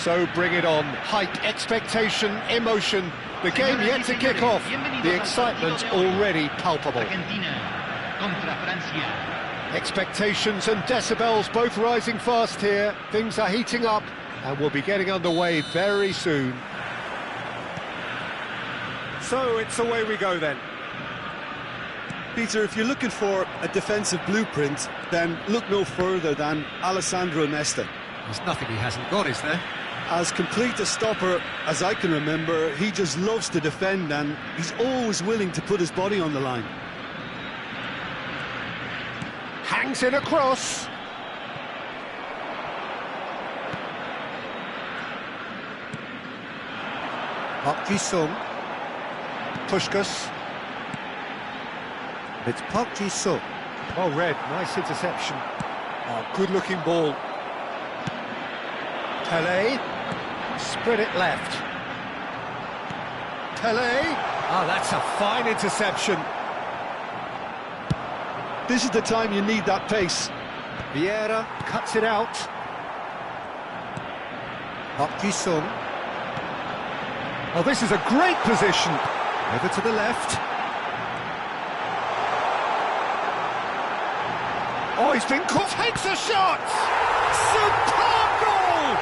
So bring it on. Hype, expectation, emotion. The game yet to kick off. The excitement already palpable. Expectations and decibels both rising fast here. Things are heating up and we'll be getting underway very soon. So it's away we go then. Peter, if you're looking for a defensive blueprint, then look no further than Alessandro Nesta. There's nothing he hasn't got, is there? As complete a stopper as I can remember, he just loves to defend and he's always willing to put his body on the line. Hangs in a cross. Park Ji-sung. Puskas. It's Park Ji-sung. Oh, Red, nice interception. Oh, good-looking ball. Pele. Spread it left. Pele. Oh, that's a fine interception. This is the time you need that pace. Vieira cuts it out. Park Ji-sung. Oh, this is a great position. Over to the left. Oh, he's been caught. Takes a shot. Superb goal.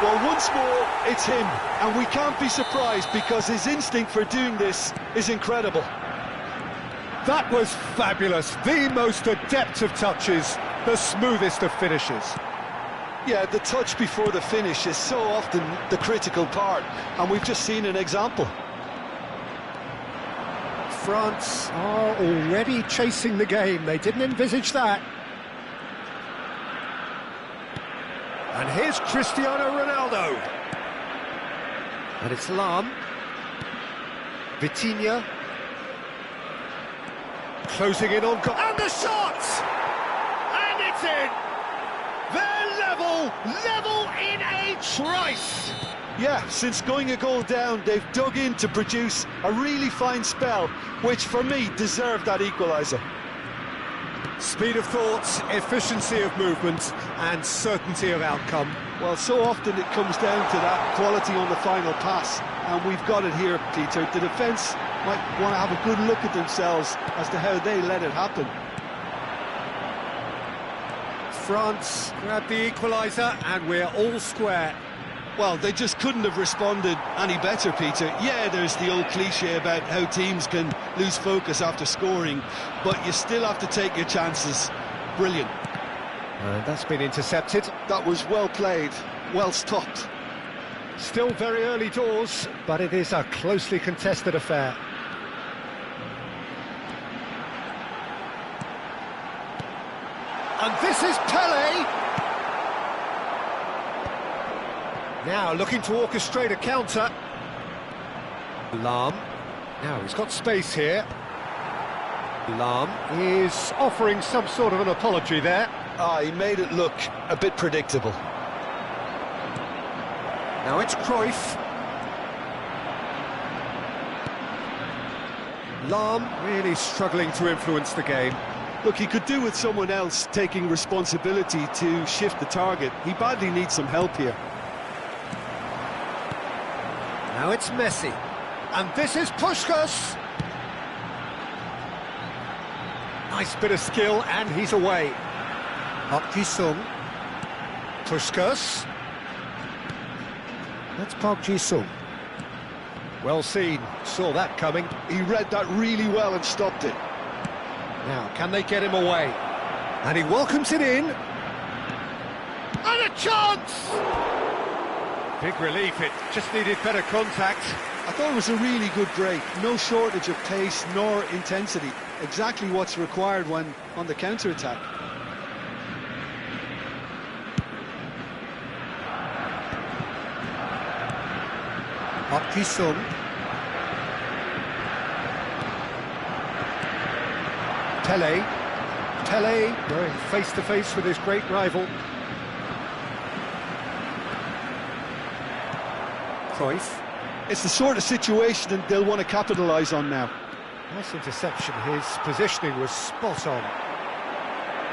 Well, once more, it's him. And we can't be surprised because his instinct for doing this is incredible. That was fabulous. The most adept of touches. The smoothest of finishes. Yeah, the touch before the finish is so often the critical part, and we've just seen an example. France are already chasing the game. They didn't envisage that. And here's Cristiano Ronaldo. And it's Lam. Vitinha. Closing in on... And the shot! And it's in! They're level in a trice! Yeah, since going a goal down, they've dug in to produce a really fine spell, which for me deserved that equaliser. Speed of thought, efficiency of movement and certainty of outcome. Well, so often it comes down to that quality on the final pass, and we've got it here, Peter. The defence might want to have a good look at themselves as to how they let it happen. France grab the equaliser and we're all square. Well, they just couldn't have responded any better, Peter. Yeah, there's the old cliche about how teams can lose focus after scoring, but you still have to take your chances. Brilliant. That's been intercepted. That was well played, well stopped. Still very early doors, but it is a closely contested affair. And this is Pele. Now looking to orchestrate a counter. Lam. Now he's got space here. Lam is offering some sort of an apology there. He made it look a bit predictable. Now it's Cruyff. Lam really struggling to influence the game. Look, he could do with someone else taking responsibility to shift the target. He badly needs some help here. Now it's Messi. And this is Puskas. Nice bit of skill, and he's away. Park Ji-sung. Puskas. That's Park Ji-sung. Well seen, saw that coming. He read that really well and stopped it. Now, can they get him away? And he welcomes it in. And a chance! Big relief, it just needed better contact. I thought it was a really good break. No shortage of pace nor intensity. Exactly what's required when on the counter-attack. Park Ji-sung. Pele going face-to-face with his great rival. Cruyff. It's the sort of situation that they'll want to capitalise on now. Nice interception, his positioning was spot on.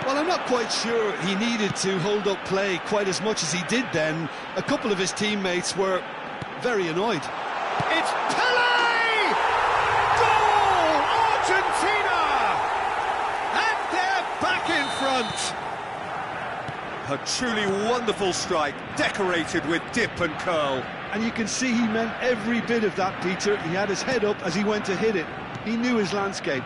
Well, I'm not quite sure he needed to hold up play quite as much as he did then. A couple of his teammates were very annoyed. It's Pelé! Goal! Argentina! And they're back in front. A truly wonderful strike, decorated with dip and curl. And you can see he meant every bit of that, Peter. He had his head up as he went to hit it. He knew his landscape.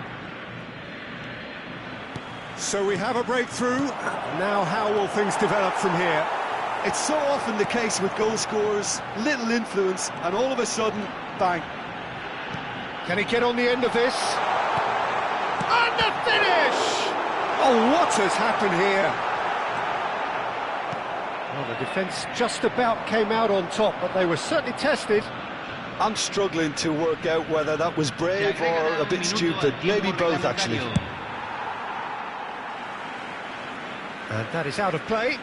So we have a breakthrough. Now how will things develop from here? It's so often the case with goal scorers, little influence, and all of a sudden, bang. Can he get on the end of this? And the finish! Oh, what has happened here? Well, the defence just about came out on top, but they were certainly tested. I'm struggling to work out whether that was brave or a bit stupid. Maybe both, actually. And that is out of play.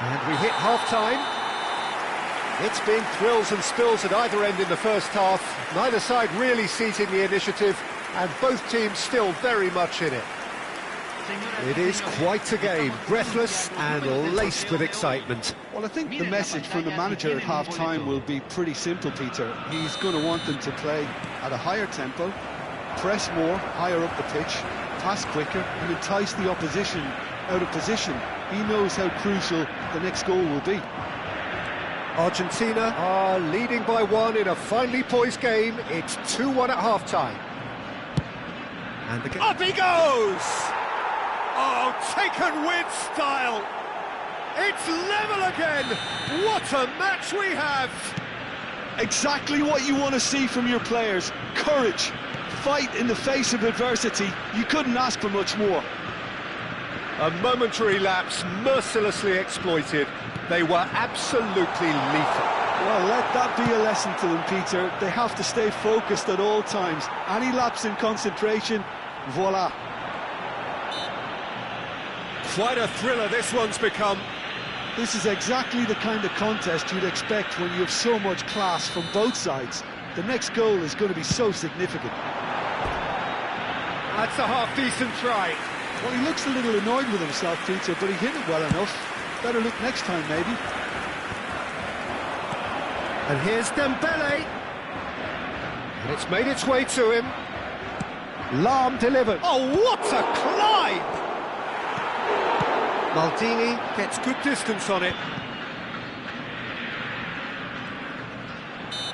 And we hit half-time. It's been thrills and spills at either end in the first half. Neither side really seizing the initiative, and both teams still very much in it. It is quite a game, breathless and laced with excitement. Well, I think the message from the manager at half-time will be pretty simple, Peter. He's going to want them to play at a higher tempo, press more, higher up the pitch, pass quicker, and entice the opposition out of position. He knows how crucial the next goal will be. Argentina are leading by one in a finely poised game. It's 2-1 at half-time. And the up he goes! Oh, taken with style! It's level again! What a match we have! Exactly what you want to see from your players. Courage, fight in the face of adversity. You couldn't ask for much more. A momentary lapse, mercilessly exploited. They were absolutely lethal. Well, let that be a lesson to them, Peter. They have to stay focused at all times. Any lapse in concentration, voila. Quite a thriller this one's become. This is exactly the kind of contest you'd expect when you have so much class from both sides. The next goal is going to be so significant. That's a half-decent try. Well, he looks a little annoyed with himself, Peter, but he hit it well enough. Better look next time, maybe. And here's Dembele. And it's made its way to him. Lahm delivered. Oh, what a climb! Maldini gets good distance on it.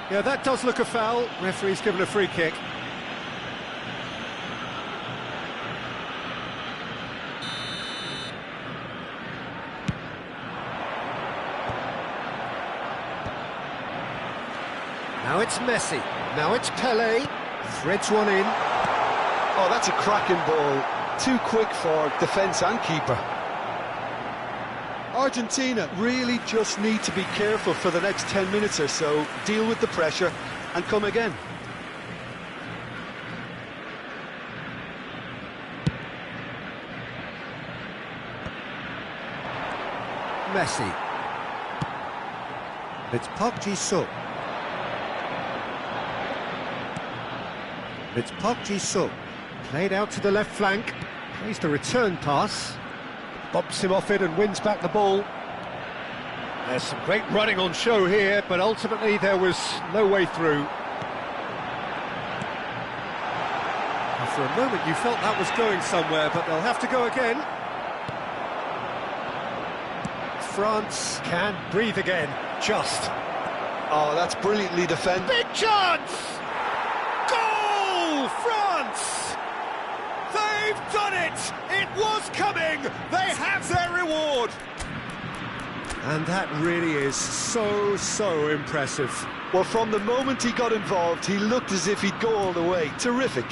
Yeah, that does look a foul. Referee's given a free kick. Now it's Messi. Now it's Pelé. Threads one in. Oh, that's a cracking ball. Too quick for defence and keeper. Argentina really just need to be careful for the next 10 minutes or so, deal with the pressure and come again. Messi. It's Park Ji-suk. It's Park Ji-suk. Played out to the left flank. Plays the return pass. Bobs him off it and wins back the ball. There's some great running on show here, but ultimately there was no way through. And for a moment you felt that was going somewhere, but they'll have to go again. France can breathe again, just. Oh, that's brilliantly defended. Big chance! Goal, France! They've done it! It was coming! They have their reward! And that really is so impressive. Well, from the moment he got involved, he looked as if he'd go all the way. Terrific.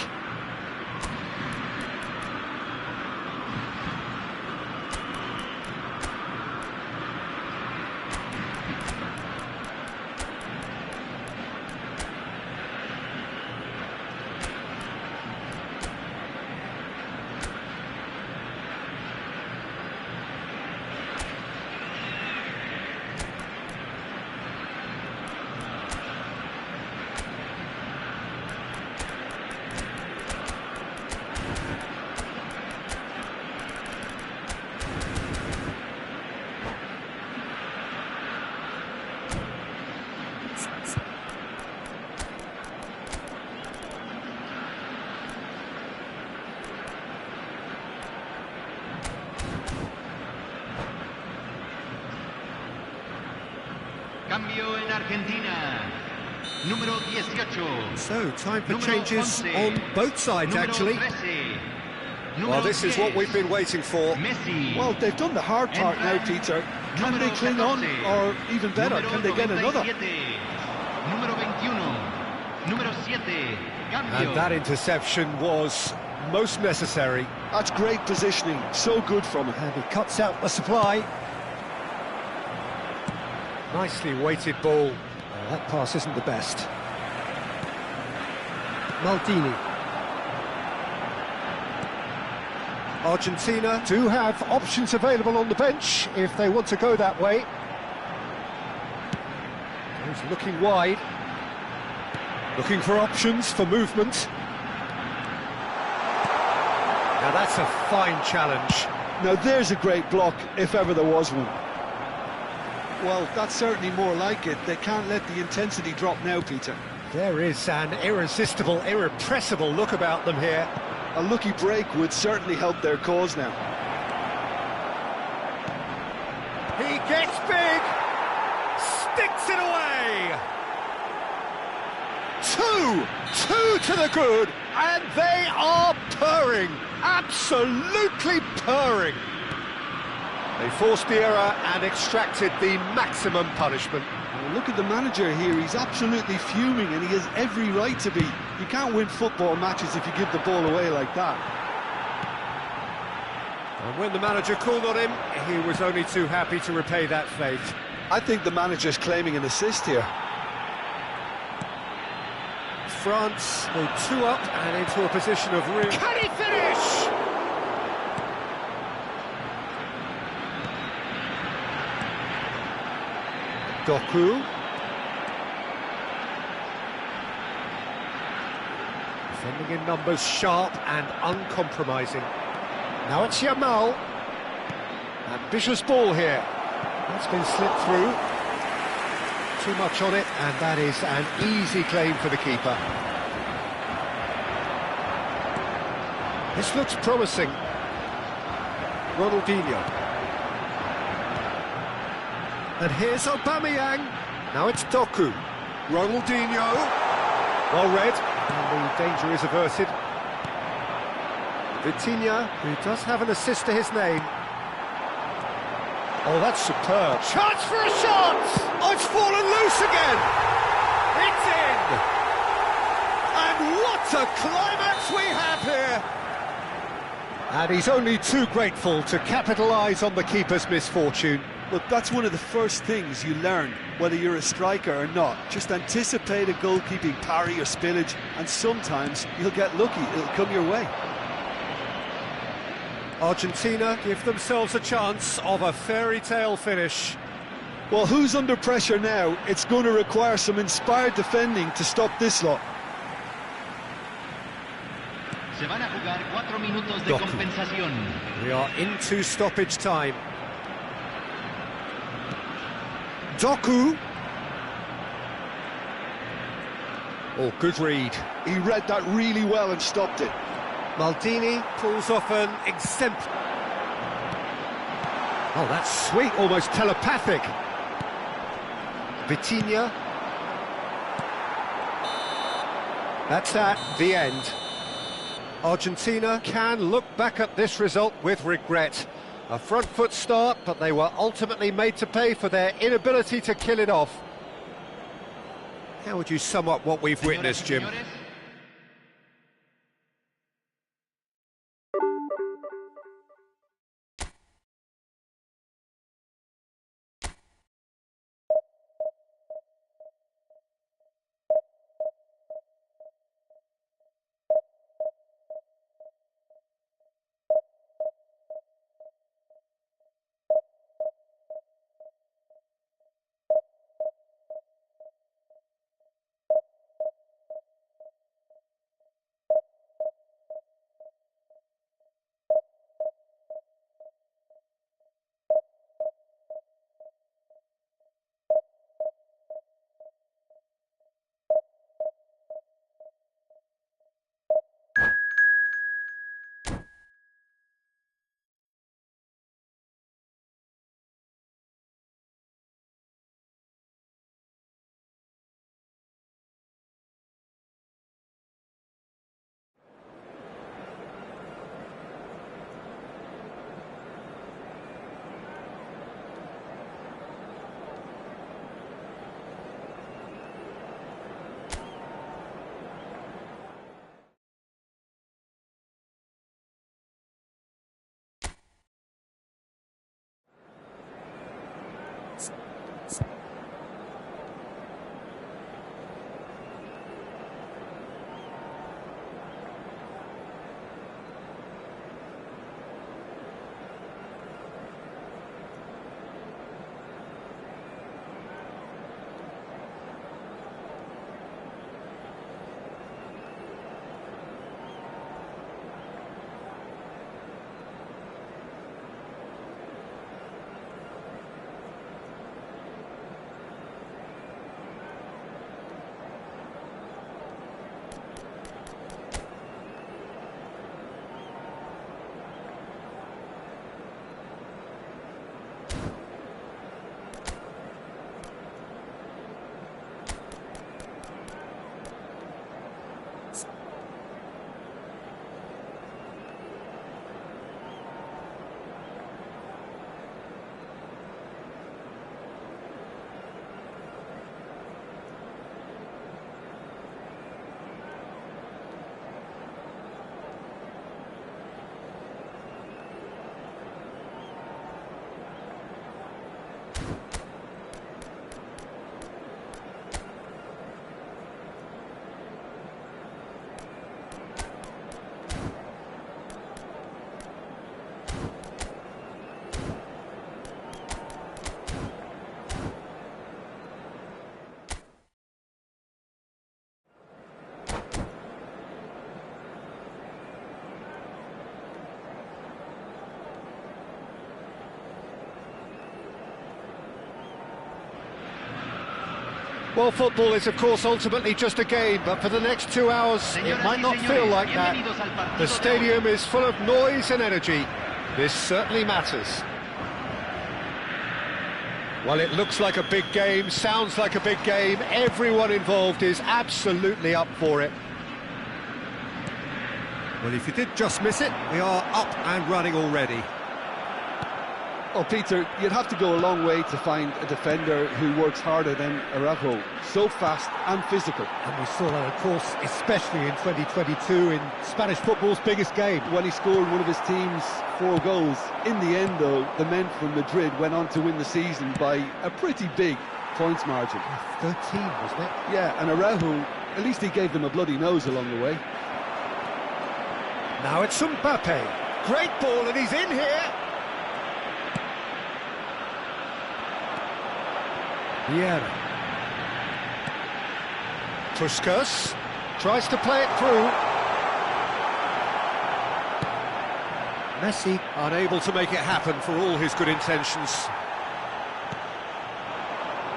Cambio en Argentina. Número 18. So, time for Número changes 11. on both sides, Número actually. 13. Well, Número this is what 10. we've been waiting for. Messi. Well, they've done the hard part now, Peter. Can they cling on, or even better, can they get another? Número 21. Número 7. Cambio. And that interception was most necessary. That's great positioning, so good from him. And he cuts out the supply. Nicely weighted ball. That pass isn't the best. Maldini. Argentina do have options available on the bench if they want to go that way. He's looking wide. Looking for options for movement. Now that's a fine challenge. Now there's a great block, if ever there was one. Well, that's certainly more like it. They can't let the intensity drop now, Peter. There is an irresistible, irrepressible look about them here. A lucky break would certainly help their cause now. He gets big, sticks it away. Two to the good, and they are purring, absolutely purring. They forced the error and extracted the maximum punishment. Well, look at the manager here, he's absolutely fuming and he has every right to be. You can't win football matches if you give the ball away like that. And when the manager called on him, he was only too happy to repay that faith. I think the manager's claiming an assist here. France go 2 up and into a position of real... Can he finish? Doku. Defending in numbers, sharp and uncompromising. Now it's Yamal. Ambitious ball here. That's been slipped through. Too much on it, and that is an easy claim for the keeper. This looks promising. Ronaldinho. And here's Aubameyang. Now it's Doku. Ronaldinho. Well read. And the danger is averted. Vitinha, who does have an assist to his name. Oh, that's superb. Chance for a shot! Oh, it's fallen loose again! It's in! And what a climax we have here! And he's only too grateful to capitalise on the keeper's misfortune. Look, that's one of the first things you learn, whether you're a striker or not. Just anticipate a goalkeeping parry or spillage, and sometimes you'll get lucky, it'll come your way. Argentina give themselves a chance of a fairy tale finish. Well, who's under pressure now? It's going to require some inspired defending to stop this lot. Se van a jugar 4 minutos de compensación. We are into stoppage time. Doku. Oh, good read. He read that really well and stopped it. Maldini pulls off an exemplar. Oh, that's sweet, almost telepathic. Vitinha. That's that, the end. Argentina can look back at this result with regret. A front foot start, but they were ultimately made to pay for their inability to kill it off. How would you sum up what we've witnessed, Jim? Well, football is, of course, ultimately just a game, but for the next 2 hours, it might not feel like that. The stadium is full of noise and energy. This certainly matters. Well, it looks like a big game, sounds like a big game. Everyone involved is absolutely up for it. Well, if you did just miss it, we are up and running already. Oh, Peter, you'd have to go a long way to find a defender who works harder than Araujo. So fast and physical. And we saw that, of course, especially in 2022 in Spanish football's biggest game. When he scored one of his team's 4 goals. In the end, though, the men from Madrid went on to win the season by a pretty big points margin. 13, wasn't it? Yeah, and Araujo, at least he gave them a bloody nose along the way. Now it's Mbappe. Great ball, and he's in here. Vieira. Puskas tries to play it through. Messi unable to make it happen for all his good intentions.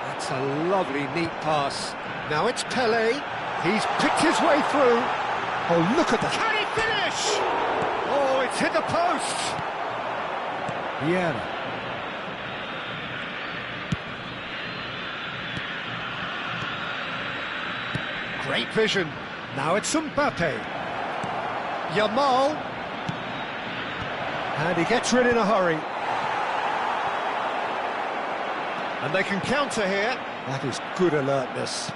That's a lovely, neat pass. Now it's Pelé. He's picked his way through. Oh, look at that. Can he finish? Oh, it's hit the post. Vieira. Great vision. Now it's Mbappe. Yamal. And he gets rid in a hurry. And they can counter here. That is good alertness.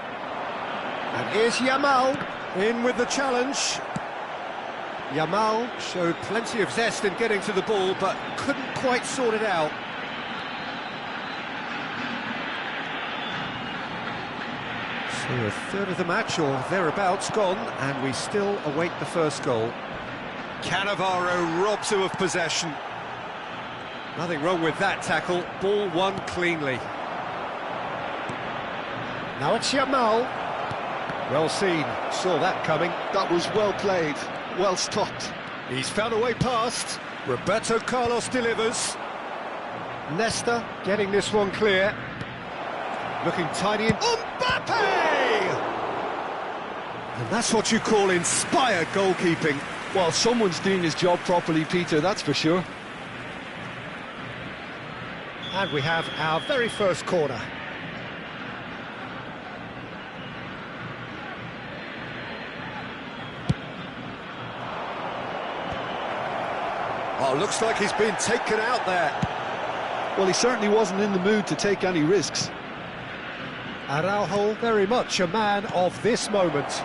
And here's Yamal. In with the challenge. Yamal showed plenty of zest in getting to the ball, but couldn't quite sort it out. So a third of the match, or thereabouts, gone, and we still await the first goal. Cannavaro robs him of possession. Nothing wrong with that tackle. Ball won cleanly. Now it's Yamal. Well seen. Saw that coming. That was well played, well stopped. He's found a way past. Roberto Carlos delivers. Nesta getting this one clear. Looking tidy in. Mbappe! And that's what you call inspired goalkeeping. Well, someone's doing his job properly, Peter, that's for sure. And we have our very first corner. Oh, looks like he's been taken out there. Well, he certainly wasn't in the mood to take any risks. Araujo, very much a man of this moment.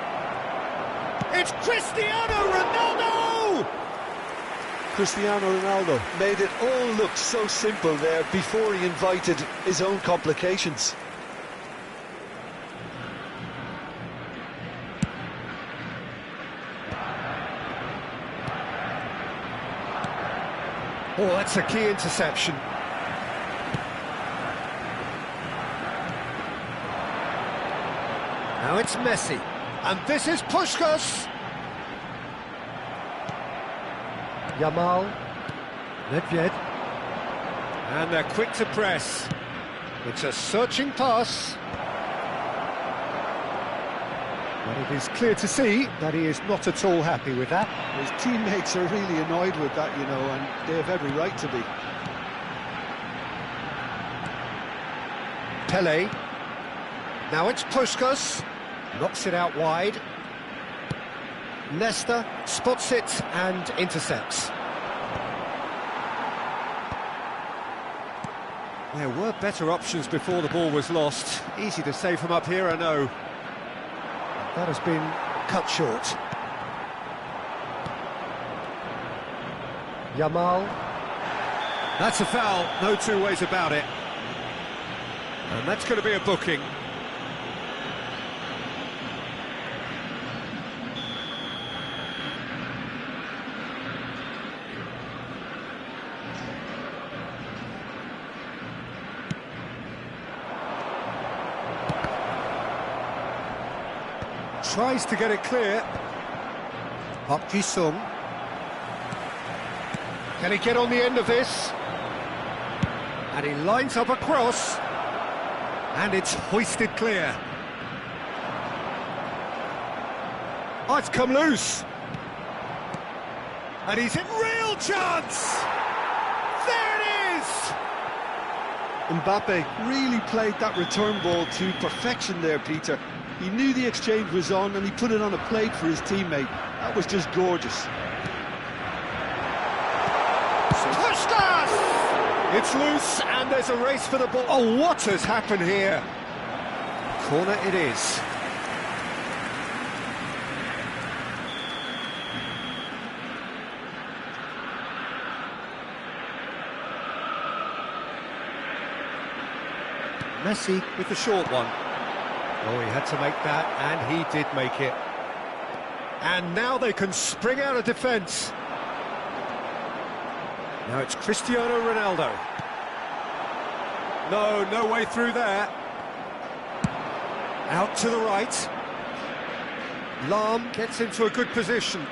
It's Cristiano Ronaldo! Cristiano Ronaldo made it all look so simple there before he invited his own complications. Oh, that's a key interception. Now it's Messi. And this is Puskas. Yamal. Nedved. And they're quick to press. It's a searching pass. But it is clear to see that he is not at all happy with that. His teammates are really annoyed with that, you know, and they have every right to be. Pelé. Now it's Puskas. Knocks it out wide. Nesta spots it and intercepts. There were better options before the ball was lost. Easy to say from up here, I know. That has been cut short. Yamal. That's a foul, no two ways about it. And that's going to be a booking. Tries to get it clear. Park Ji-sung. Can he get on the end of this? And he lines up a cross. And it's hoisted clear. Oh, it's come loose. And he's in real chance! There it is! Mbappe really played that return ball to perfection there, Peter. He knew the exchange was on and he put it on a plate for his teammate. That was just gorgeous. Puskas! It's loose and there's a race for the ball. Oh, what has happened here? Corner it is. Messi with the short one. Oh, he had to make that, and he did make it. And now they can spring out of defence. Now it's Cristiano Ronaldo. No way through there. Out to the right. Lahm gets into a good position.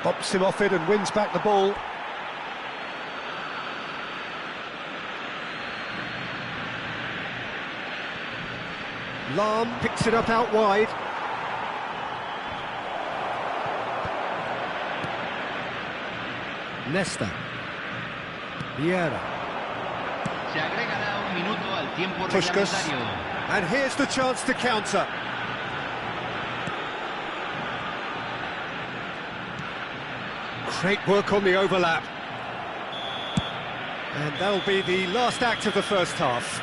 Bops him off it and wins back the ball. Lahm picks it up out wide. Nesta. Vieira. Se agregará un minuto al tiempo Puskas. reglamentario. And here's the chance to counter. Great work on the overlap. And that'll be the last act of the first half.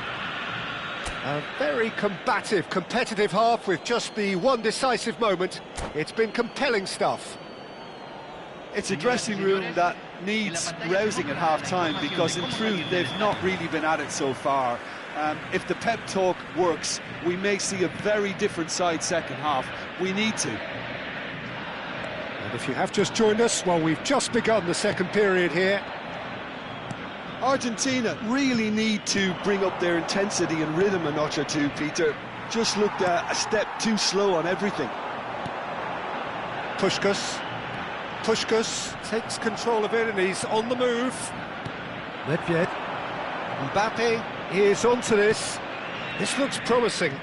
A very combative, competitive half with just the one decisive moment. It's been compelling stuff. It's a dressing room that needs rousing at half-time because in truth they've not really been at it so far. If the pep talk works, we may see a very different side second half. We need to. And if you have just joined us, well, we've just begun the second period here. Argentina really need to bring up their intensity and rhythm a notch or two, Peter. Just looked a step too slow on everything. Puskas takes control of it and he's on the move. Nedved. Mbappe is onto this. This looks promising.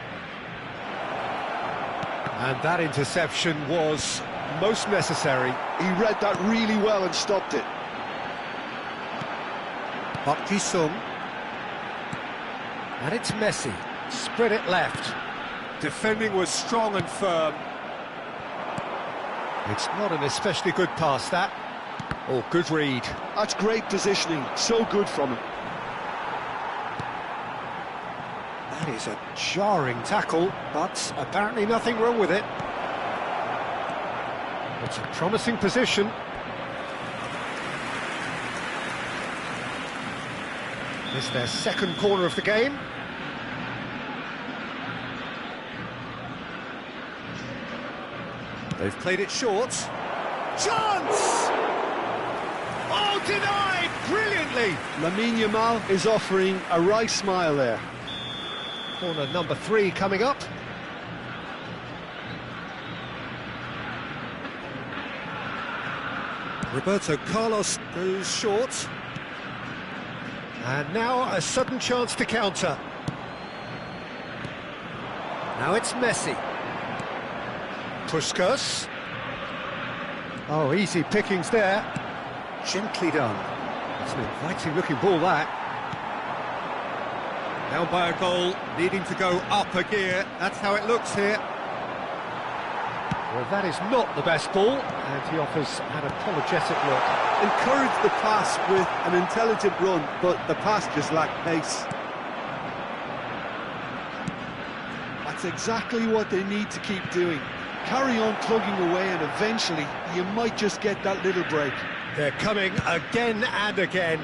And that interception was most necessary. He read that really well and stopped it. Park Ji-sung. And it's Messi. Spread it left. Defending was strong and firm. It's not an especially good pass, that. Oh, good read. That's great positioning. So good from him. That is a jarring tackle, but apparently nothing wrong with it. It's a promising position. It's their second corner of the game. They've played it short. Chance! Oh, denied brilliantly! Lamine Yamal is offering a wry smile there. Corner number 3 coming up. Roberto Carlos goes short. And now a sudden chance to counter. Now it's Messi. Puskas. Oh, easy pickings there. Gently done. It's an inviting looking ball, that. Down by a goal, needing to go up a gear. That's how it looks here. Well, that is not the best ball, and he offers an apologetic look. Encourage the pass with an intelligent run, but the pass just lacked pace. That's exactly what they need to keep doing. Carry on plugging away and eventually you might just get that little break. They're coming again and again.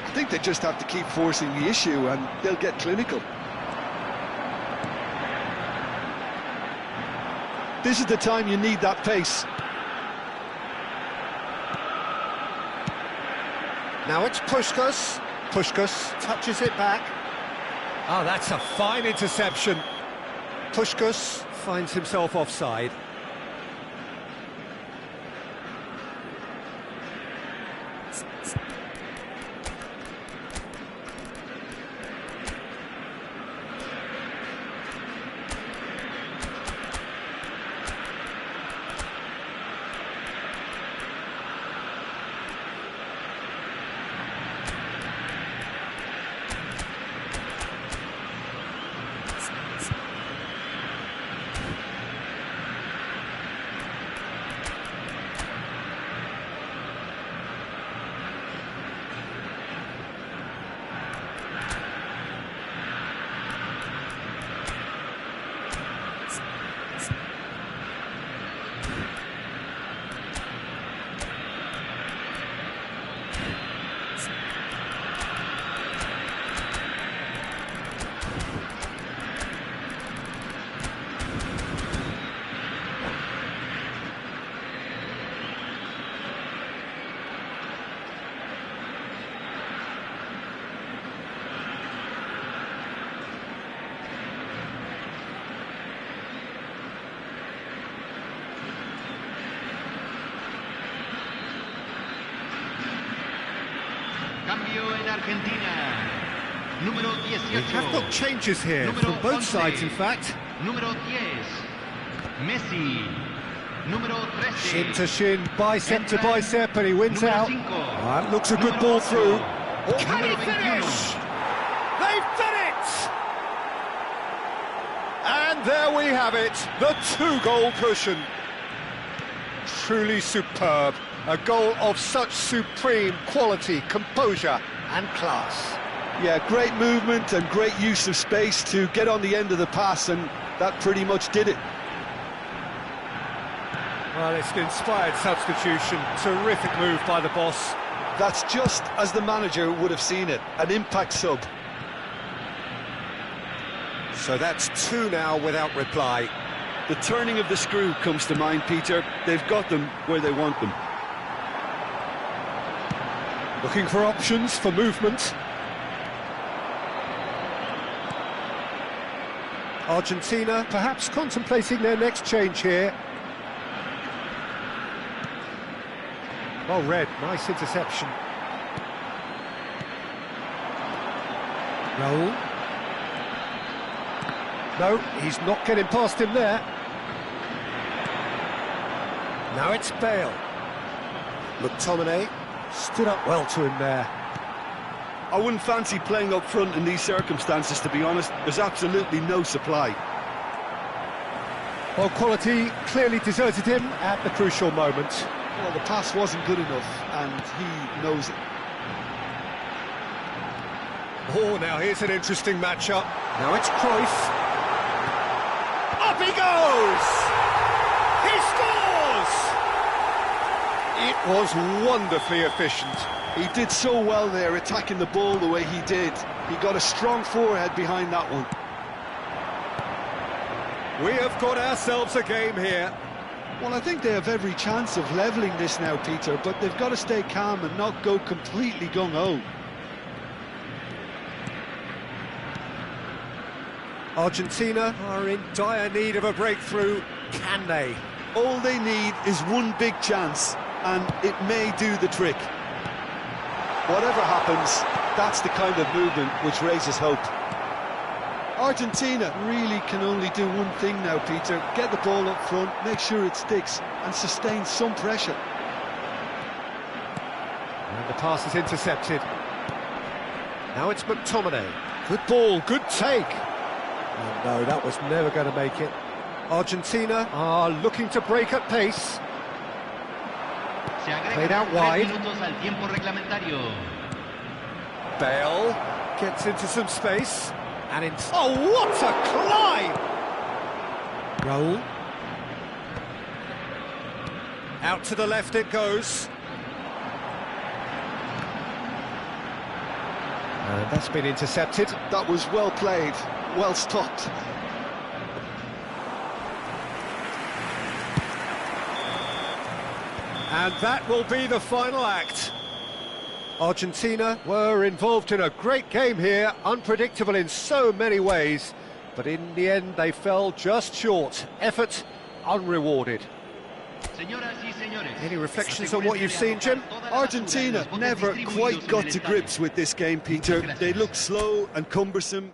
I think they just have to keep forcing the issue and they'll get clinical. This is the time you need that pace. Now it's Puskas. Puskas touches it back. Oh, that's a fine interception. Puskas finds himself offside. Argentina. Número We 18. have got changes here Número from both 11. sides, in fact. Número 10. Messi. Número 13. Shin to shin, bicep to bicep, and he wins Número out. 5. That looks a good ball through. Oh, can he Número 21. finish? They've done it! And there we have it, the two-goal cushion. Truly superb. A goal of such supreme quality, composure and class. Yeah, great movement and great use of space to get on the end of the pass, and that pretty much did it. Well, it's an inspired substitution. Terrific move by the boss. That's just as the manager would have seen it, an impact sub. So that's two now without reply. The turning of the screw comes to mind, Peter. They've got them where they want them. Looking for options for movement. Argentina perhaps contemplating their next change here. Well read, nice interception. Raul. No, he's not getting past him there. Now it's Bale. McTominay stood up well to him there. I wouldn't fancy playing up front in these circumstances, to be honest. There's absolutely no supply. Well, quality clearly deserted him at the crucial moment. Well, the pass wasn't good enough, and he knows it. Oh, now here's an interesting matchup. Now it's Cruyff. Up he goes! He scores! It was wonderfully efficient. He did so well there, attacking the ball the way he did. He got a strong forehead behind that one. We have got ourselves a game here. Well, I think they have every chance of levelling this now, Peter, but they've got to stay calm and not go completely gung-ho. Argentina are in dire need of a breakthrough. Can they? All they need is one big chance, and it may do the trick. Whatever happens, that's the kind of movement which raises hope. Argentina really can only do one thing now, Peter. Get the ball up front, make sure it sticks, and sustain some pressure. And the pass is intercepted. Now it's McTominay. Good ball, good take. Oh, no, that was never going to make it. Argentina are looking to break at pace. Played out wide. Bale gets into some space. And in... Oh, what a climb! Raul. Out to the left it goes. And that's been intercepted. That was well played, well stopped. And that will be the final act. Argentina were involved in a great game here, unpredictable in so many ways, but in the end they fell just short. Effort unrewarded. Any reflections on what you've seen, Jim? Argentina never quite got to grips with this game, Peter. They looked slow and cumbersome.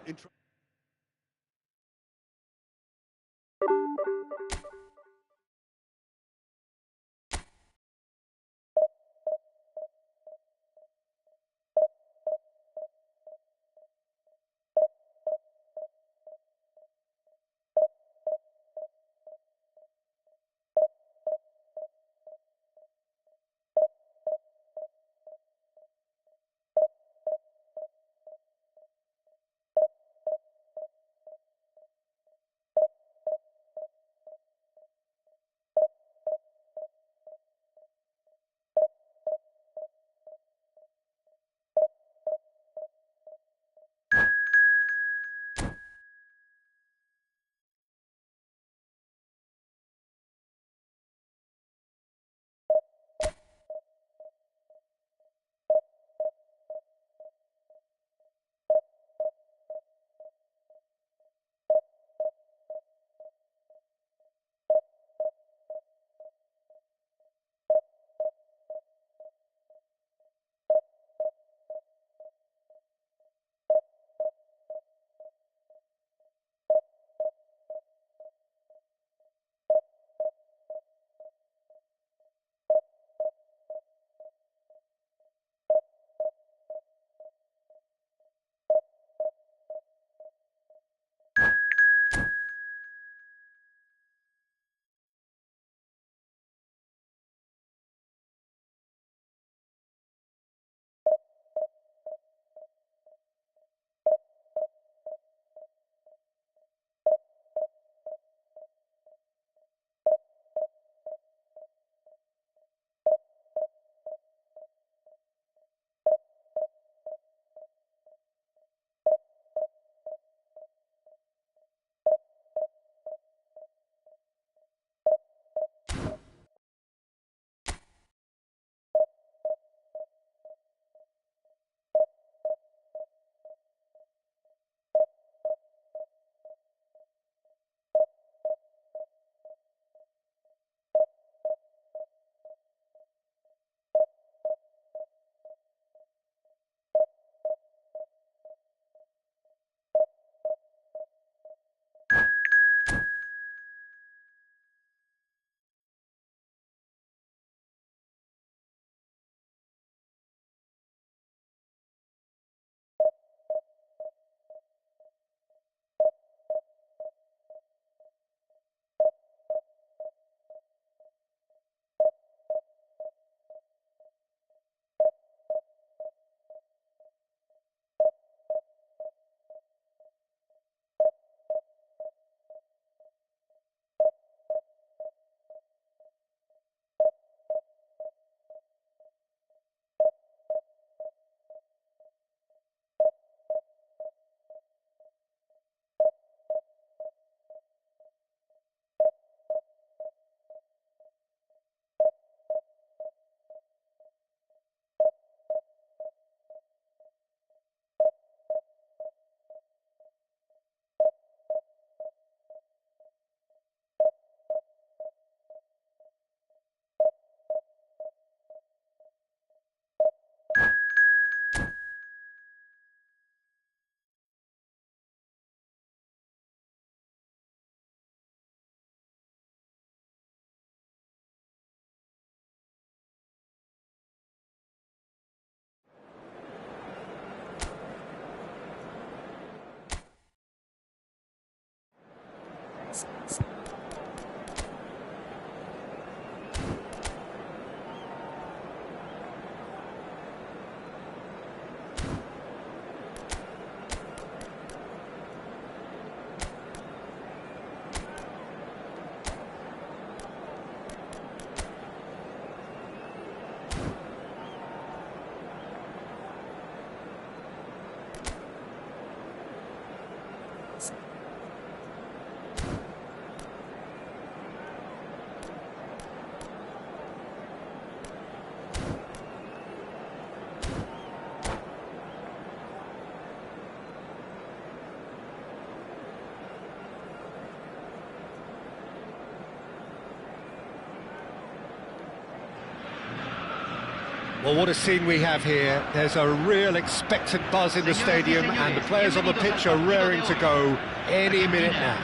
Well, what a scene we have here. There's a real expectant buzz in the stadium, and the players on the pitch are raring to go any minute now.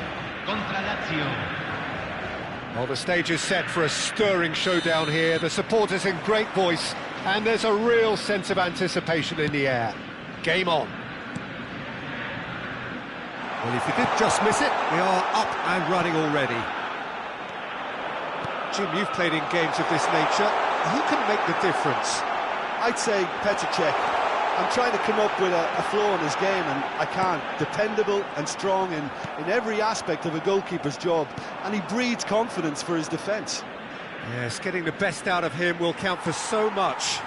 Well, the stage is set for a stirring showdown here. The supporters in great voice, and there's a real sense of anticipation in the air. Game on. Well, if you did just miss it, we are up and running already. Jim, you've played in games of this nature. Who can make the difference? I'd say Petr Cech. I'm trying to come up with a flaw in his game, and I can't. Dependable and strong in every aspect of a goalkeeper's job, and he breeds confidence for his defence. Yes, getting the best out of him will count for so much.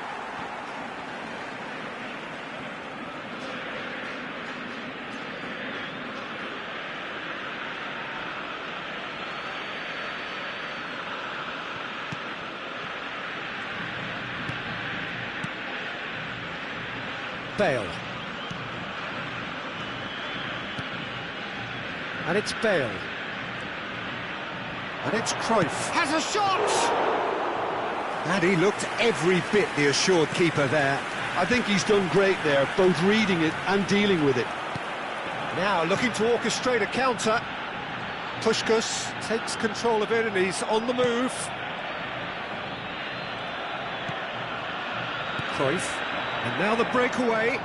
Bale. And it's Bale. And it's Cruyff. Has a shot! And he looked every bit the assured keeper there. I think he's done great there, both reading it and dealing with it. Now looking to orchestrate a counter. Puskás takes control of it and he's on the move. Cruyff. And now the breakaway.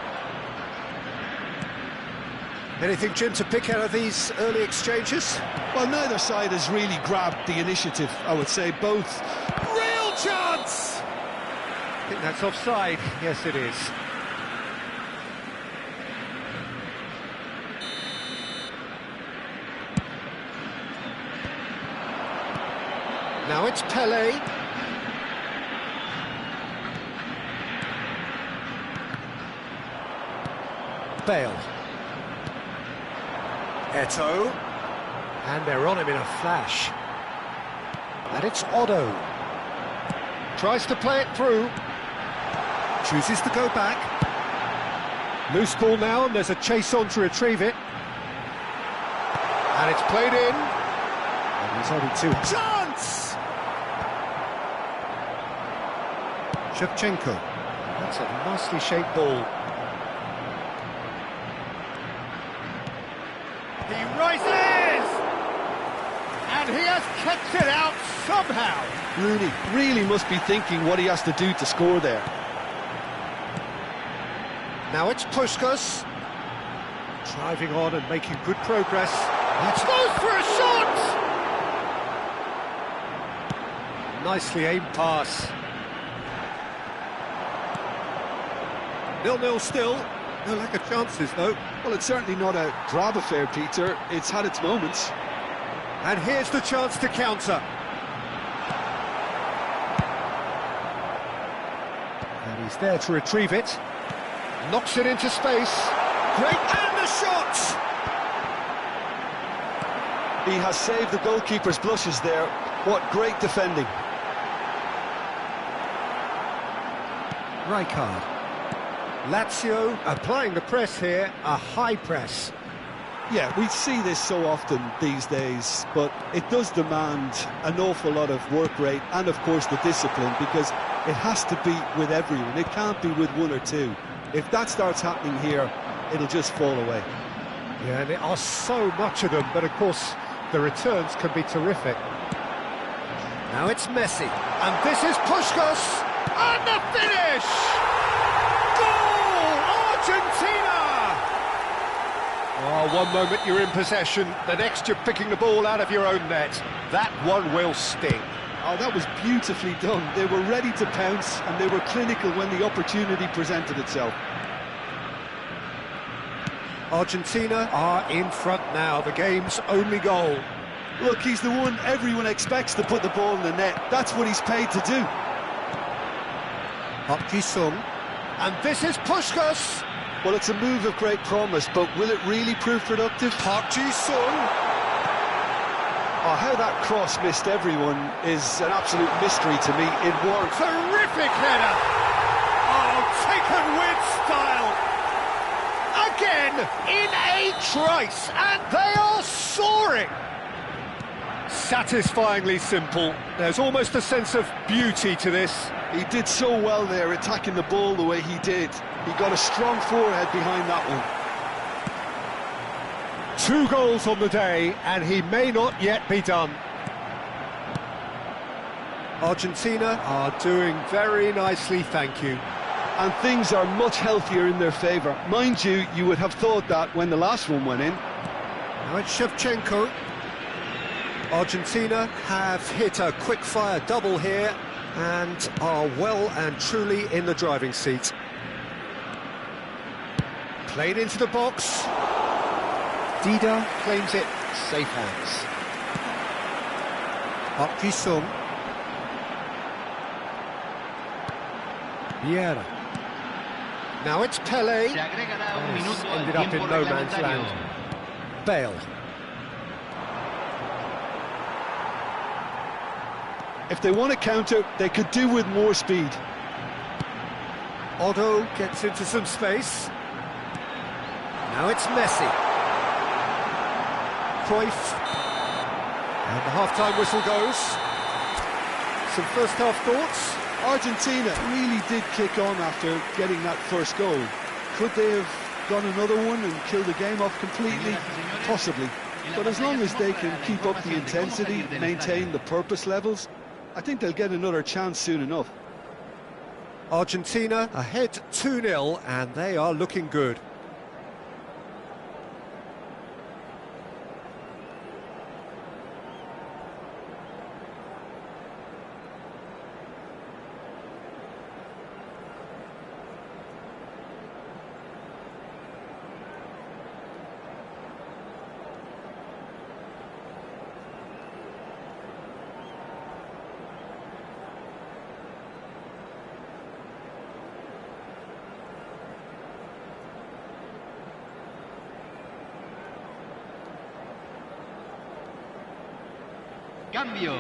Anything, Jim, to pick out of these early exchanges? Well, neither side has really grabbed the initiative, I would say. Both. Real chance! I think that's offside. Yes, it is. Now it's Pelé. Bale. Eto'o. And they're on him in a flash. And it's Otto. Tries to play it through. Chooses to go back. Loose ball now, and there's a chase on to retrieve it. And it's played in. And he's only two. Chance! Shevchenko. That's a nicely shaped ball. He rises! And he has kept it out somehow. Rooney really must be thinking what he has to do to score there. Now it's Puskás. Driving on and making good progress. That's goes for a shot! Nicely aimed pass. 0-0 still. No lack of chances, though. Well, it's certainly not a grab affair, Peter. It's had its moments. And here's the chance to counter. And he's there to retrieve it. Knocks it into space. Great, and the shot! He has saved the goalkeeper's blushes there. What great defending. Rijkaard. Lazio applying the press here, a high press. Yeah, we see this so often these days, but it does demand an awful lot of work rate and, of course, the discipline, because it has to be with everyone. It can't be with one or two. If that starts happening here, it'll just fall away. Yeah, and there are so much of them, but of course the returns can be terrific. Now it's Messi. And this is Puskás, and the finish! Goal! Argentina! Oh, one moment you're in possession, the next you're picking the ball out of your own net. That one will sting. Oh, that was beautifully done. They were ready to pounce, and they were clinical when the opportunity presented itself. Argentina are in front now, the game's only goal. Look, he's the one everyone expects to put the ball in the net. That's what he's paid to do. Park Ji-sung. And this is Puskás. Well, it's a move of great promise, but will it really prove productive? Park Ji-sung. Oh, how that cross missed everyone is an absolute mystery to me. It worked. Terrific header! Oh, taken with style! Again, in a trice, and they are soaring! satisfyingly simple. There's almost a sense of beauty to this. He did so well there, attacking the ball the way he did. He got a strong forehead behind that one. 2 goals on the day, and he may not yet be done. Argentina are doing very nicely, thank you. And things are much healthier in their favour. Mind you, you would have thought that when the last one went in. Now it's Shevchenko. Argentina have hit a quick-fire double here and are well and truly in the driving seat. Played into the box. Dida claims it, safe hands. Park Ji-sung. Vieira. Now it's Pelé. Ended up in no man's land. Bale. If they want to counter, they could do with more speed. Otto gets into some space. Now it's Messi. Cruyff. And the half-time whistle goes. Some first-half thoughts? Argentina really did kick on after getting that first goal. Could they have gone another one and killed the game off completely? Possibly. But as long as they can keep up the intensity, maintain the purpose levels, I think they'll get another chance soon enough. Argentina ahead 2-0, and they are looking good. Cambio.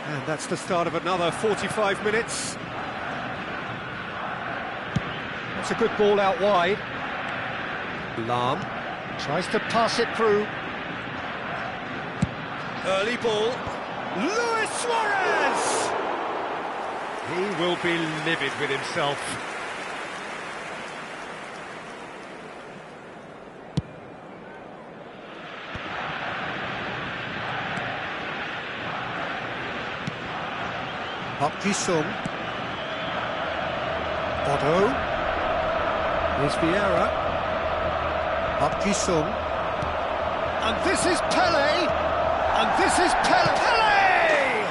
And that's the start of another 45 minutes. That's a good ball out wide. Lahm tries to pass it through. Early ball. Luis Suarez! He will be livid with himself. Park Ji-sung. Otto. Here's Vieira. Park Ji-sung. And this is Pelé. And this is Pelé!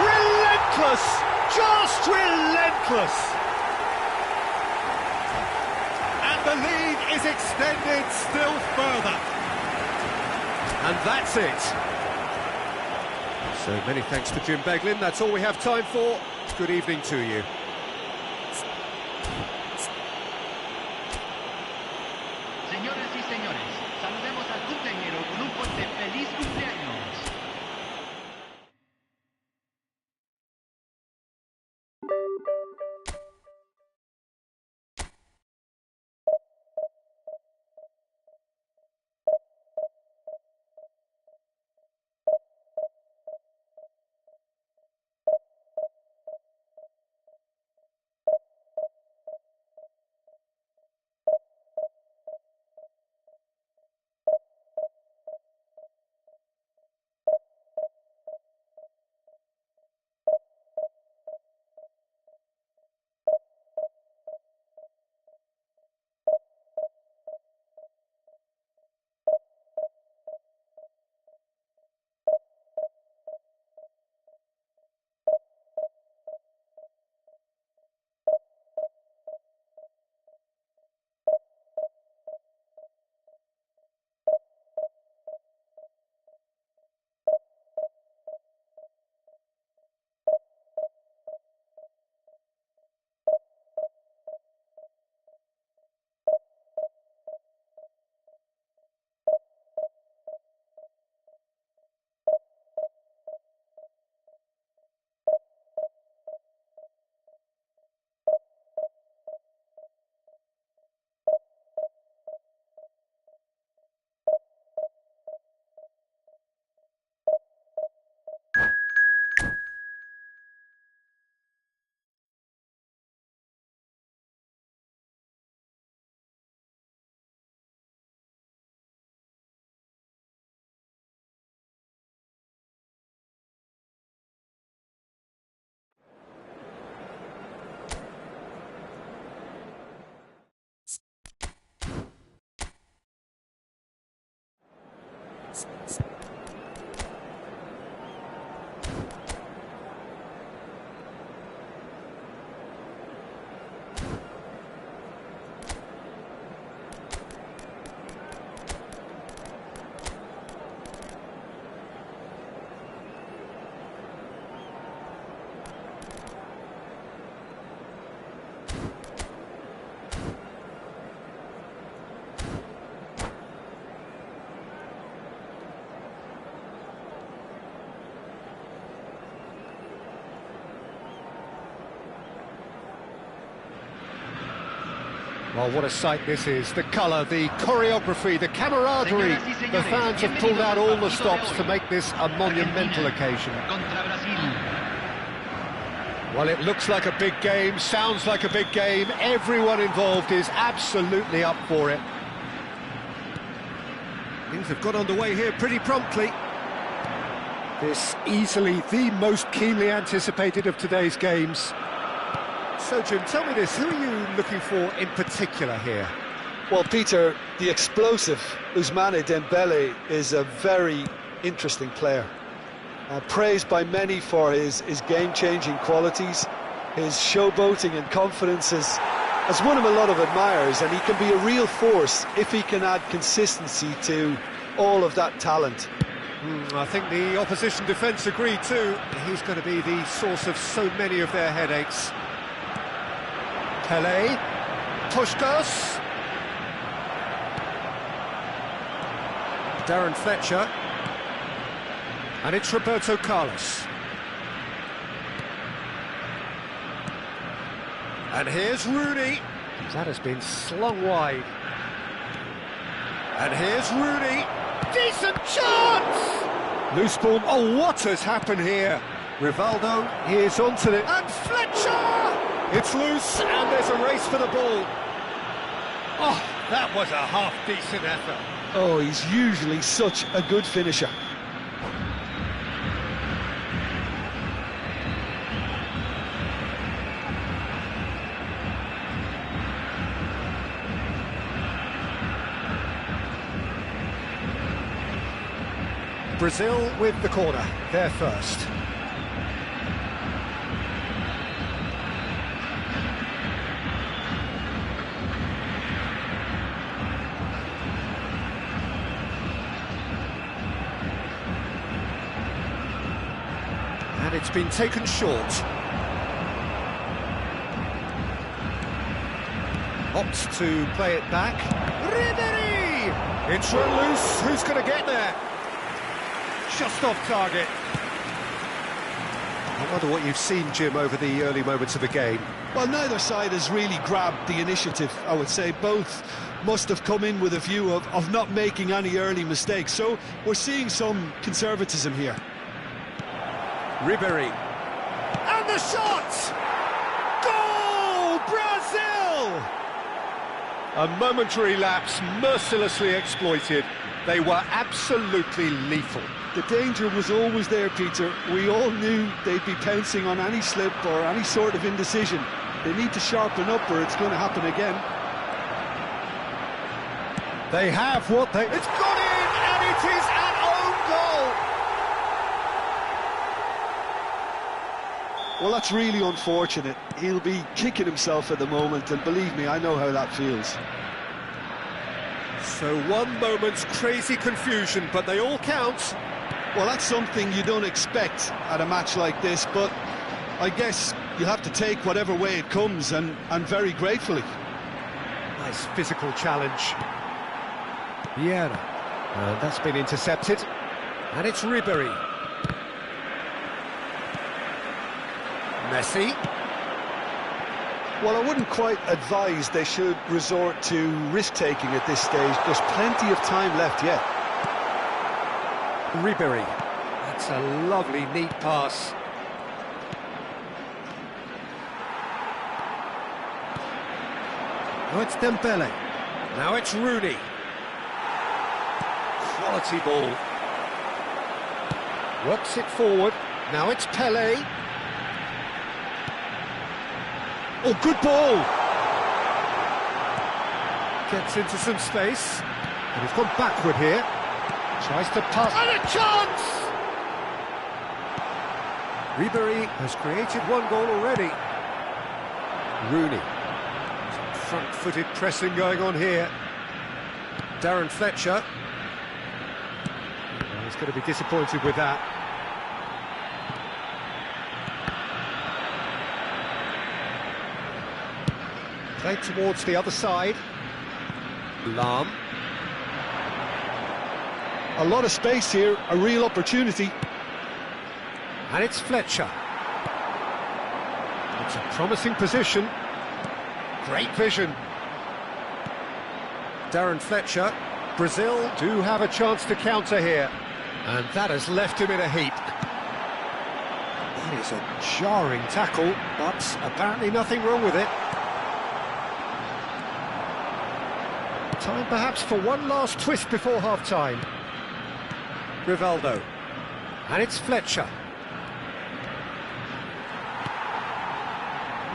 Relentless! Just relentless! And the lead is extended still further. And that's it. So many thanks to Jim Beglin. That's all we have time for. Good evening to you. Señoras y señores, saludemos al cumpleañero con un fuerte feliz cumpleaños. Well, what a sight this is. The colour, the choreography, the camaraderie. The fans have pulled out all the stops to make this a monumental occasion. Well, it looks like a big game, sounds like a big game. Everyone involved is absolutely up for it. Things have got underway here pretty promptly. This easily the most keenly anticipated of today's games. So, Jim, tell me this, who are you looking for in particular here? Well, Peter, the explosive Ousmane Dembele is a very interesting player. Praised by many for his game-changing qualities. His showboating and confidence has won him a lot of admirers, and he can be a real force if he can add consistency to all of that talent. I think the opposition defence agree too. He's going to be the source of so many of their headaches. Pelé, Puskas, Darren Fletcher, and it's Roberto Carlos. And here's Rooney. That has been slung wide. And here's Rooney. Decent chance! Loose ball. Oh, what has happened here? Rivaldo, He is onto it. and Fletcher! It's loose, and there's a race for the ball. Oh, that was a half-decent effort. Oh, he's usually such a good finisher. Brazil with the corner. They're first. And it's been taken short. Opts to play it back. Ribéry! It's run loose. Who's going to get there? Just off target. I wonder what you've seen, Jim, over the early moments of the game. Well, neither side has really grabbed the initiative, I would say. Both must have come in with a view of not making any early mistakes. So we're seeing some conservatism here. Ribéry. And the shot! Goal! Brazil! A momentary lapse, mercilessly exploited. They were absolutely lethal. The danger was always there, Peter. We all knew they'd be pouncing on any slip or any sort of indecision. They need to sharpen up or it's going to happen again. They have what they... It's gone in, and it is an own goal! Well, that's really unfortunate. He'll be kicking himself at the moment, and believe me, I know how that feels. So one moment's crazy confusion, but they all count. Well, that's something you don't expect at a match like this, but I guess you have to take whatever way it comes, and very gratefully. Nice physical challenge. Vieira. That's been intercepted. And it's Ribéry. Messi. Well, I wouldn't quite advise they should resort to risk-taking at this stage. There's plenty of time left yet. Ribéry. That's a lovely, neat pass. Now it's Dembele. Now it's Rooney. Quality ball. Works it forward. Now it's Pelé. Oh, good ball! Gets into some space. And he's gone backward here. Tries to pass, and a chance! Ribery has created one goal already. Rooney. Some front-footed pressing going on here. Darren Fletcher. Well, he's going to be disappointed with that. Played towards the other side. Lahm. A lot of space here, a real opportunity. And it's Fletcher. It's a promising position. Great vision. Darren Fletcher. Brazil do have a chance to counter here. And that has left him in a heap. That is a jarring tackle, but apparently nothing wrong with it. Time perhaps for one last twist before half-time. Rivaldo. And it's Fletcher.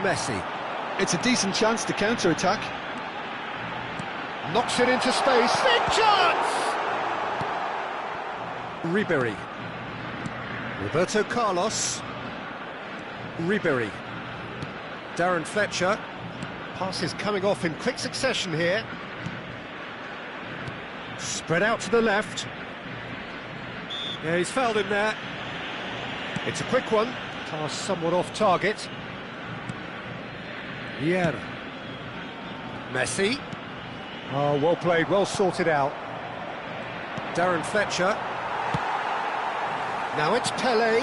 Messi. It's a decent chance to counter-attack. Knocks it into space. Big chance! Ribery. Roberto Carlos. Ribery. Darren Fletcher. Passes coming off in quick succession here. Spread out to the left. Yeah, he's fouled him there. It's a quick one. Pass somewhat off target. Vieira. Messi. Oh, well played, well sorted out. Darren Fletcher. Now it's Pelé.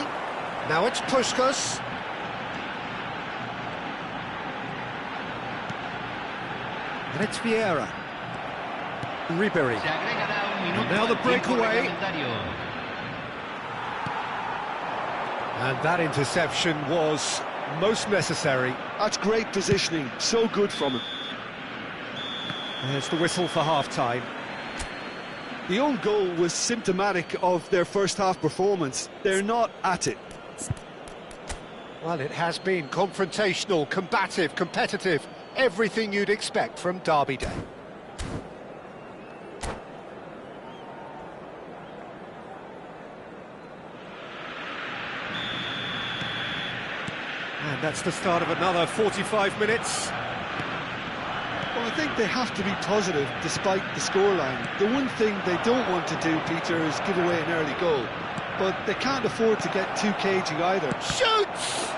Now it's Puskas. And it's Vieira. Ribery. And now the breakaway. And that interception was most necessary. That's great positioning, so good from him. There's the whistle for half-time. The own goal was symptomatic of their first-half performance. They're not at it. Well, it has been confrontational, combative, competitive. Everything you'd expect from Derby Day. And that's the start of another 45 minutes. Well, I think they have to be positive despite the scoreline. The one thing they don't want to do, Peter, is give away an early goal. But they can't afford to get too cagey either. Shoots!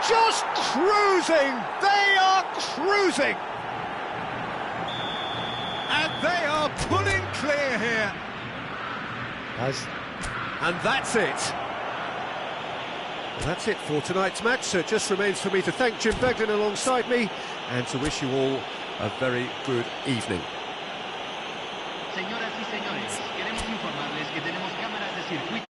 Just cruising! They are cruising! And they are pulling clear here. And that's it. That's it for tonight's match, so it just remains for me to thank Jim Begden alongside me and to wish you all a very good evening. Señoras y señores, queremos informarles que tenemos cámaras de circuito.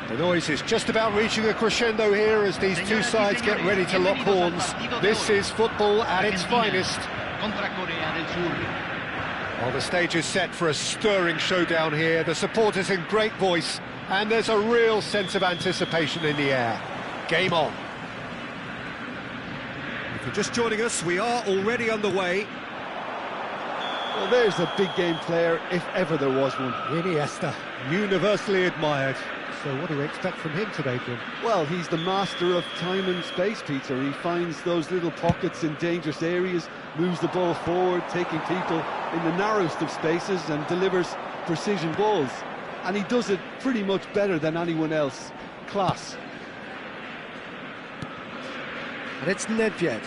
The noise is just about reaching a crescendo here as these two sides get ready to lock horns. This is football at its finest. Well, the stage is set for a stirring showdown here. The supporters in great voice, and there's a real sense of anticipation in the air. Game on. If you're just joining us, we are already underway. Well, there's a big game player, if ever there was one. Iniesta, universally admired. So what do we expect from him today, Jim? Well, he's the master of time and space, Peter. He finds those little pockets in dangerous areas, moves the ball forward, taking people in the narrowest of spaces and delivers precision balls. And he does it pretty much better than anyone else. Class. And it's Nedved.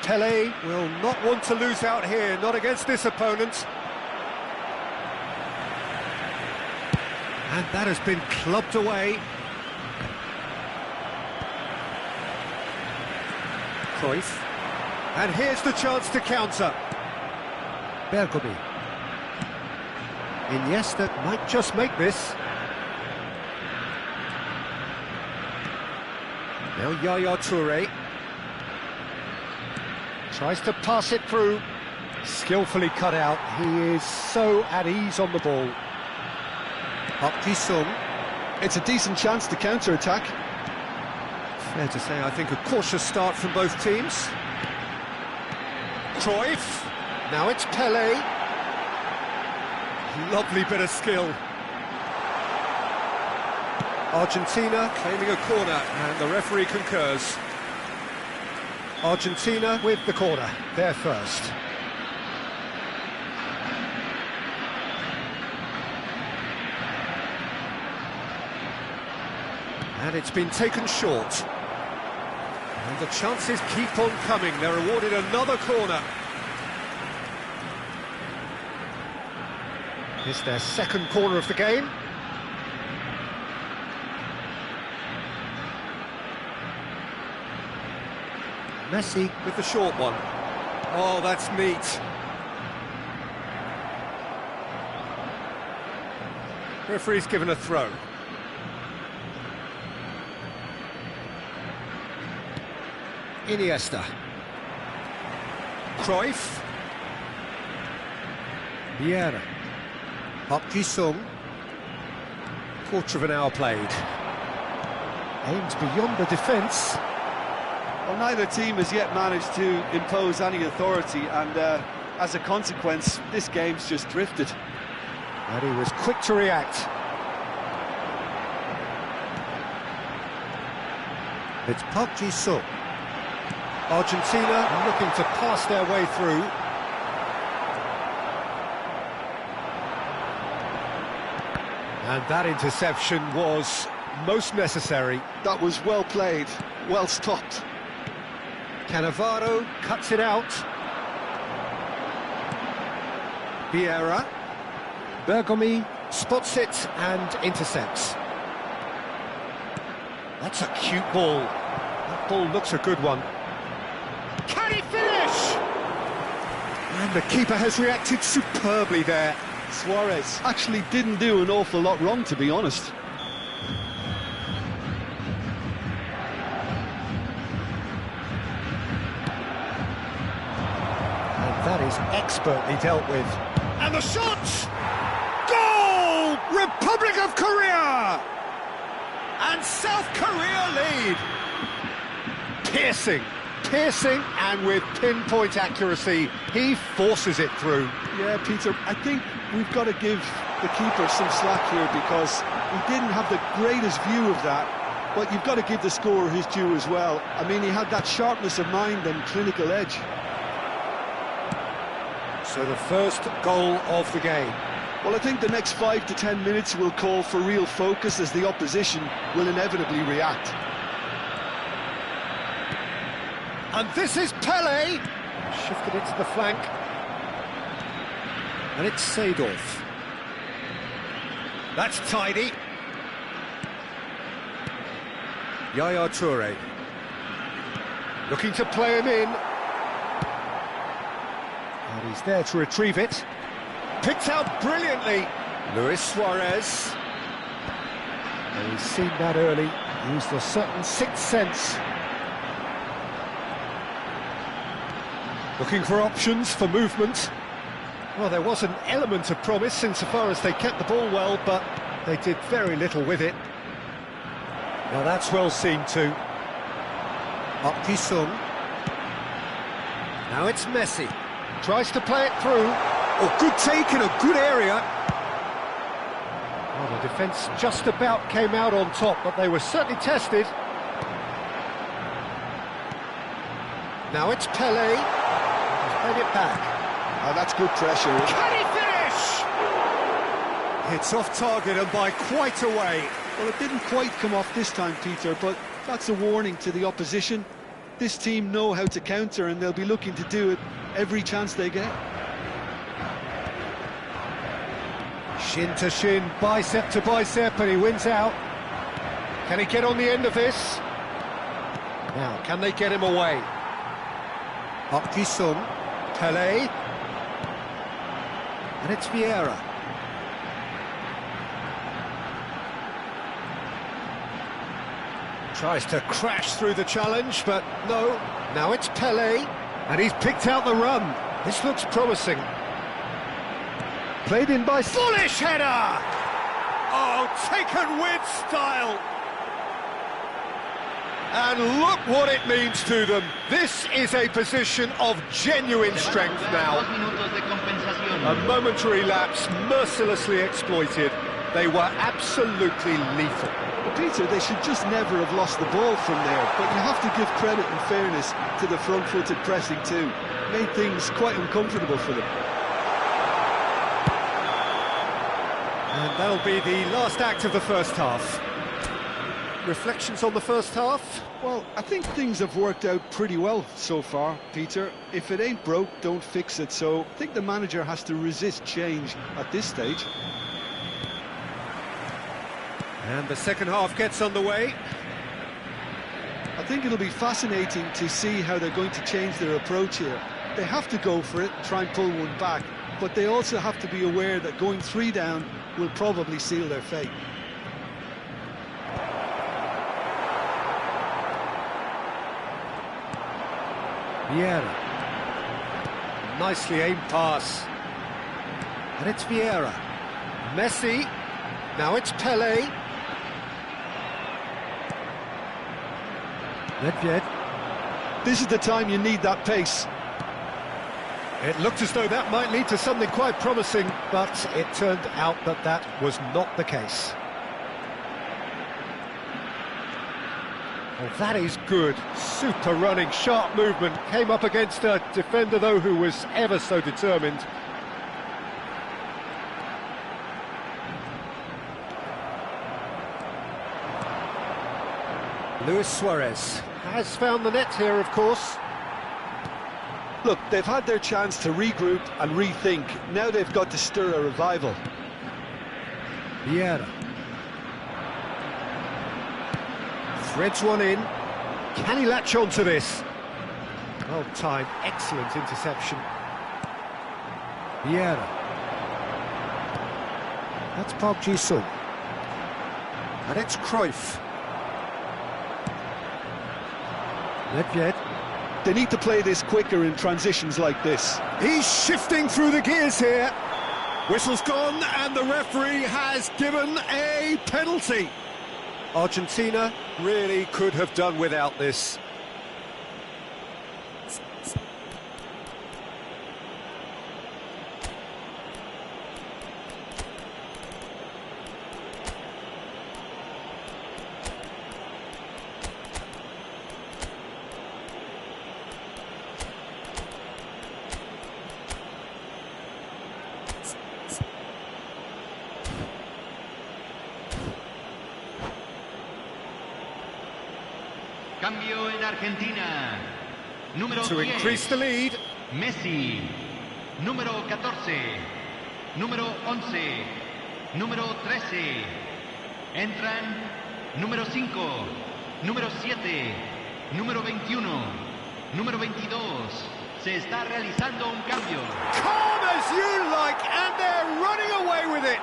Pele will not want to lose out here, not against this opponent. And that has been clubbed away. Cruyff. And here's the chance to counter. Bergomi. Iniesta might just make this. Now Yaya Toure. Tries to pass it through. Skillfully cut out. He is so at ease on the ball. Sung. It's a decent chance to counter-attack. Fair to say, I think a cautious start from both teams. Cruyff. Now it's Pele. Lovely bit of skill. Argentina claiming a corner, and the referee concurs. Argentina with the corner, they're first. And it's been taken short. And the chances keep on coming. They're awarded another corner. It's their second corner of the game. Messi with the short one. Oh, that's neat. Referee's given a throw. Iniesta. Cruyff. Vieira. Sung. Quarter of an hour played. Aims beyond the defence. Well, neither team has yet managed to impose any authority, and as a consequence, this game's just drifted. And he was quick to react. It's Sung. Argentina looking to pass their way through. And that interception was most necessary. That was well played, well stopped. Cannavaro cuts it out. Vieira. Bergomi spots it and intercepts. That's a cute ball. That ball looks a good one. Can he finish? And the keeper has reacted superbly there. Suarez actually didn't do an awful lot wrong, to be honest. And that is expertly dealt with. And the shot! Goal! Republic of Korea! And South Korea lead. Piercing, and with pinpoint accuracy, he forces it through. Yeah, Peter, I think we've got to give the keeper some slack here because he didn't have the greatest view of that, but you've got to give the scorer his due as well. I mean, he had that sharpness of mind and clinical edge. So the first goal of the game. Well, I think the next 5 to 10 minutes will call for real focus as the opposition will inevitably react. And this is Pele. Shifted it to the flank. And it's Seedorf. That's tidy. Yaya Toure. Looking to play him in. And he's there to retrieve it. Picked out brilliantly. Luis Suarez. And he's seen that early. Used a certain sixth sense. Looking for options for movement. Well, there was an element of promise insofar as they kept the ball well, but they did very little with it. Now that's well seen too. Up Ki-sung. Now it's Messi. Tries to play it through. Oh, good take in a good area. Well, the defence just about came out on top, but they were certainly tested. Now it's Pele. He's played it back. Oh, that's good pressure. Can he finish? It's off target and by quite a way. Well, it didn't quite come off this time, Peter, but that's a warning to the opposition. This team know how to counter and they'll be looking to do it every chance they get. Shin to shin, bicep to bicep, and he wins out. Can he get on the end of this? Now, can they get him away? Up Ki-sung, Pele, and it's Vieira. Tries to crash through the challenge, but no. Now it's Pele, and he's picked out the run. This looks promising. Played in by... Foolish header! Oh, taken with style! And look what it means to them. This is a position of genuine strength now. A momentary lapse, mercilessly exploited. They were absolutely lethal. Well, Peter, they should just never have lost the ball from there, but you have to give credit and fairness to the front-footed pressing too. Made things quite uncomfortable for them. And that'll be the last act of the first half. Reflections on the first half? Well, I think things have worked out pretty well so far, Peter. If it ain't broke, don't fix it. So I think the manager has to resist change at this stage. And the second half gets underway. I think it'll be fascinating to see how they're going to change their approach here. They have to go for it, try and pull one back, but they also have to be aware that going 3 down will probably seal their fate. Vieira. Nicely aimed pass. And it's Vieira. Messi. Now it's Pele. Nedved. This is the time you need that pace. It looked as though that might lead to something quite promising, but it turned out that that was not the case. Well, that is good. Super running, sharp movement. Came up against a defender, though, who was ever so determined. Luis Suarez has found the net here, of course. Look, they've had their chance to regroup and rethink. Now they've got to stir a revival. Vieira. Threads one in. Can he latch on to this? Well timed, excellent interception. Vieira. That's Park Ji-sung. And it's Cruyff. Nedved. They need to play this quicker in transitions like this. He's shifting through the gears here. Whistle's gone and the referee has given a penalty. Argentina really could have done without this. Cambio en Argentina. Número To 10. increase the lead. Messi. Número 14. Número 11. Número 13. Entran número 5. Número 7. Número 21. Número 22. Se está realizando un cambio. Calm as you like, and they're running away with it.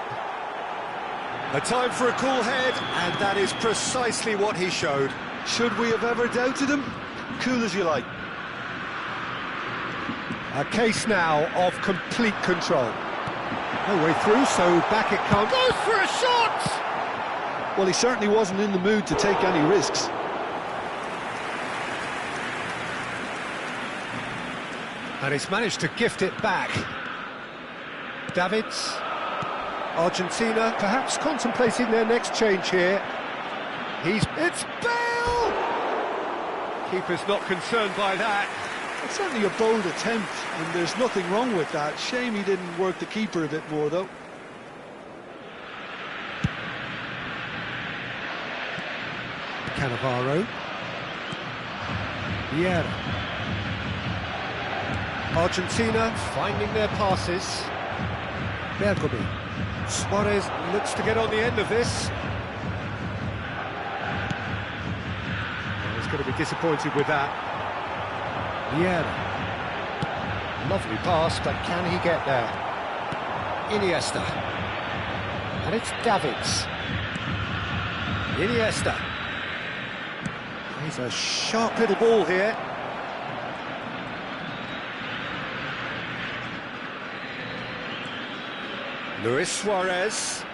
A time for a cool head, and that is precisely what he showed. Should we have ever doubted him? Cool as you like. A case now of complete control. No way through, so back it comes. Goes for a shot! Well, he certainly wasn't in the mood to take any risks. And he's managed to gift it back. Davids. Argentina perhaps contemplating their next change here. It's Bale! Keeper's not concerned by that. It's certainly a bold attempt, and there's nothing wrong with that. Shame he didn't work the keeper a bit more, though. Cannavaro. Vieira. Argentina finding their passes. Bergomi. Suarez looks to get on the end of this. He's going to be disappointed with that. Vieira. Lovely pass, but can he get there? Iniesta. And it's Davids. Iniesta. He's a sharp little ball here. Luis Suarez.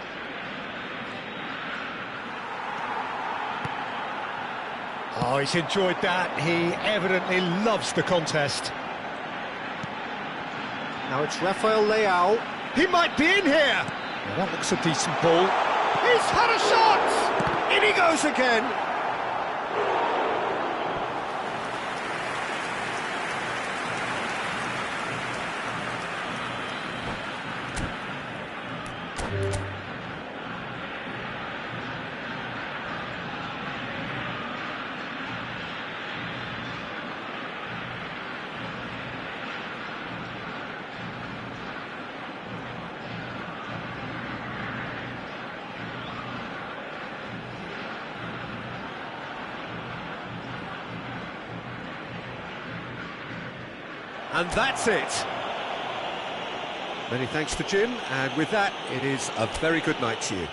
Oh, he's enjoyed that. He evidently loves the contest. Now it's Rafael Leao. He might be in here. Well, that looks a decent ball. He's had a shot! In he goes again. And that's it. Many thanks to Jim, and with that, it is a very good night to you.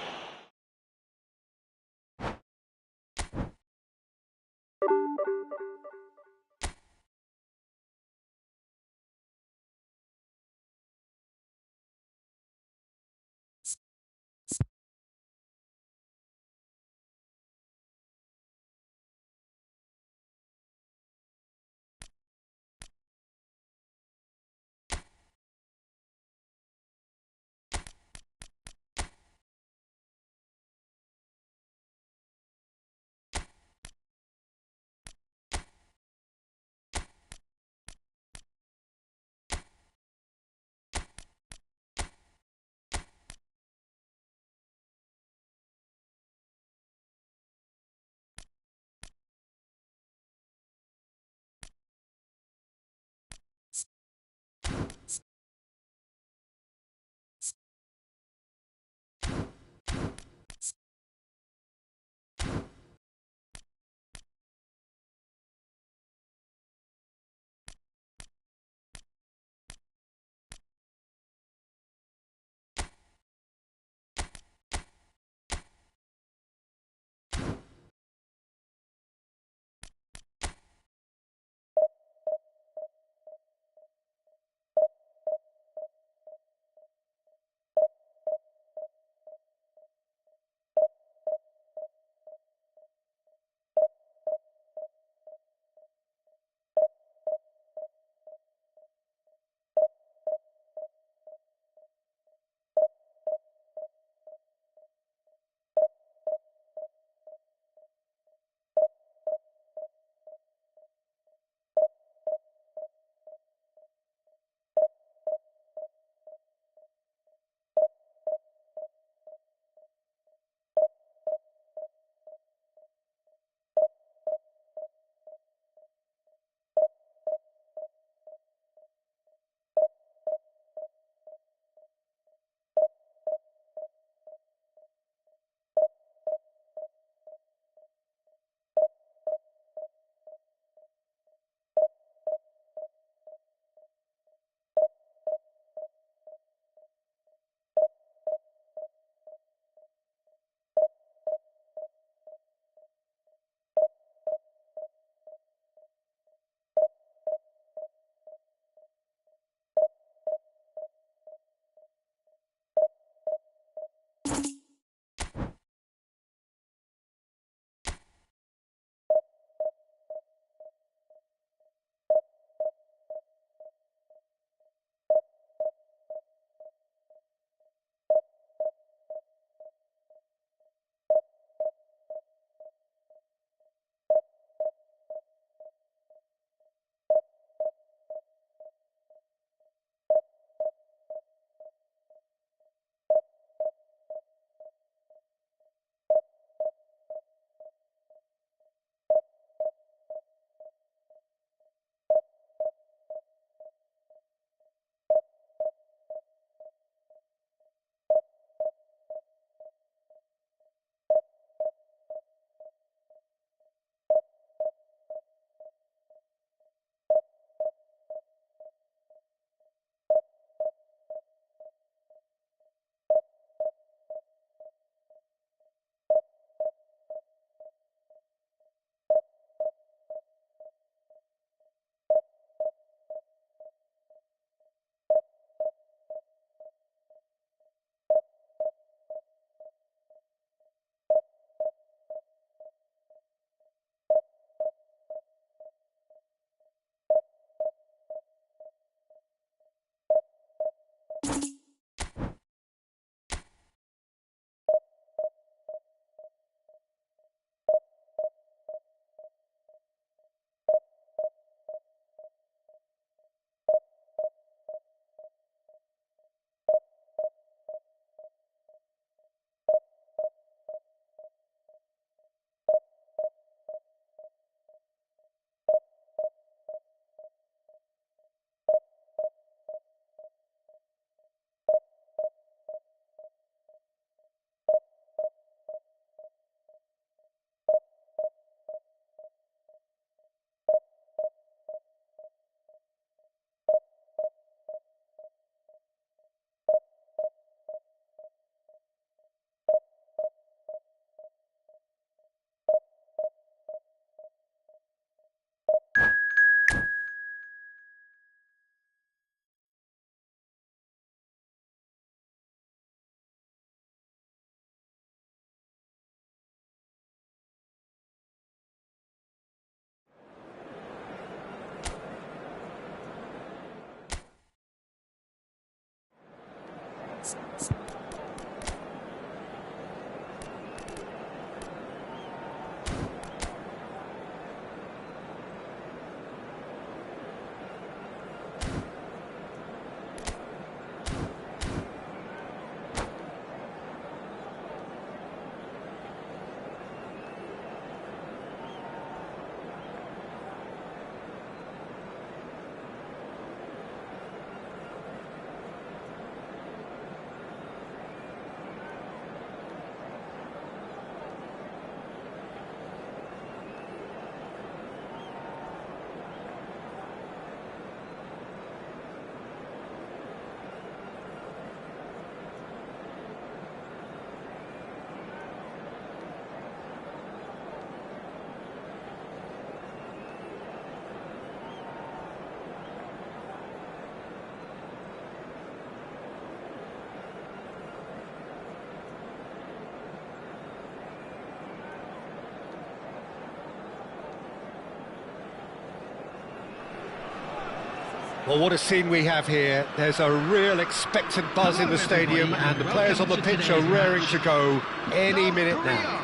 Well, what a scene we have here. There's a real expectant buzz in the stadium, and the players on the pitch are raring to go any minute now.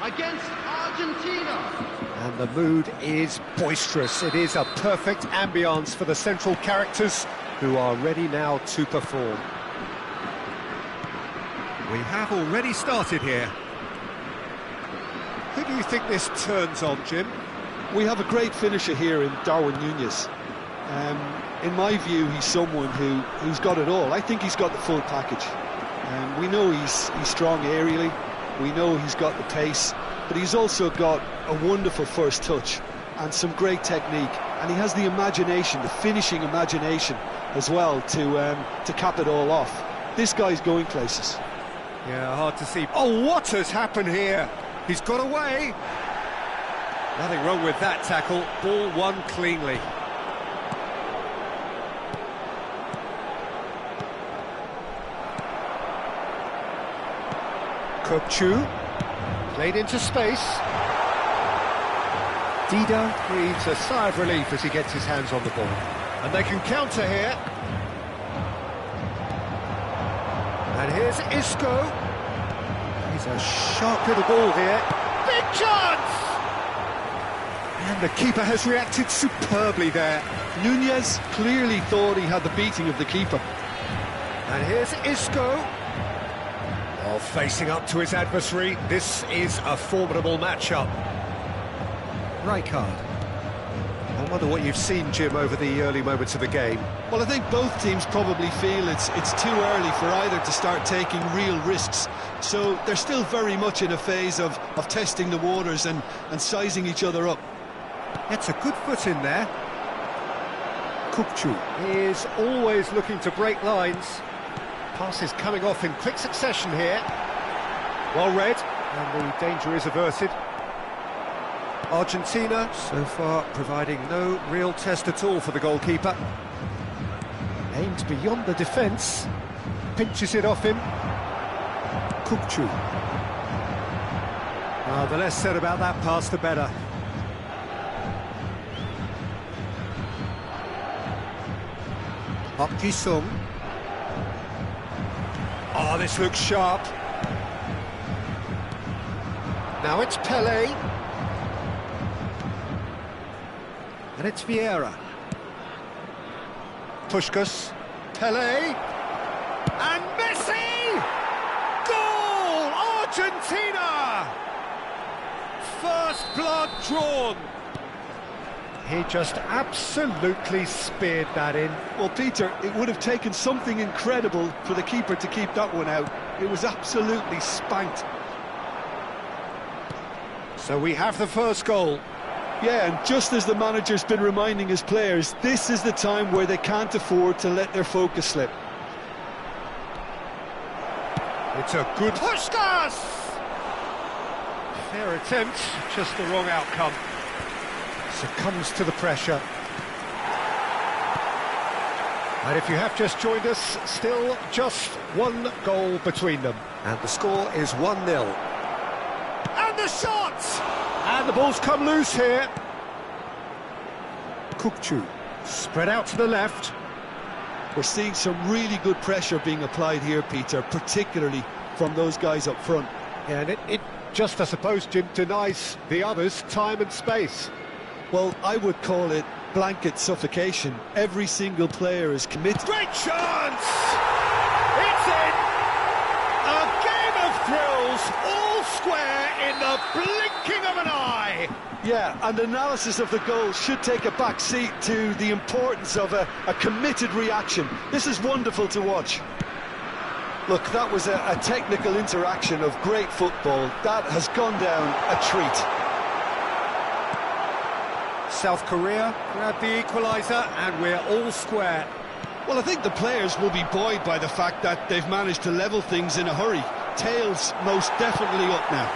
Against Argentina. And the mood is boisterous. It is a perfect ambience for the central characters who are ready now to perform. We have already started here. Who do you think this turns on, Jim? We have a great finisher here in Darwin Núñez. In my view, he's someone who's got it all. I think he's got the full package. We know he's strong aerially, we know he's got the pace, but he's also got a wonderful first touch and some great technique, and he has the imagination, the finishing imagination as well to cap it all off. This guy's going places. Yeah, hard to see. Oh, what has happened here? He's got away. Nothing wrong with that tackle. Ball won cleanly. Kokchu, played into space. Dida breathes a sigh of relief as he gets his hands on the ball. And they can counter here. And here's Isco. He's a sharp little ball here. Big chance! And the keeper has reacted superbly there. Núñez clearly thought he had the beating of the keeper. And here's Isco. Well, facing up to his adversary, this is a formidable matchup. Rijkaard. I wonder what you've seen, Jim, over the early moments of the game. Well, I think both teams probably feel it's too early for either to start taking real risks. So they're still very much in a phase of testing the waters and sizing each other up. That's a good foot in there. Kokchu is always looking to break lines. Passes coming off in quick succession here. Well read, and the danger is averted. Argentina, so far, providing no real test at all for the goalkeeper. Aimed beyond the defence. Pinches it off him. Kokchu. The less said about that pass, the better. Park Ji-sung. Oh, this looks sharp. Now it's Pelé. And it's Vieira. Puskás. Pelé. And Messi! Goal! Argentina! First blood drawn. He just absolutely speared that in. Well, Peter, it would have taken something incredible for the keeper to keep that one out. It was absolutely spanked. So we have the first goal. Yeah, and just as the manager's been reminding his players, this is the time where they can't afford to let their focus slip. It's a good... Puskás! Fair attempt, just the wrong outcome. Succumbs to the pressure. And if you have just joined us, still just one goal between them. And the score is 1-0. And the shot! And the ball's come loose here. Kokchu, spread out to the left. We're seeing some really good pressure being applied here, Peter, particularly from those guys up front. Yeah, and it just, I suppose, Jim, denies the others time and space. Well, I would call it blanket suffocation. Every single player is committed. Great chance! It's in! A game of thrills, all square in the blinking of an eye! Yeah, and analysis of the goal should take a back seat to the importance of a committed reaction. This is wonderful to watch. Look, that was a technical interaction of great football. That has gone down a treat. South Korea grabbed the equaliser, and we're all square. Well, I think the players will be buoyed by the fact that they've managed to level things in a hurry. Tails most definitely up now.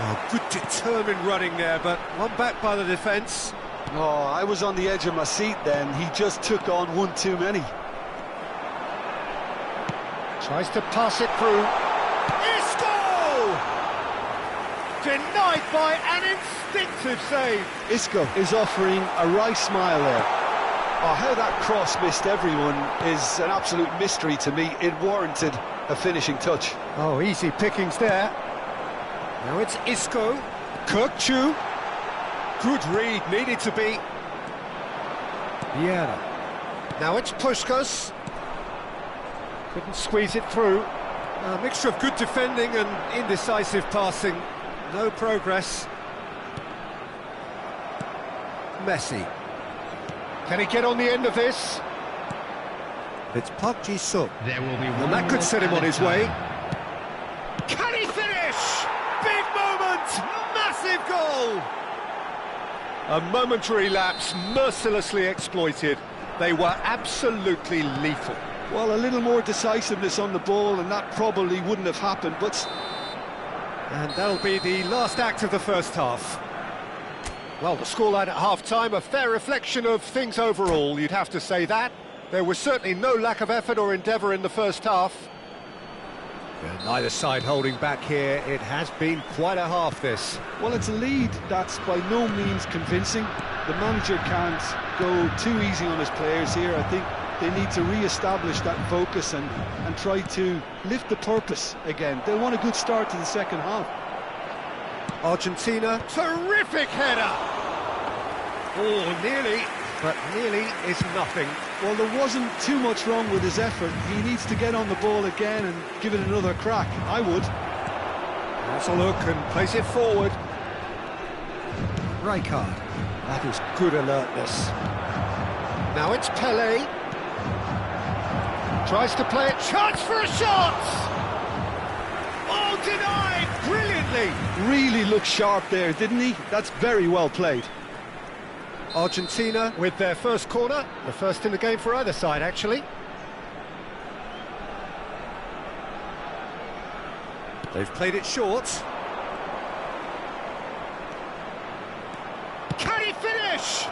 Oh, good determined running there, but one back by the defence. Oh, I was on the edge of my seat then. He just took on one too many. Tries to pass it through. Isco! Denied by an instinctive save. Isco is offering a wry smile there. Oh, how that cross missed everyone is an absolute mystery to me. It warranted a finishing touch. Oh, easy pickings there. Now it's Isco. Kirkchu. Good read, needed to be. Vieira. Now it's Puskás. Couldn't squeeze it through. A mixture of good defending and indecisive passing. No progress. Messi. Can he get on the end of this? It's Park Ji-suk. There will be And one that could more set him on his added way. time. Can he finish? Big moment! Massive goal! A momentary lapse mercilessly exploited. They were absolutely lethal. Well, a little more decisiveness on the ball and that probably wouldn't have happened, but... And that'll be the last act of the first half. Well, the scoreline at half-time, a fair reflection of things overall, you'd have to say that. There was certainly no lack of effort or endeavour in the first half. And neither side holding back here. It has been quite a half, this. Well, it's a lead that's by no means convincing. The manager can't go too easy on his players here. I think they need to re-establish that focus and try to lift the purpose again. They'll want a good start to the second half. Argentina, terrific header! Oh, nearly, but nearly is nothing. Well, there wasn't too much wrong with his effort. He needs to get on the ball again and give it another crack. I would. That's a look and plays it forward. Rijkaard, that is good alertness. Now it's Pelé. Tries to play it, chance for a shot! Oh, denied, brilliantly! Really looked sharp there, didn't he? That's very well played. Argentina with their first corner, the first in the game for either side, actually. They've played it short. Can he finish?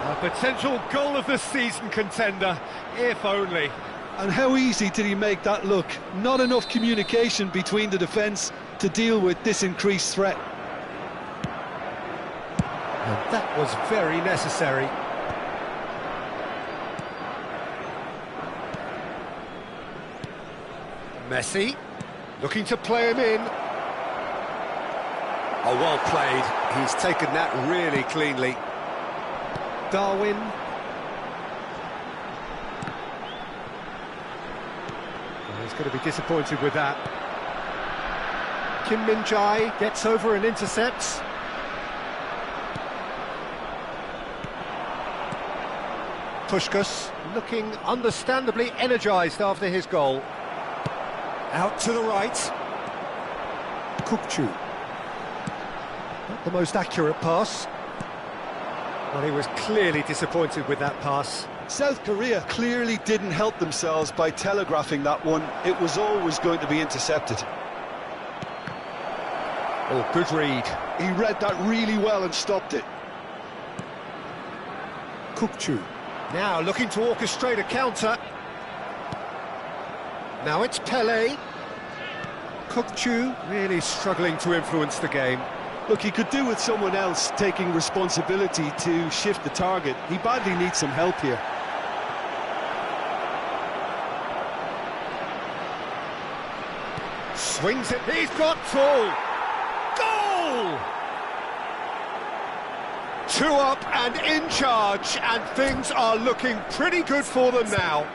A potential goal of the season contender, if only. And how easy did he make that look? Not enough communication between the defence to deal with this increased threat. And that was very necessary. Messi, looking to play him in. Oh, well played. He's taken that really cleanly. Darwin. Well, he's going to be disappointed with that. Kim Min-jae gets over and intercepts. Puskás looking understandably energised after his goal. Out to the right. Kukçu. Not the most accurate pass. Well, he was clearly disappointed with that pass. South Korea clearly didn't help themselves by telegraphing that one. It was always going to be intercepted. Oh, good read. He read that really well and stopped it. Kukçu. Now looking to orchestrate a counter. Now it's Pelé. Kukçu really struggling to influence the game. Look, he could do with someone else taking responsibility to shift the target. He badly needs some help here. Swings it, he's got full! Goal! 2 up and in charge, and things are looking pretty good for them now.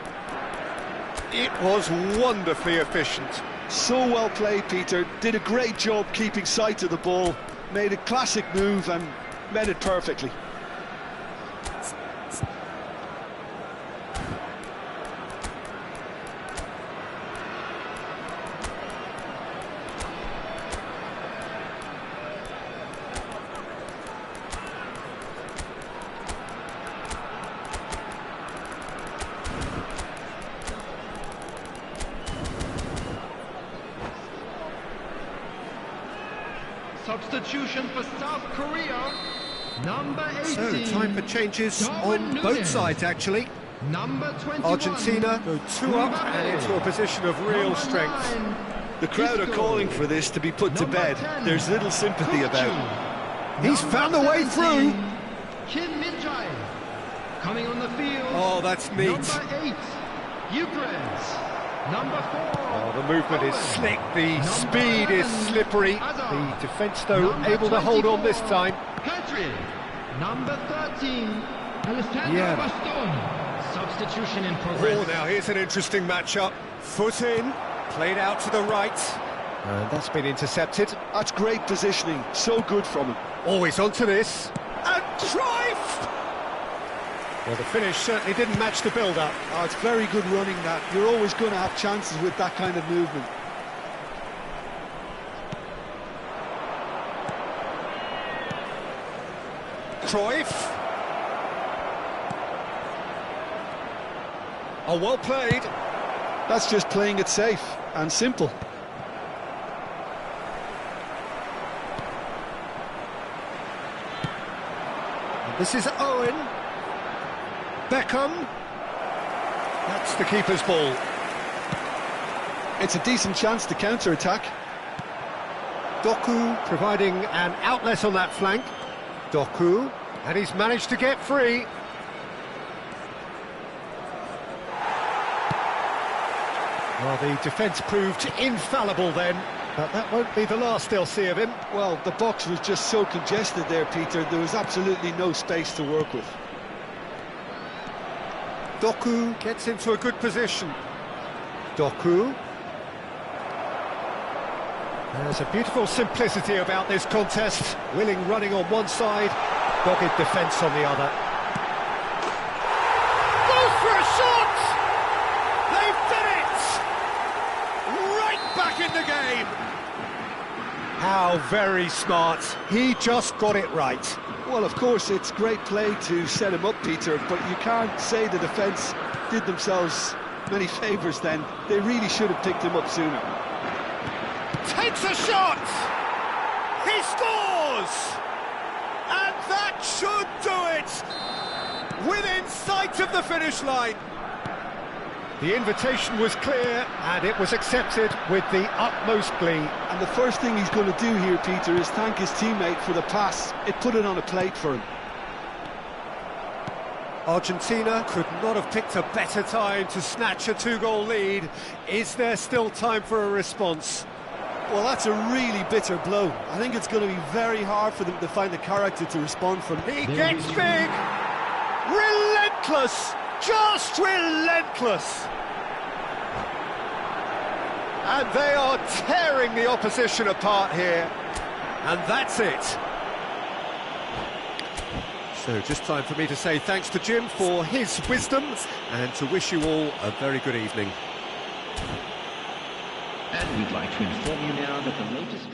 It was wonderfully efficient. So well played, Peter. Did a great job keeping sight of the ball. Made a classic move and met it perfectly. Substitution for South Korea, number 18. So, time for changes on both sides, actually. Number 21. Argentina go 2 up and into a position of real strength. The crowd are calling for this to be put to bed. There's little sympathy about it. He's found a way through. Kim Min-jae coming on the field. Oh, that's neat. Number 8, Ukraine. Number 4. Oh, the movement is slick, the speed is slippery. The defence, though, able to hold on this time. Country. Number 13, Alessandro Yeah. Bastoni. Substitution in progress. Oh, now here's an interesting matchup. Foot in, played out to the right. And that's been intercepted. That's great positioning. So good from him. Always onto this. And Cruyff! Well, the finish certainly didn't match the build-up. Oh, it's very good running, that. You're always going to have chances with that kind of movement. Cruyff. Oh, well played. That's just playing it safe and simple. This is Owen. Beckham. That's the keeper's ball. It's a decent chance to counter-attack. Doku providing an outlet on that flank. Doku, and he's managed to get free. Well, the defence proved infallible then, but that won't be the last they'll see of him. Well, the box was just so congested there, Peter. There was absolutely no space to work with. Doku gets into a good position. Doku. There's a beautiful simplicity about this contest. Willing running on one side, dogged defence on the other. Goes for a shot! They've done it! Right back in the game! How very smart. He just got it right. Well, of course, it's great play to set him up, Peter, but you can't say the defence did themselves many favours then. They really should have picked him up sooner. Takes a shot! He scores! And that should do it! Within sight of the finish line. The invitation was clear, and it was accepted with the utmost glee. And the first thing he's going to do here, Peter, is thank his teammate for the pass. It put it on a plate for him. Argentina could not have picked a better time to snatch a 2-goal lead. Is there still time for a response? Well, that's a really bitter blow. I think it's going to be very hard for them to find the character to respond from. He gets big! Relentless! Just relentless! And they are tearing the opposition apart here. And that's it. So just time for me to say thanks to Jim for his wisdom and to wish you all a very good evening. And we'd like to inform you now that the latest...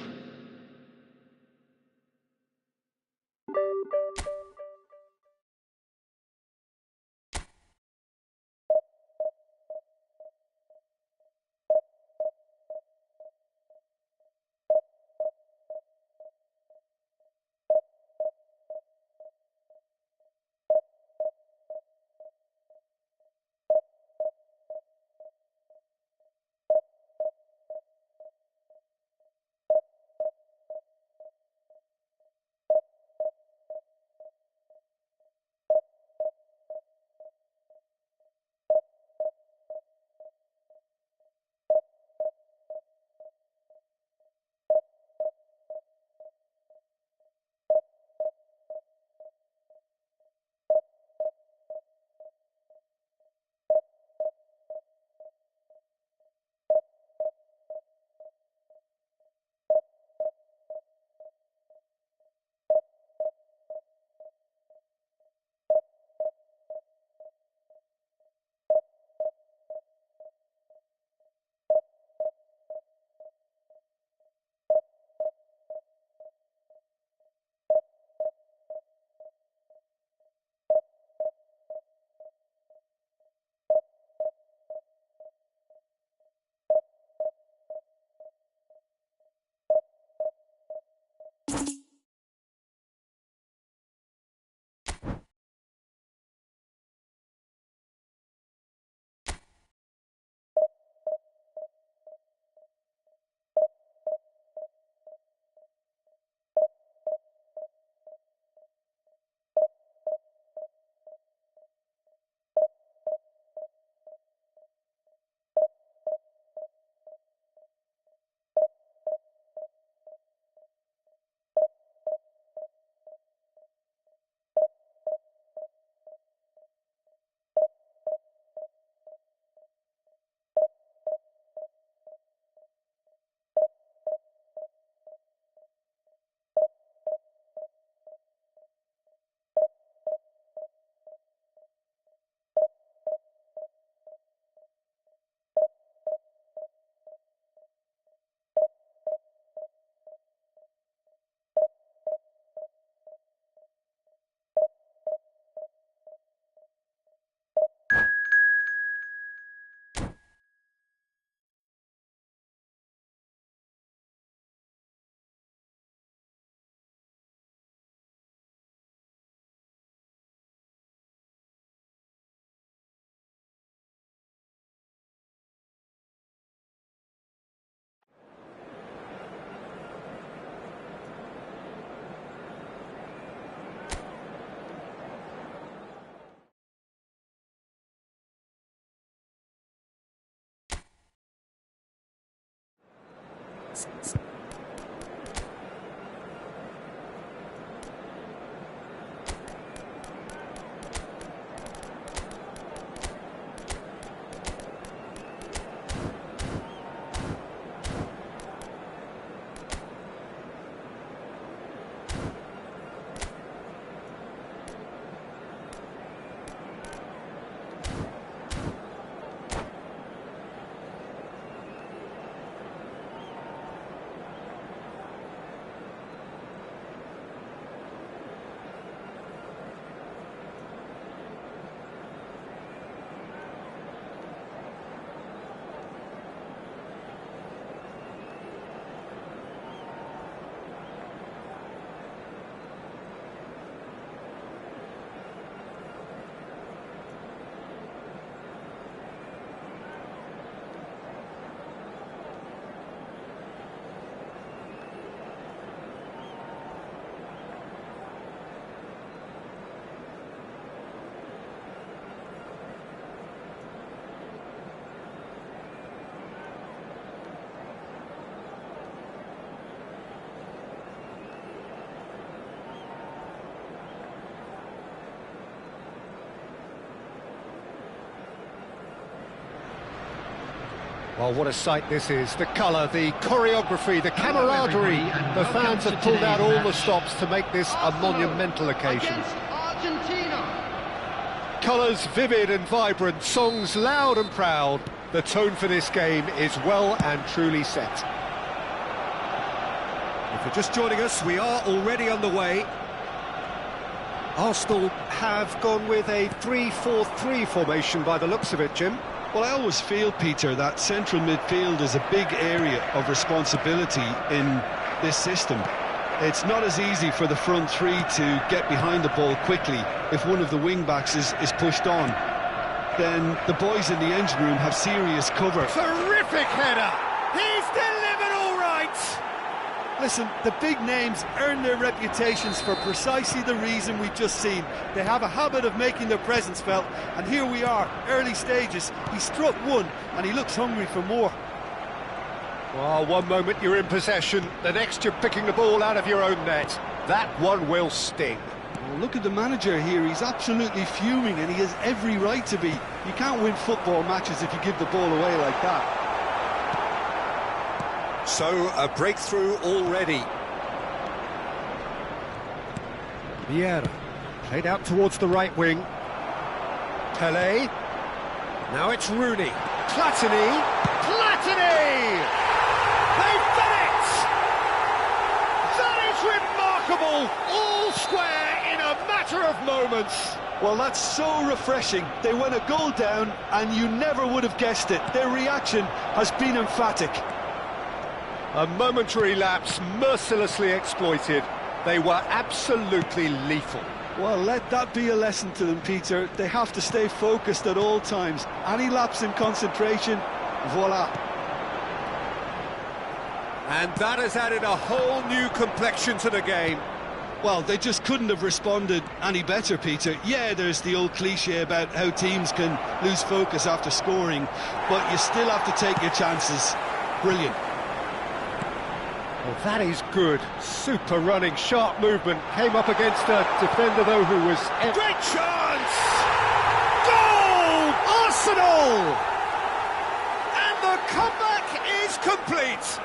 Well, what a sight this is. The colour, the choreography, the camaraderie. The fans have pulled out all the stops to make this a monumental occasion. Colours vivid and vibrant, songs loud and proud. The tone for this game is well and truly set. If you're just joining us, we are already on the way. Arsenal have gone with a 3-4-3 formation by the looks of it, Jim. Well, I always feel, Peter, that central midfield is a big area of responsibility in this system. It's not as easy for the front three to get behind the ball quickly if one of the wing-backs is pushed on. Then the boys in the engine room have serious cover. Terrific header! He's delivered all right! Listen, the big names earn their reputations for precisely the reason we've just seen. They have a habit of making their presence felt, and here we are, early stages. He struck one, and he looks hungry for more. Well, one moment you're in possession, the next you're picking the ball out of your own net. That one will sting. Well, look at the manager here, he's absolutely fuming, and he has every right to be. You can't win football matches if you give the ball away like that. So, a breakthrough already. Vieira, played out towards the right wing. Pelé. Now it's Rooney. Platini. Platini! They've done it! That is remarkable! All square in a matter of moments. Well, that's so refreshing. They went a goal down, and you never would have guessed it. Their reaction has been emphatic. A momentary lapse mercilessly exploited. They were absolutely lethal. Well, let that be a lesson to them, Peter. They have to stay focused at all times. Any lapse in concentration, voila. And that has added a whole new complexion to the game. Well, they just couldn't have responded any better, Peter. Yeah, there's the old cliche about how teams can lose focus after scoring, but you still have to take your chances. Brilliant. Well, that is good. Super running, sharp movement. Came up against a defender, though, who was... Great chance! Goal! Arsenal! And the comeback is complete.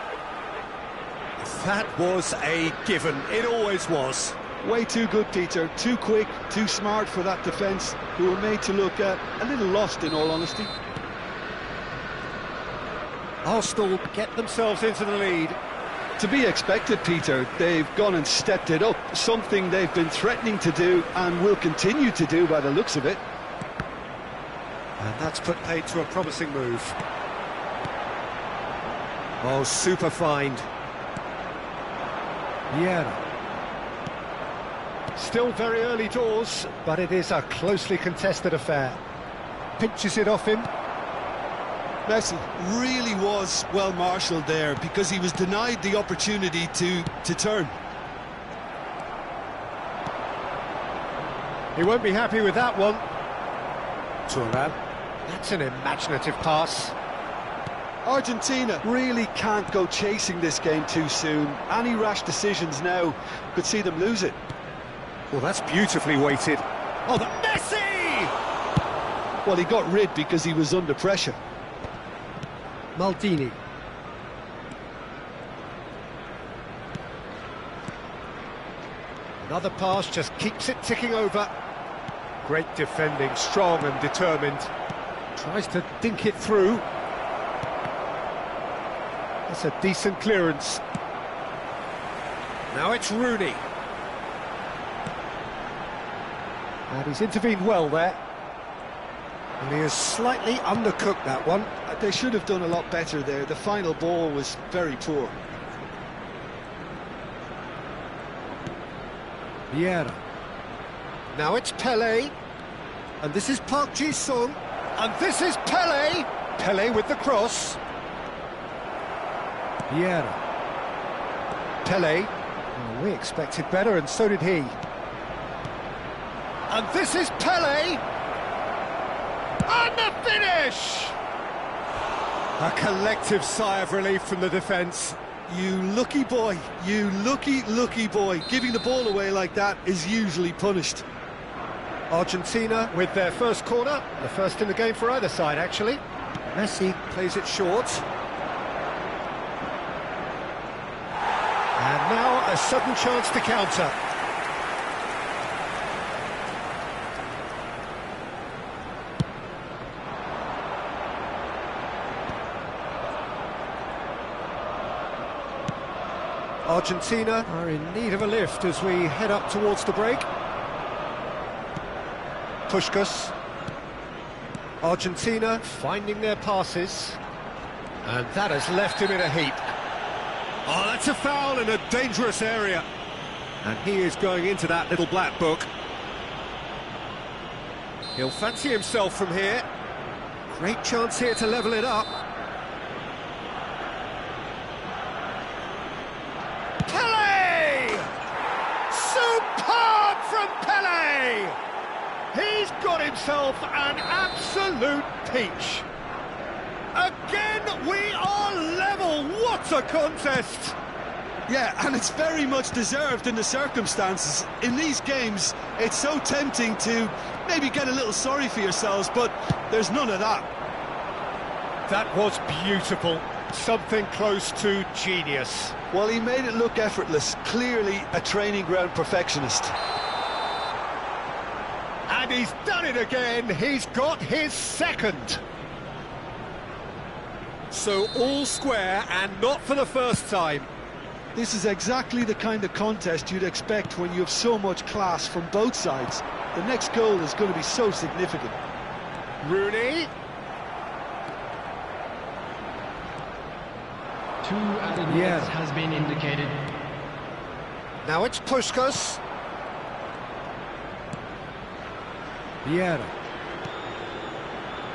That was a given. It always was. Way too good, Peter. Too quick, too smart for that defence, who were made to look a little lost, in all honesty. Arsenal get themselves into the lead. To be expected, Peter. They've gone and stepped it up, something they've been threatening to do and will continue to do by the looks of it. And that's put paid to a promising move. Oh, super find. Vieira. Still very early doors, but it is a closely contested affair. Pinches it off him. Messi really was well marshalled there because he was denied the opportunity to turn. He won't be happy with that one. Thuram. That's an imaginative pass. Argentina really can't go chasing this game too soon. Any rash decisions now could see them lose it. Well, that's beautifully weighted. Oh, the Messi! Well, he got rid because he was under pressure. Maldini. Another pass just keeps it ticking over. Great defending, strong and determined. Tries to dink it through. That's a decent clearance. Now it's Rooney. And he's intervened well there. And he has slightly undercooked that one. They should have done a lot better there. The final ball was very poor. Vieira. Now it's Pelé. And this is Park Ji-sung. And this is Pelé. Pelé with the cross. Vieira. Pelé. Well, we expected better, and so did he. And this is Pelé. And the finish! A collective sigh of relief from the defence. You lucky boy, you lucky boy. Giving the ball away like that is usually punished. Argentina with their first corner, the first in the game for either side, actually. Messi plays it short. And now a sudden chance to counter. Argentina are in need of a lift as we head up towards the break. Puskas. Argentina finding their passes. And that has left him in a heap. Oh, that's a foul in a dangerous area. And he is going into that little black book. He'll fancy himself from here. Great chance here to level it up. Pelé! Superb from Pelé! He's got himself an absolute peach. Again, we are level. What a contest! Yeah, and it's very much deserved in the circumstances. In these games, it's so tempting to maybe get a little sorry for yourselves, but there's none of that. That was beautiful. Something close to genius. Well, he made it look effortless. Clearly a training ground perfectionist. And he's done it again. He's got his second. So all square, and not for the first time. This is exactly the kind of contest you'd expect when you have so much class from both sides. The next goal is going to be so significant. Rooney. Two added minutes has been indicated. Now it's Puskas. Vieira.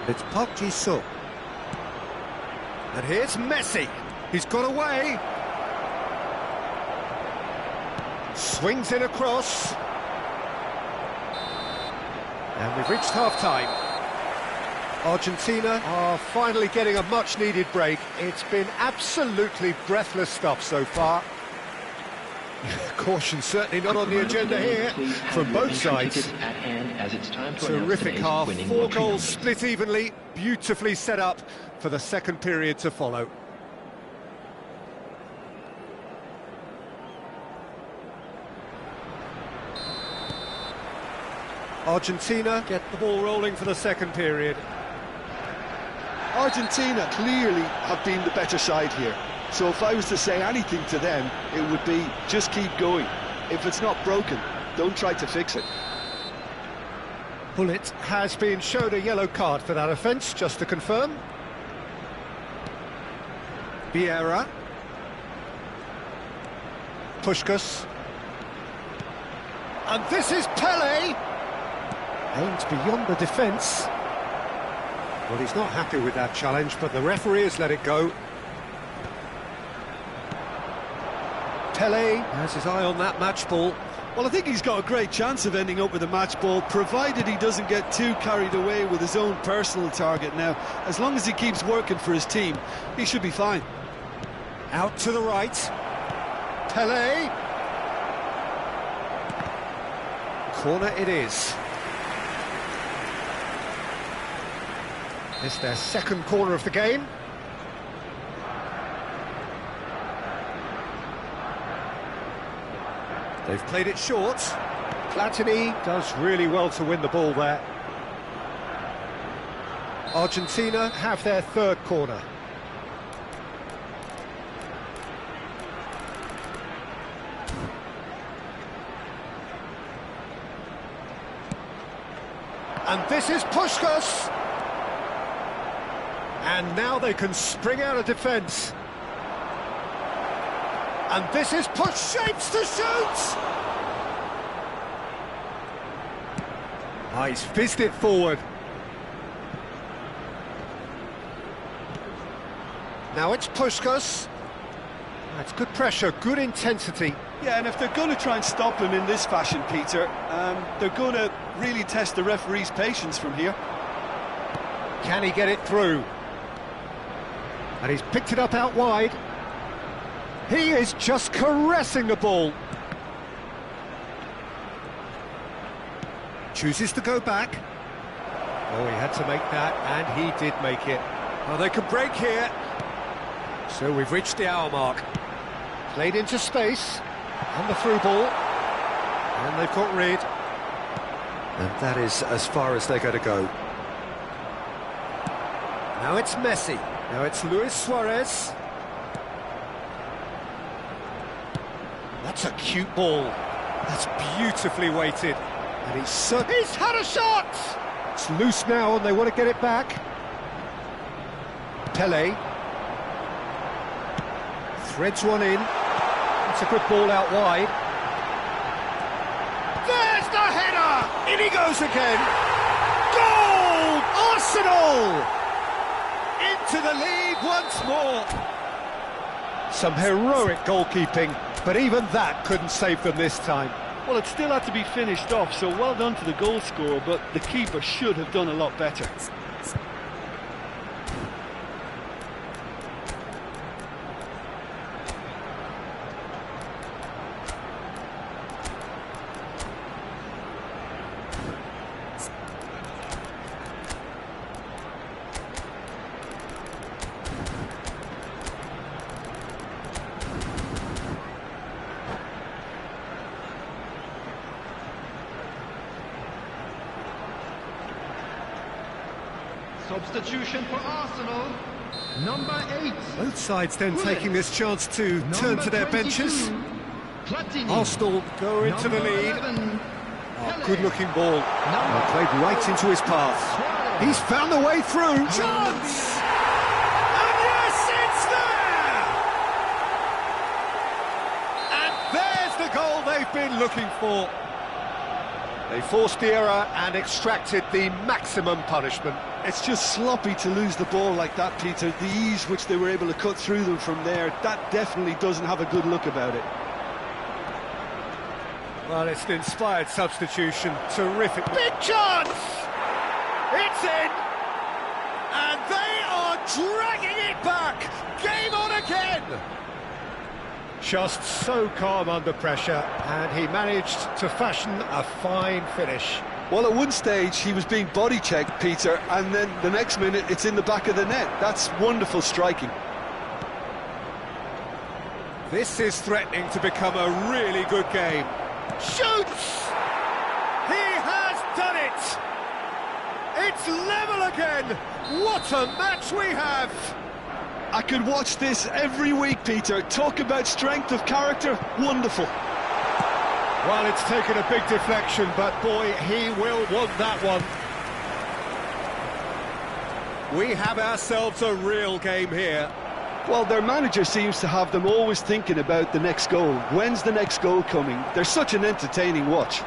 It's Park Ji-sung. And here's Messi. He's got away. Swings in across. And we've reached half-time. Argentina are finally getting a much-needed break. It's been absolutely breathless stuff so far. Caution certainly not on the agenda here from both sides. Terrific half, 4 goals split evenly, beautifully set up for the second period to follow. Argentina get the ball rolling for the second period. Argentina clearly have been the better side here. So if I was to say anything to them, it would be just keep going. If it's not broken, don't try to fix it. Bullet has been shown a yellow card for that offence, just to confirm. Vieira. Puskas. And this is Pelé. Aims beyond the defence. Well, he's not happy with that challenge, but the referee has let it go. Pelé has his eye on that match ball. Well, I think he's got a great chance of ending up with a match ball, provided he doesn't get too carried away with his own personal target. Now, as long as he keeps working for his team, he should be fine. Out to the right. Pele. Corner it is. It's their second corner of the game. They've played it short. Platini does really well to win the ball there. Argentina have their third corner. And this is Puskas. And now they can spring out of defence. And this is push shapes to shoot! He's fizzed it forward. Now it's Puskas. That's good pressure, good intensity. Yeah, and if they're going to try and stop him in this fashion, Peter, they're going to really test the referee's patience from here. Can he get it through? And he's picked it up out wide. He is just caressing the ball. Chooses to go back. Oh, he had to make that, and he did make it. Well, they can break here. So we've reached the hour mark. Played into space, and the through ball. And they've got rid. And that is as far as they're going to go. Now it's Messi. Now it's Luis Suarez. That's a cute ball. That's beautifully weighted. And he's had a shot! It's loose now and they want to get it back. Pele. Threads one in. It's a good ball out wide. There's the header! In he goes again. Goal! Arsenal! Into the lead once more. Some heroic goalkeeping, but even that couldn't save them this time. Well, it still had to be finished off, so well done to the goal scorer, but the keeper should have done a lot better. Substitution for Arsenal, number 8. Both sides then taking this chance to turn to their benches. Arsenal go into the lead. Oh, good-looking ball. Played right into his path. He's found the way through. Chance! And yes, it's there! And there's the goal they've been looking for. They forced the error and extracted the maximum punishment. It's just sloppy to lose the ball like that, Peter. The ease which they were able to cut through them from there, that definitely doesn't have a good look about it. Well, it's an inspired substitution. Terrific. Big chance! It's in! And they are dragging it back! Game on again! Just so calm under pressure, and he managed to fashion a fine finish. Well, at one stage he was being body checked, Peter, and then the next minute it's in the back of the net. That's wonderful striking. This is threatening to become a really good game. Shoots! He has done it! It's level again! What a match we have! I could watch this every week, Peter. Talk about strength of character. Wonderful. Well, it's taken a big deflection, but boy, he will want that one. We have ourselves a real game here. Well, their manager seems to have them always thinking about the next goal. When's the next goal coming? They're such an entertaining watch.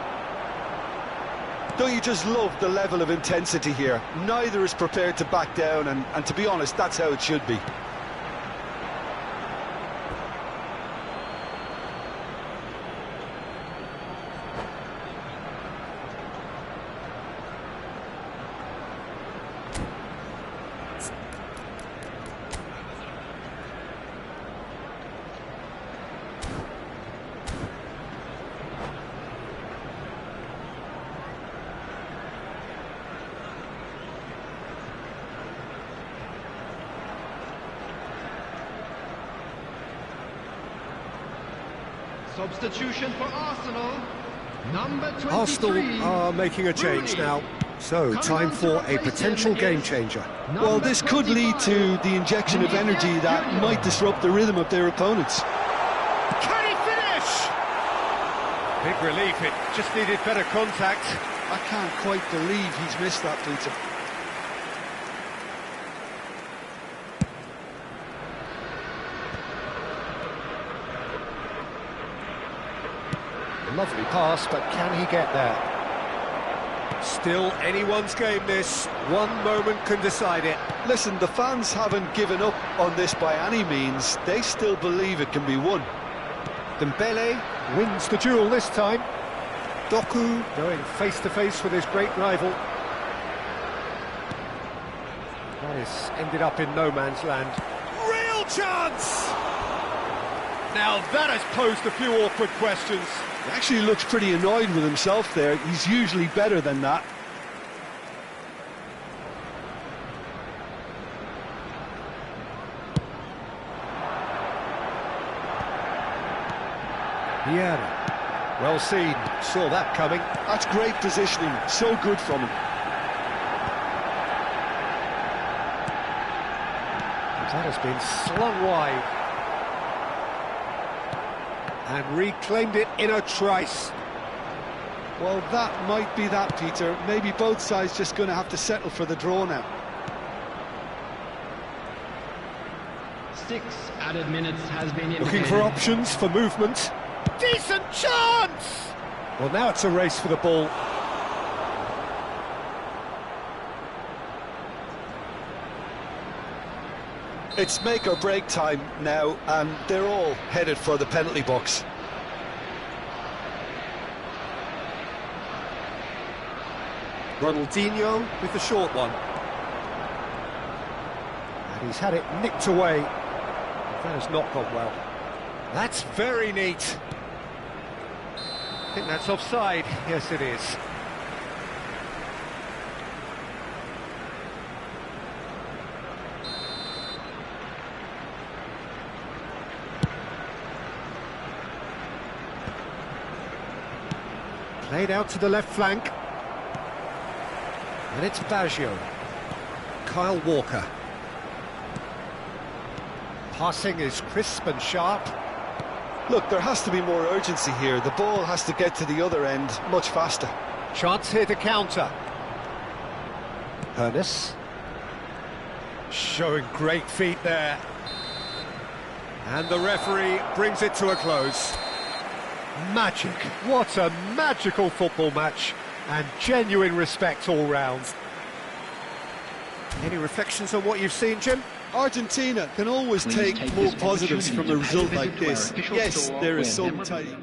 Don't you just love the level of intensity here? Neither is prepared to back down, and to be honest, that's how it should be. Substitution for Arsenal. Number 23. Arsenal are making a change now. So, time for a potential game changer. Well, this could lead to the injection of energy that might disrupt the rhythm of their opponents. Can he finish? Big relief, it just needed better contact. I can't quite believe he's missed that, Peter. Lovely pass, but can he get there? Still anyone's game this. One moment can decide it. Listen, the fans haven't given up on this by any means. They still believe it can be won. Dembele wins the duel this time. Doku going face-to-face with his great rival. That has ended up in no man's land. Real chance! Now that has posed a few awkward questions. He actually looks pretty annoyed with himself there. He's usually better than that. Vieira, well seen, saw that coming. That's great positioning, so good from him. That has been slung wide. And reclaimed it in a trice. Well, that might be that, Peter. Maybe both sides just going to have to settle for the draw now. 6 added minutes has been Looking for options, for movement. Decent chance! Well, now it's a race for the ball. It's make or break time now, and they're all headed for the penalty box. Ronaldinho with the short one. And he's had it nicked away. That has not gone well. That's very neat. I think that's offside. Yes, it is. Played out to the left flank. And it's Baggio. Kyle Walker. Passing is crisp and sharp. Look, there has to be more urgency here. The ball has to get to the other end much faster. Chance here to counter. Ernest. Showing great feet there. And the referee brings it to a close. Magic. What a magical football match. And genuine respect all round. Any reflections on what you've seen, Jim? Argentina can always Please take take more this positives from a opportunity to result pay a like visit to our this. official Yes, store there is where some never- tidy.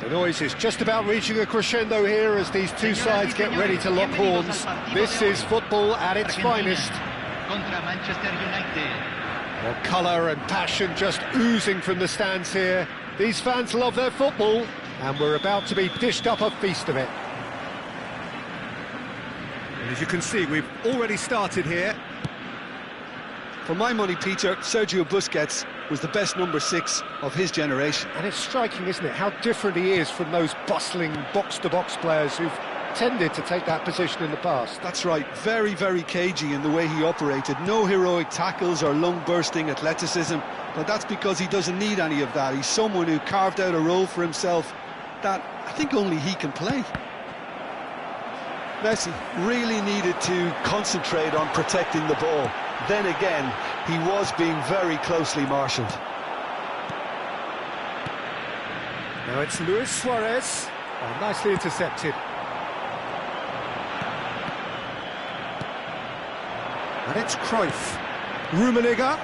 The noise is just about reaching a crescendo here as these two sides get ready to lock horns. This is football at its finest. Contra Manchester United. Well, colour and passion just oozing from the stands here. These fans love their football, and we're about to be dished up a feast of it. And as you can see, we've already started here. For my money, Peter, Sergio Busquets was the best number 6 of his generation. And it's striking, isn't it, how different he is from those bustling box-to-box players who've tended to take that position in the past. That's right, very, very cagey in the way he operated. No heroic tackles or lung-bursting athleticism, but that's because he doesn't need any of that. He's someone who carved out a role for himself that I think only he can play. Messi really needed to concentrate on protecting the ball. Then again, he was being very closely marshalled. Now it's Luis Suarez. Oh, nicely intercepted. And it's Cruyff. Rummenigge.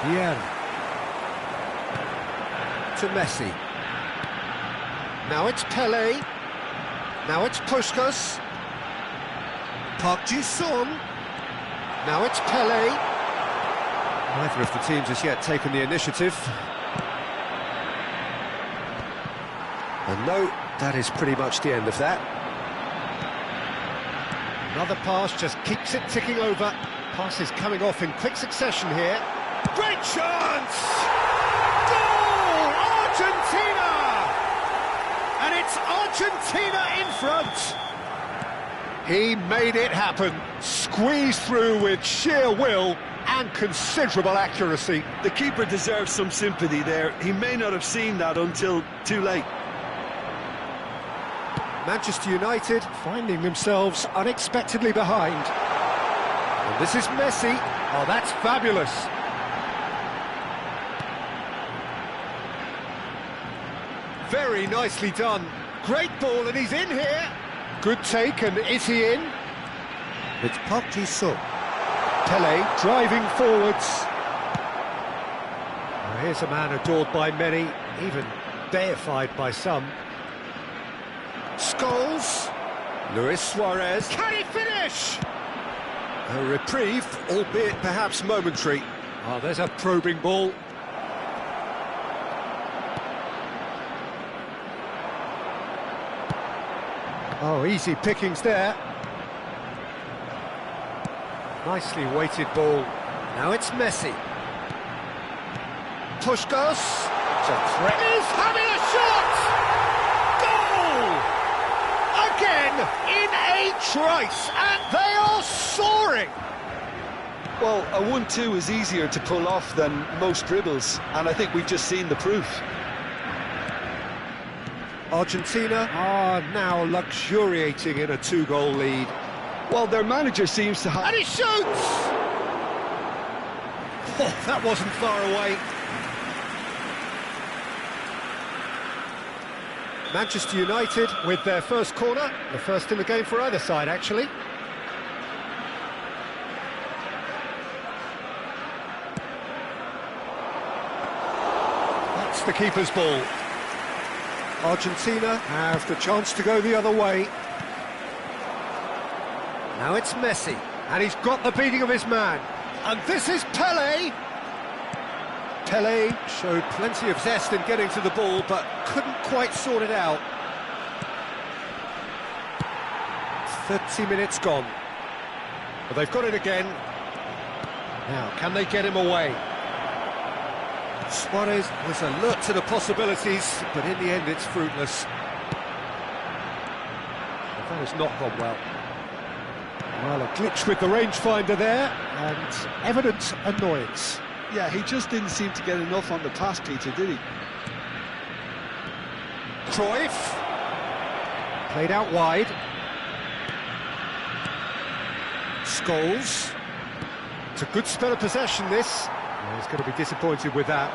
Vieira. To Messi. Now it's Pelé. Now it's Puskas. Park Ji-sung. Now it's Pelé. Neither of the teams has yet taken the initiative. And no, that is pretty much the end of that. Another pass just keeps it ticking over. Passes coming off in quick succession here. Great chance! Goal! Argentina! And it's Argentina in front. He made it happen. Squeezed through with sheer will and considerable accuracy. The keeper deserves some sympathy there. He may not have seen that until too late. Manchester United finding themselves unexpectedly behind. And this is Messi. Oh, that's fabulous. Very nicely done. Great ball, and he's in here. Good take, and is he in? It's Park Ji-sung. Pelé driving forwards. here's a man adored by many, even deified by some. Scholes. Luis Suarez. Can he finish? A reprieve, albeit perhaps momentary. Oh, there's a probing ball. Oh, easy pickings there. Nicely weighted ball. Now it's Messi. Puskás. He's having a shot! Goal! Again in a trice, and they are soaring! Well, a 1-2 is easier to pull off than most dribbles, and I think we've just seen the proof. Argentina are now luxuriating in a 2-goal lead. Well, their manager seems to have... And he shoots! Oh, that wasn't far away. Manchester United with their first corner, the first in the game for either side, actually. That's the keeper's ball. Argentina have the chance to go the other way. Now it's Messi, and he's got the beating of his man. And this is Pelé. Pelé showed plenty of zest in getting to the ball, but couldn't quite sort it out. 30 minutes gone. But they've got it again. Now, can they get him away? Suarez was alert to the possibilities, but in the end it's fruitless. But that has not gone well. Well, a glitch with the rangefinder there, and evident annoyance. Yeah, he just didn't seem to get enough on the pass, Peter, did he? Cruyff. Played out wide. Scholes. It's a good spell of possession, this. Well, he's going to be disappointed with that.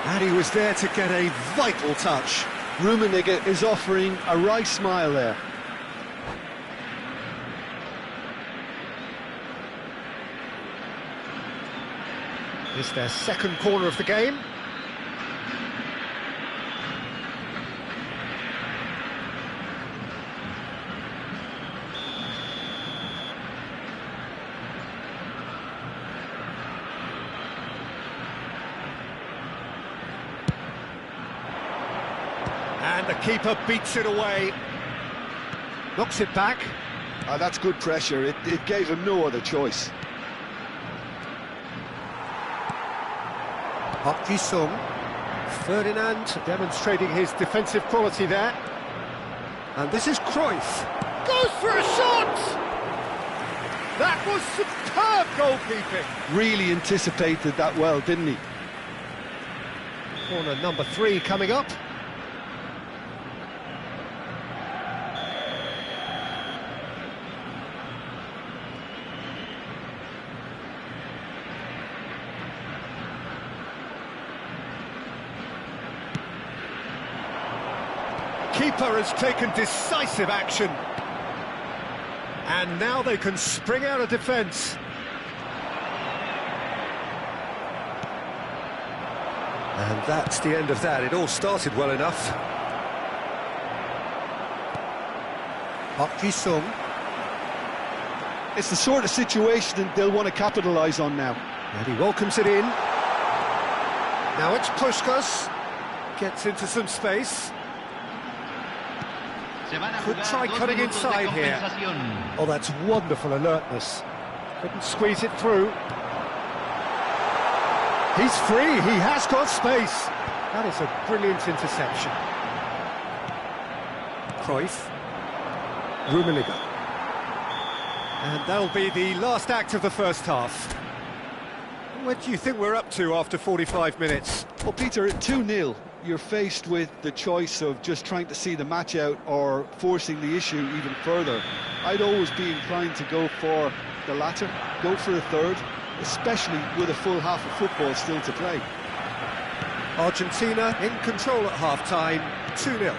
And he was there to get a vital touch. Rummenigge is offering a wry smile there. It's their second corner of the game. And the keeper beats it away. Knocks it back. That's good pressure. It gave him no other choice. Park Ji-sung. Ferdinand demonstrating his defensive quality there. And this is Cruyff. Goes for a shot! That was superb goalkeeping. Really anticipated that well, didn't he? Corner number 3 coming up. Keeper has taken decisive action. And now they can spring out of defence. And that's the end of that. It all started well enough. Park Ji-sung. It's the sort of situation that they'll want to capitalise on now. And he welcomes it in. Now it's Puskás. Gets into some space. Could try cutting inside here. Oh, that's wonderful alertness. Couldn't squeeze it through. He's free, he has got space. That is a brilliant interception. Cruyff. Rummenigge. And that'll be the last act of the first half. What do you think we're up to after 45 minutes? Well, Peter, at 2-0, you're faced with the choice of just trying to see the match out or forcing the issue even further. I'd always be inclined to go for the latter, go for a third, especially with a full half of football still to play. Argentina in control at half-time, 2-0.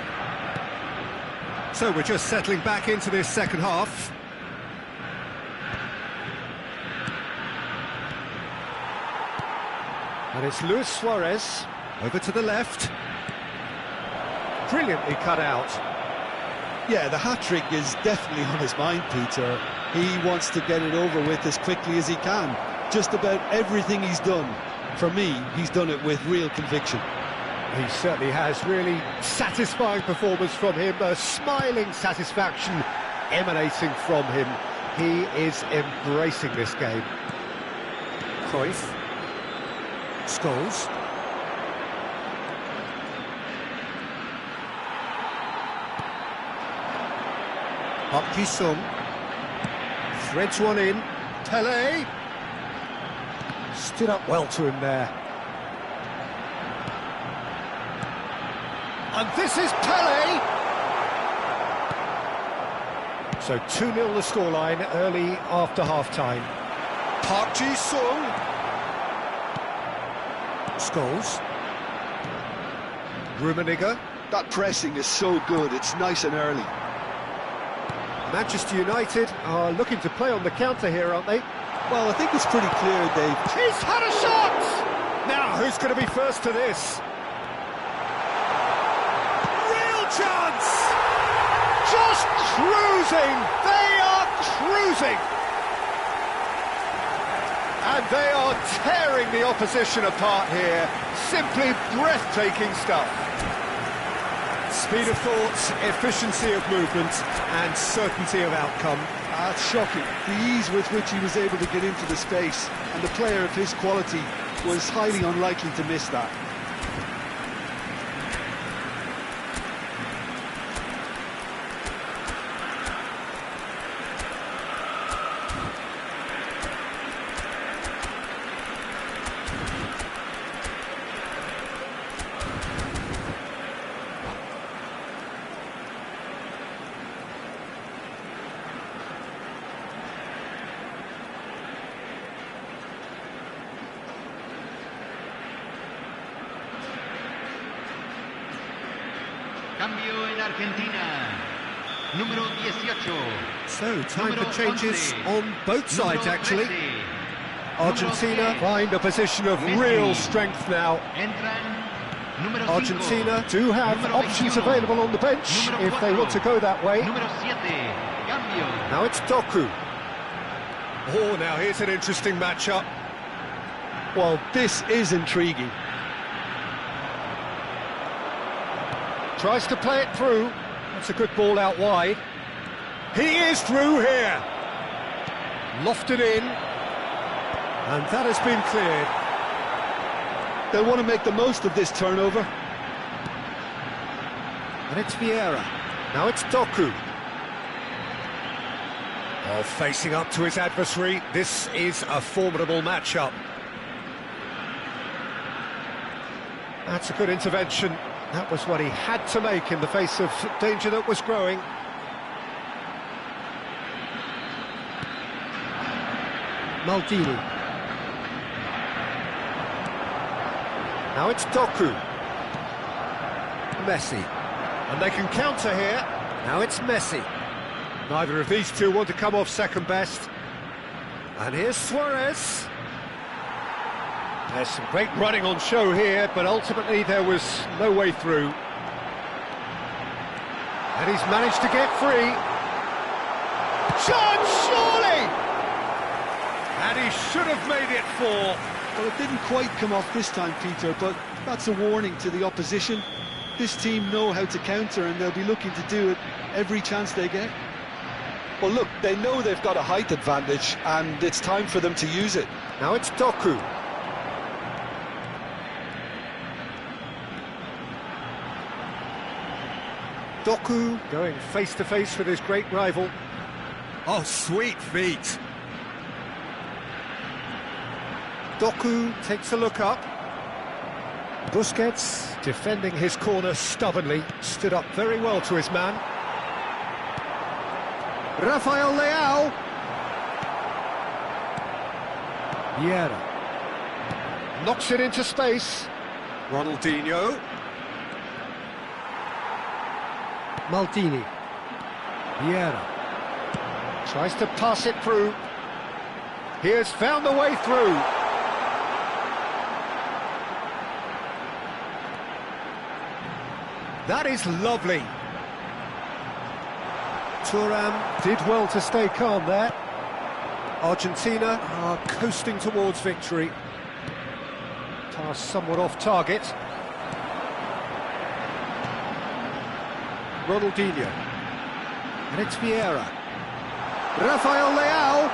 So we're just settling back into this second half. And it's Luis Suarez, over to the left. Brilliantly cut out. Yeah, the hat-trick is definitely on his mind, Peter. He wants to get it over with as quickly as he can. Just about everything he's done, for me, he's done it with real conviction. He certainly has. Really satisfying performance from him. A smiling satisfaction emanating from him. He is embracing this game. Cruyff. Scholes. Park Ji-sung. Threads one in. Pele. Stood up well to him there. And this is Pele! So 2-0 the scoreline early after half-time. Park Ji-sung. Scholes. Rummenigge. That pressing is so good, it's nice and early. Manchester United are looking to play on the counter here, aren't they? Well, I think it's pretty clear they've... He's had a shot! Now, who's going to be first to this? Real chance! Just cruising! They are cruising! And they are tearing the opposition apart here. Simply breathtaking stuff. Speed of thought, efficiency of movement, and certainty of outcome. That's shocking. The ease with which he was able to get into the space, and the player of his quality was highly unlikely to miss that. Cambio en Argentina. Número 18. So, time Número for changes 11. on both sides, Número actually. 13. Argentina Número 10. find a position of Messi. real strength now. Entran número 5. Argentina do have Número options 21. available on the bench Número if they 4. want to go that way. Número 7. Cambio. Now it's Doku. Oh, now here's an interesting matchup. Well, this is intriguing. Tries to play it through. That's a good ball out wide. He is through here. Lofted in. And that has been cleared. They'll want to make the most of this turnover. And it's Vieira. Now it's Doku. Oh, facing up to his adversary, this is a formidable matchup. That's a good intervention. That was what he had to make in the face of danger that was growing. Maldini. Now it's Doku. Messi. And they can counter here. Now it's Messi. Neither of these two want to come off second best. And here's Suarez. There's some great running on show here, but ultimately there was no way through. And he's managed to get free. Chance, surely! And he should have made it 4. Well, it didn't quite come off this time, Peter, but that's a warning to the opposition. This team know how to counter, and they'll be looking to do it every chance they get. Well, look, they know they've got a height advantage, and it's time for them to use it. Now it's Doku. Doku going face-to-face with his great rival. Oh, sweet feet. Doku takes a look up. Busquets defending his corner stubbornly, stood up very well to his man. Rafael Leao. Vieira. Knocks it into space. Ronaldinho. Maldini. Vieira. Tries to pass it through. He has found the way through. That is lovely. Thuram did well to stay calm there. Argentina are coasting towards victory. Pass somewhat off target. Ronaldinho. And it's Vieira. Rafael Leao.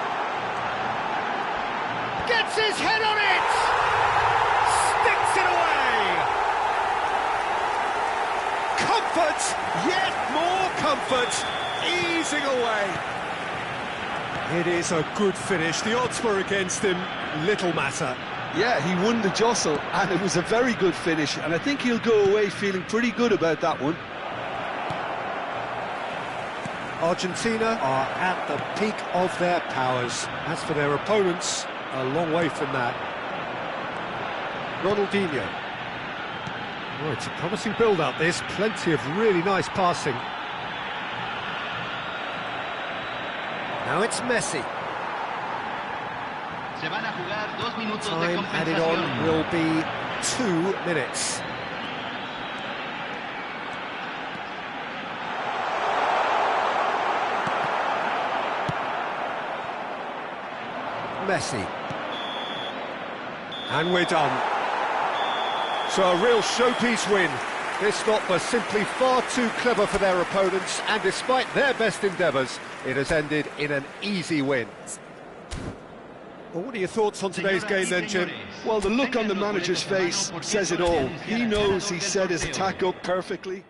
Gets his head on it! Sticks it away! Comfort, yet more comfort, easing away. It is a good finish. The odds were against him, little matter. Yeah, he won the jostle, and it was a very good finish, and I think he'll go away feeling pretty good about that one. Argentina are at the peak of their powers. As for their opponents, a long way from that. Ronaldinho. Oh, it's a promising build-up, this. Plenty of really nice passing. Now it's Messi. Se van a jugar 2 minutos de Time added on compensación. will be 2 minutes. Messi. And we're done. So a real showpiece win. This stop was simply far too clever for their opponents, and despite their best endeavours, it has ended in an easy win. Well, what are your thoughts on today's game then, Jim? Well, the look on the manager's face says it all. He knows he set his attack up perfectly.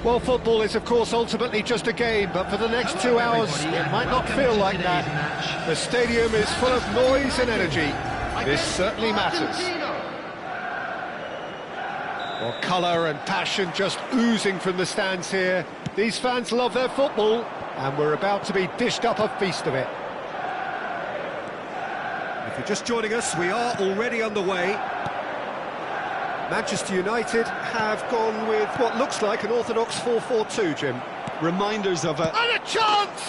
Well, football is, of course, ultimately just a game, but for the next 2 hours, it might not feel like that. The stadium is full of noise and energy. This certainly matters. Well, colour and passion just oozing from the stands here. These fans love their football, and we're about to be dished up a feast of it. If you're just joining us, we are already underway. Manchester United have gone with what looks like an orthodox 4-4-2, Jim. Reminders of a... And a chance!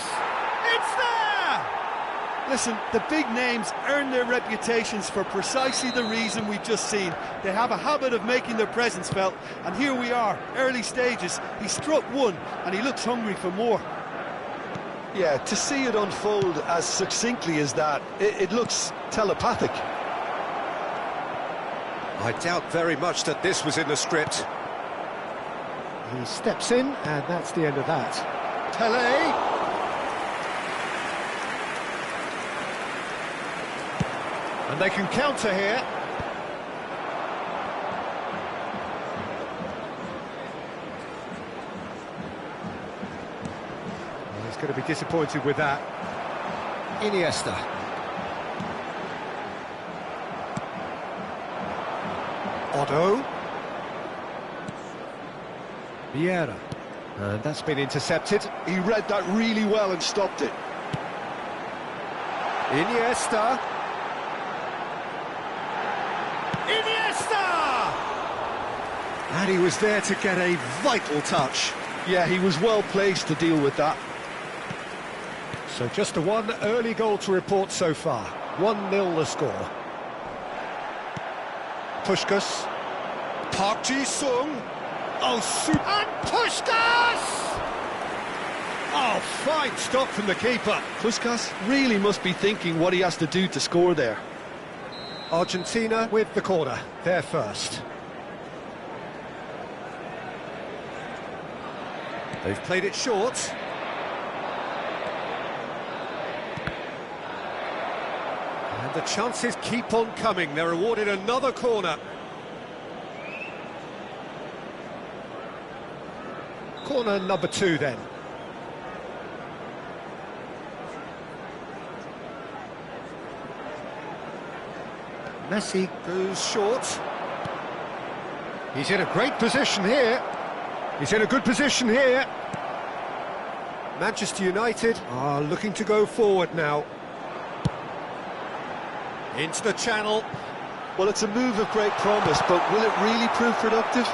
It's there! Listen, the big names earn their reputations for precisely the reason we've just seen. They have a habit of making their presence felt, and here we are, early stages. He struck one, and he looks hungry for more. Yeah, to see it unfold as succinctly as that, it looks telepathic. I doubt very much that this was in the script. He steps in, and that's the end of that. Pelé. And they can counter here. Well, he's going to be disappointed with that. Iniesta. Otto. Vieira. And that's been intercepted. He read that really well and stopped it. Iniesta. Iniesta! And he was there to get a vital touch. Yeah, he was well placed to deal with that. So just the one early goal to report so far. 1-0 the score. Puskás. Park Ji-sung. Oh, super. And Puskás! Oh, fine stop from the keeper. Puskás really must be thinking what he has to do to score there. Argentina with the corner. They're first. They've played it short. And the chances keep on coming. They're awarded another corner. Corner number 2 then. Messi Goes short. He's in a great position here. He's in a good position here. Manchester United are looking to go forward now. Into the channel. Well, it's a move of great promise, but will it really prove productive?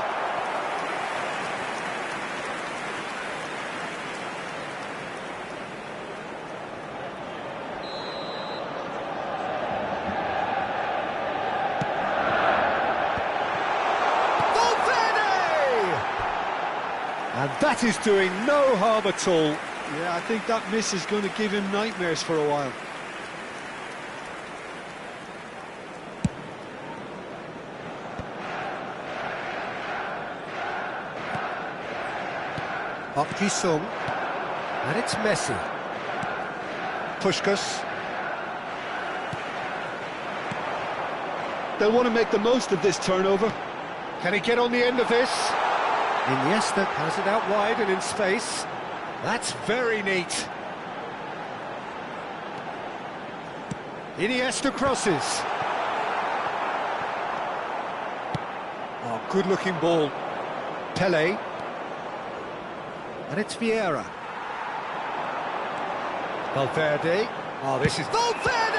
And that is doing no harm at all. Yeah, I think that miss is going to give him nightmares for a while. Park Ji-sung. And it's Messi. Puskás. They'll want to make the most of this turnover. Can he get on the end of this? Iniesta has it out wide and in space. That's very neat. Iniesta crosses. Oh, good-looking ball. Pelé. And it's Vieira. Valverde. Oh, this is Valverde!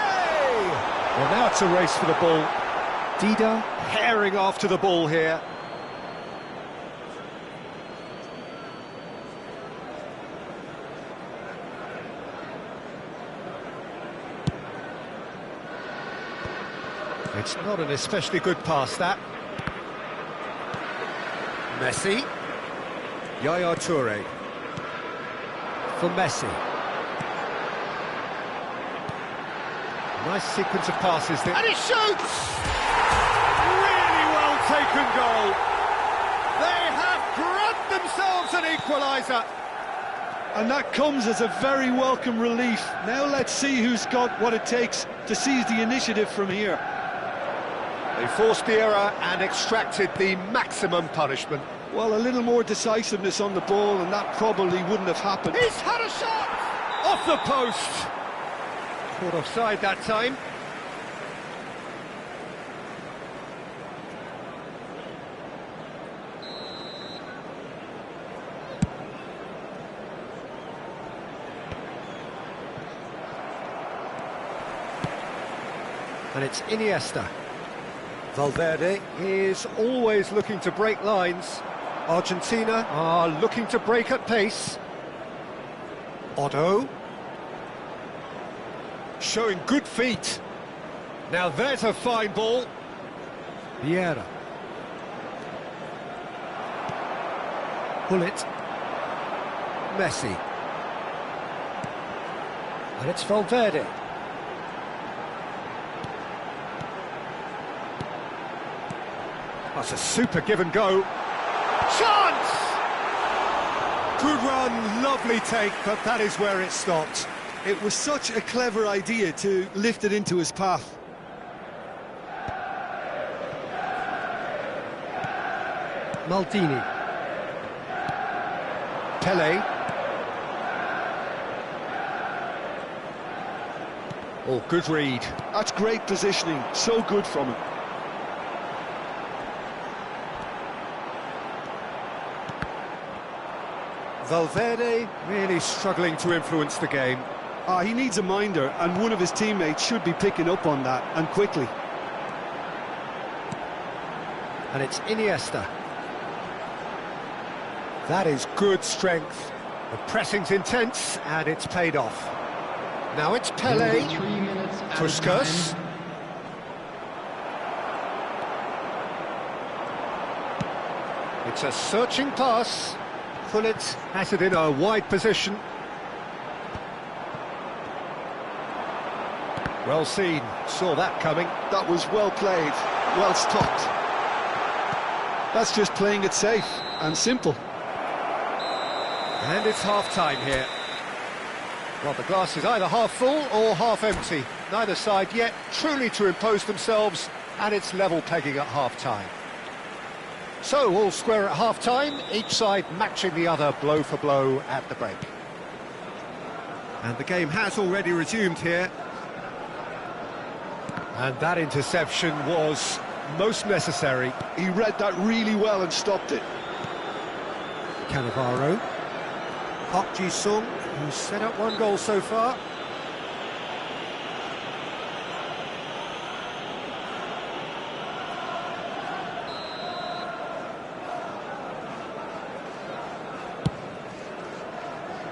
Well, now it's a race for the ball. Dida herring after the ball here. It's not an especially good pass, that. Messi. Yaya Touré. For Messi. Nice sequence of passes there. And he shoots! Really well taken goal. They have grabbed themselves an equaliser. And that comes as a very welcome relief. Now let's see who's got what it takes to seize the initiative from here. They forced the error and extracted the maximum punishment. Well, a little more decisiveness on the ball, and that probably wouldn't have happened. He's had a shot! Off the post! Caught offside that time. And it's Iniesta. Valverde is always looking to break lines. Argentina are looking to break at pace. Otto. Showing good feet. Now there's a fine ball. Vieira. Bullet. Messi. And it's Valverde. That's a super give and go. Chance! Good run, lovely take, but that is where it stopped. It was such a clever idea to lift it into his path. Maldini. Pele. Oh, good read. That's great positioning, so good from him. Valverde really struggling to influence the game. He needs a minder, and one of his teammates should be picking up on that, and quickly. And it's Iniesta. That is good strength. The pressing's intense, and it's paid off. Now it's Pele. Puskas. It's a searching pass. Bullet has it in a wide position. Well seen, saw that coming. That was well played, well stopped. That's just playing it safe and simple. And it's half-time here. Well, the glass is either half full or half empty. Neither side yet truly to impose themselves, and it's level pegging at half-time. So, all square at half-time, each side matching the other blow for blow at the break. And the game has already resumed here. And that interception was most necessary. He read that really well and stopped it. Cannavaro. Park Ji-sung, who's set up one goal so far.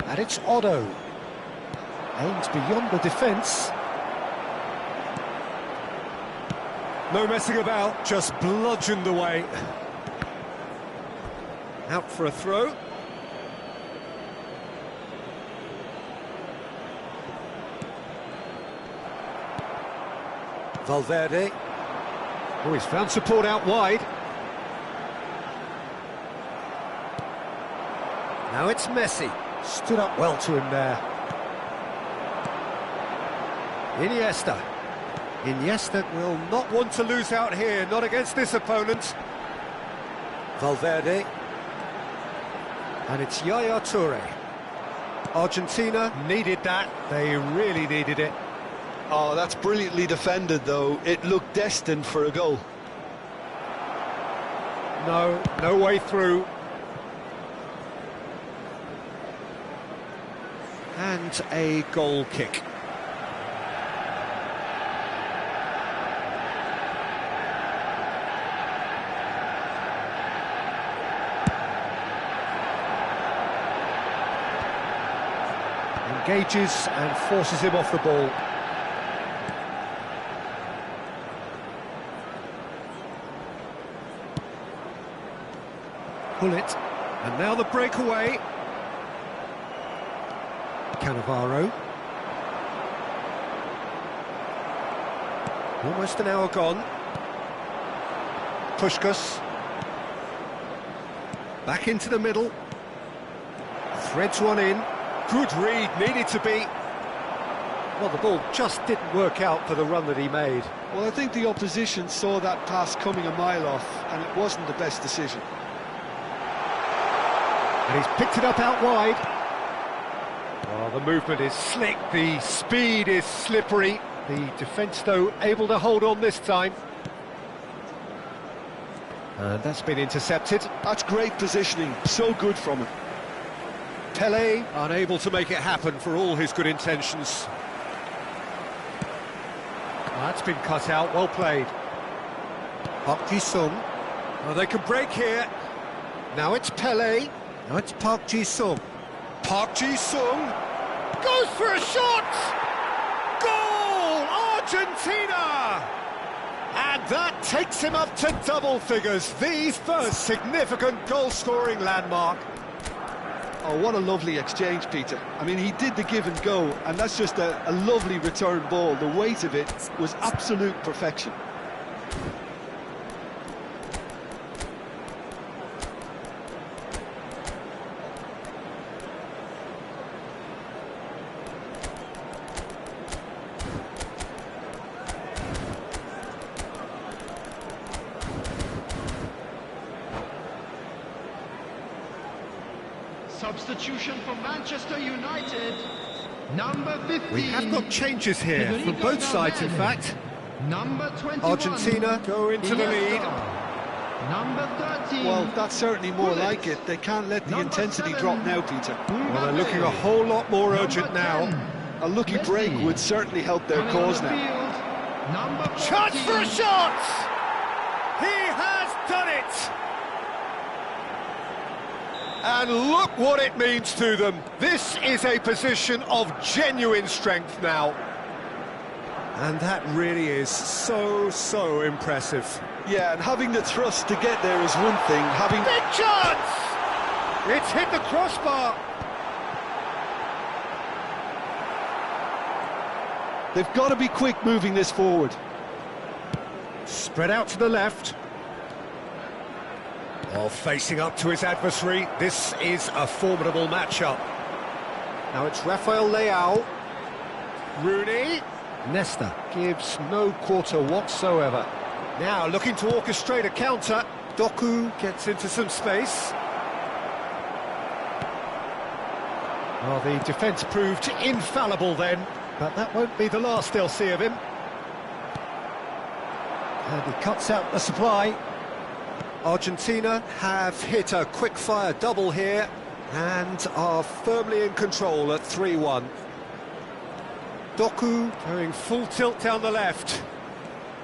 And it's Otto. Aims beyond the defence. No messing about, just bludgeoned away. Out for a throw. Valverde. Oh, he's found support out wide. Now it's Messi. Stood up well to him there. Iniesta. Iniesta will not want to lose out here, not against this opponent. Valverde. And it's Yaya Toure. Argentina needed that, they really needed it. Oh, that's brilliantly defended, though. It looked destined for a goal. No way through. And a goal kick. Engages and forces him off the ball. Pull it, and now the breakaway. Cannavaro. Almost an hour gone. Puskas. Back into the middle. Threads one in. Good read, needed to be. Well, the ball just didn't work out for the run that he made. Well, I think the opposition saw that pass coming a mile off, and it wasn't the best decision. And he's picked it up out wide. Oh, the movement is slick, the speed is slippery. The defence, though, able to hold on this time. And that's been intercepted. That's great positioning, so good from him. Pele unable to make it happen for all his good intentions. That's been cut out, well played. Park Ji-sung. Oh, they can break here. Now it's Pele. Now it's Park Ji-sung. Park Ji-sung goes for a shot! Goal! Argentina! And that takes him up to double figures, the first significant goal-scoring landmark. Oh, what a lovely exchange, Peter. I mean, he did the give and go, and that's just a lovely return ball. The weight of it was absolute perfection. Substitution for Manchester United. Number 15. We have got changes here from both sides, in fact. Number 21. Argentina go into the lead. Number 13. Well, that's certainly more like it. They can't let the intensity drop now, Peter. Well, they're looking a whole lot more urgent now. A lucky break would certainly help their cause now. Number 14. Chance for a shot! He has done it! And look what it means to them. This is a position of genuine strength now. And that really is so impressive. Yeah, and having the thrust to get there is one thing. Having Big chance! It's hit the crossbar. They've got to be quick moving this forward. Spread out to the left. While facing up to his adversary, this is a formidable matchup. Now it's Rafael Leao. Rooney. Nesta gives no quarter whatsoever. Now looking to orchestrate a counter. Doku gets into some space. Well, the defence proved infallible then, but that won't be the last they'll see of him. And he cuts out the supply. Argentina have hit a quick-fire double here and are firmly in control at 3-1. Doku going full tilt down the left.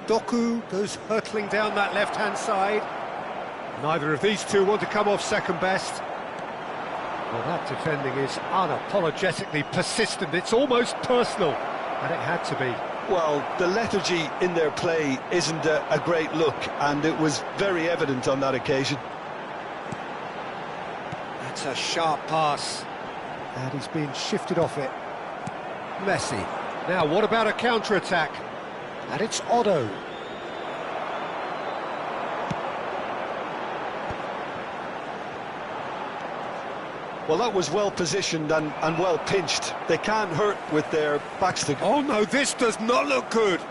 Doku goes hurtling down that left-hand side. Neither of these two want to come off second best. Well, that defending is unapologetically persistent. It's almost personal, and it had to be. Well, the lethargy in their play isn't a great look, and it was very evident on that occasion. That's a sharp pass, and he's been shifted off it. Messi. Now, what about a counter-attack? And it's Otto. Well, that was well positioned and well pinched. They can't hurt with their backs to... Oh no, this does not look good.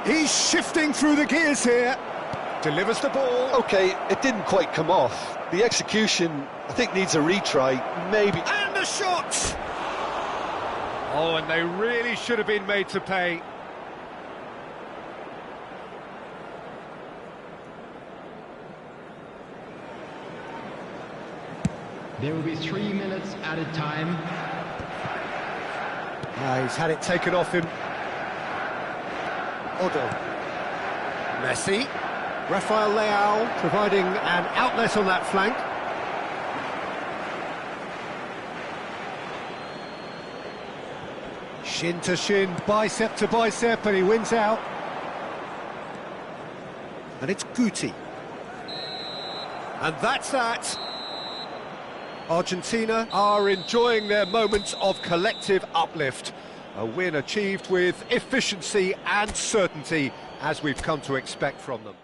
He's shifting through the gears here. Delivers the ball. OK, it didn't quite come off. The execution, I think, needs a retry, maybe. And the shot! Oh, and they really should have been made to pay. There will be 3 minutes added time. He's had it taken off him. Otto. Messi. Rafael Leao providing an outlet on that flank. Shin to shin, bicep to bicep, and he wins out. And it's Guti. And that's that. Argentina are enjoying their moments of collective uplift. A win achieved with efficiency and certainty, as we've come to expect from them.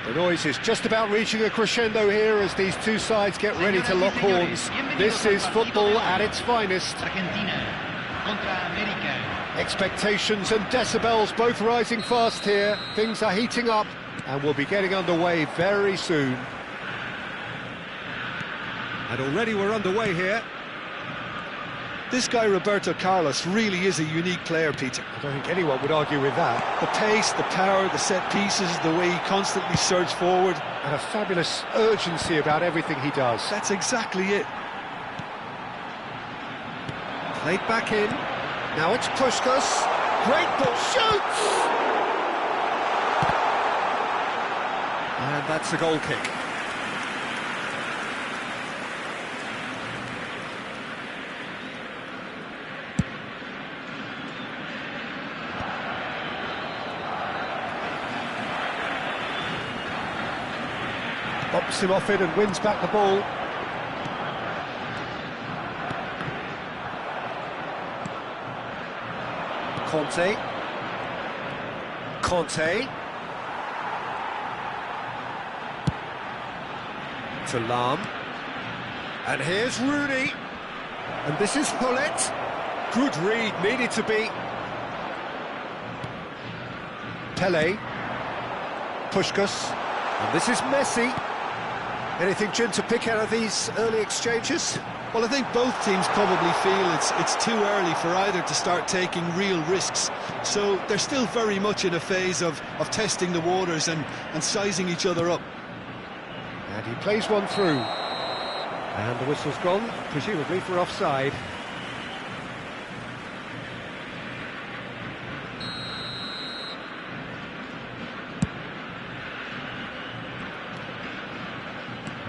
The noise is just about reaching a crescendo here as these two sides get ready to lock horns. This is football at its finest. Argentina contra América. Expectations and decibels both rising fast here. Things are heating up and we'll be getting underway very soon. And already we're underway here. This guy, Roberto Carlos, really is a unique player, Peter. I don't think anyone would argue with that. The pace, the power, the set pieces, the way he constantly surges forward. And a fabulous urgency about everything he does. That's exactly it. Played back in. Now it's Puskas. Great ball. Shoots! And that's a goal kick. Bops him off it and wins back the ball. Conte. To Lam. And here's Rooney. And this is Hullet. Good read, needed to be. Pele. Puskas. And this is Messi. Anything, Jim, to pick out of these early exchanges? Well, I think both teams probably feel it's too early for either to start taking real risks. So they're still very much in a phase of testing the waters and sizing each other up. And he plays one through. And the whistle's gone, presumably for offside.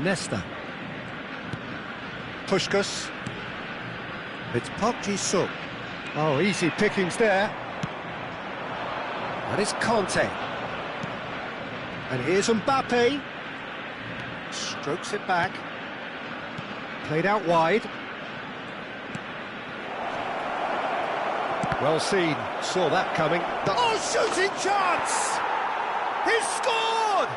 Nesta. Puskas. It's Park Ji-suk. Oh, easy pickings there. That is Conte. And here's Mbappe. Strokes it back. Played out wide. Well seen. Saw that coming. Shooting chance! He's scored!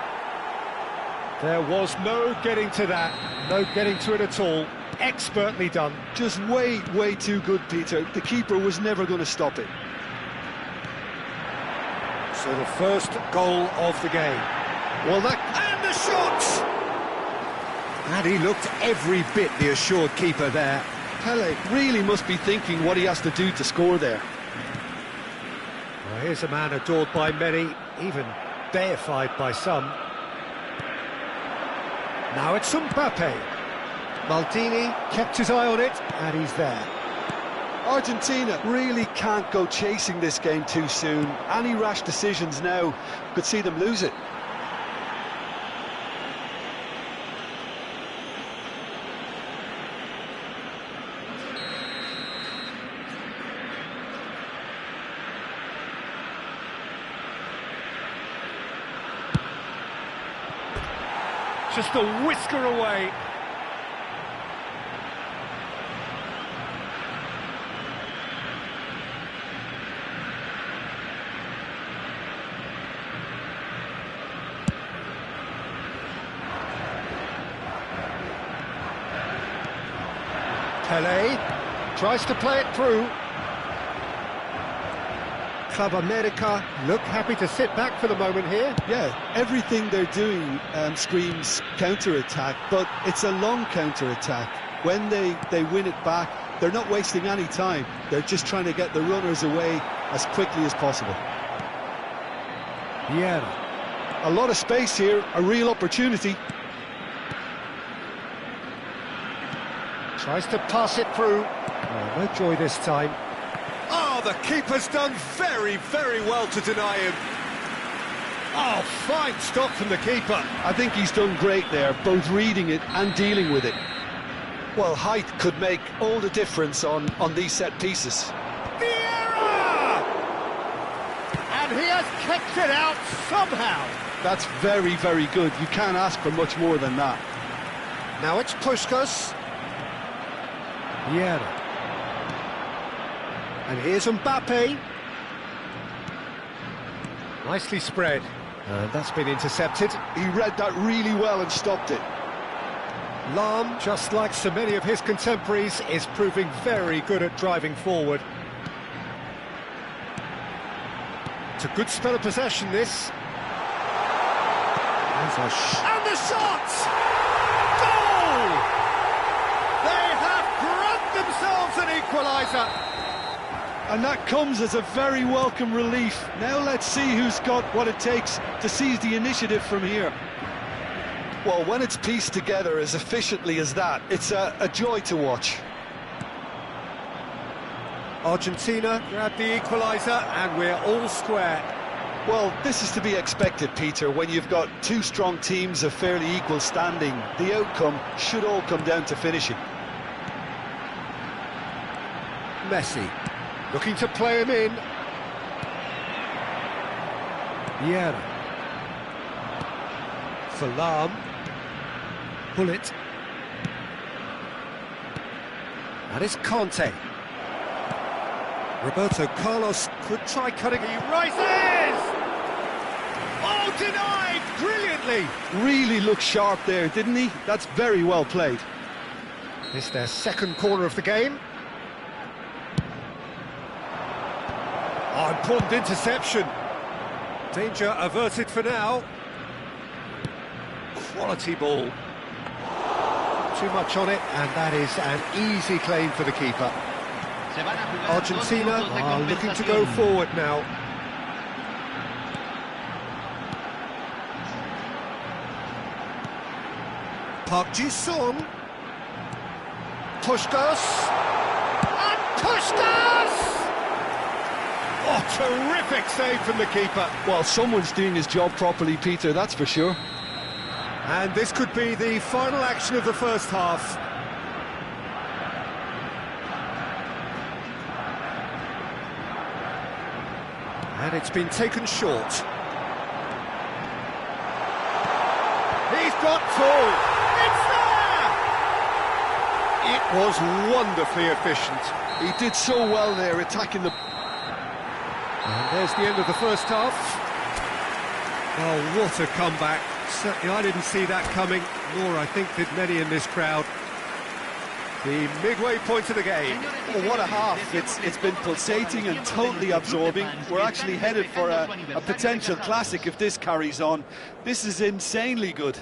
There was no getting to that. No getting to it at all. Expertly done. Just way too good, Peter. The keeper was never going to stop it. So the first goal of the game. Well, and the shot! And he looked every bit the assured keeper there. Pele really must be thinking what he has to do to score there. Well, here's a man adored by many, even deified by some. Now it's Mbappe. Maldini kept his eye on it, and he's there. Argentina really can't go chasing this game too soon. Any rash decisions now could see them lose it. Just a whisker away. Pele tries to play it through. Club America look happy to sit back for the moment here. Yeah, everything they're doing screams counter-attack, but it's a long counter-attack. When they win it back, they're not wasting any time. They're just trying to get the runners away as quickly as possible. Yeah. A lot of space here, a real opportunity. Tries to pass it through. Oh, no joy this time. Oh, the keeper's done very well to deny him. Oh, fine stop from the keeper. I think he's done great there, both reading it and dealing with it. Well, height could make all the difference on these set pieces. Vieira! And he has kicked it out somehow. That's very good. You can't ask for much more than that. Now it's Puskas. Vieira. And here's Mbappe. Nicely spread. And that's been intercepted. He read that really well and stopped it. Lahm, just like so many of his contemporaries, is proving very good at driving forward. It's a good spell of possession, this. And the shot! Goal! They have grabbed themselves an equaliser. And that comes as a very welcome relief. Now let's see who's got what it takes to seize the initiative from here. Well, when it's pieced together as efficiently as that, it's a joy to watch. Argentina Grab the equaliser and we're all square. Well, this is to be expected, Peter, when you've got two strong teams of fairly equal standing. The outcome should all come down to finishing. Messi, looking to play him in. Vieira. For Lahm. Pull it. That is Conte. Roberto Carlos could try cutting. He rises! Oh, denied brilliantly! Really looked sharp there, didn't he? That's very well played. It's their second corner of the game. Oh, important interception. Danger averted for now. Quality ball. Too much on it, and that is an easy claim for the keeper. Argentina are looking to go forward now. Park Ji-sung. Puskas. And Puskas! Oh, terrific save from the keeper. Well, someone's doing his job properly, Peter, that's for sure. And this could be the final action of the first half. And it's been taken short. He's got two. It's there! It was wonderfully efficient. He did so well there, attacking the... And there's the end of the first half. Oh, what a comeback. Certainly I didn't see that coming, nor I think did many in this crowd. The midway point of the game. Well, what a half. It's been pulsating and totally absorbing. We're actually headed for a potential classic if this carries on. This is insanely good.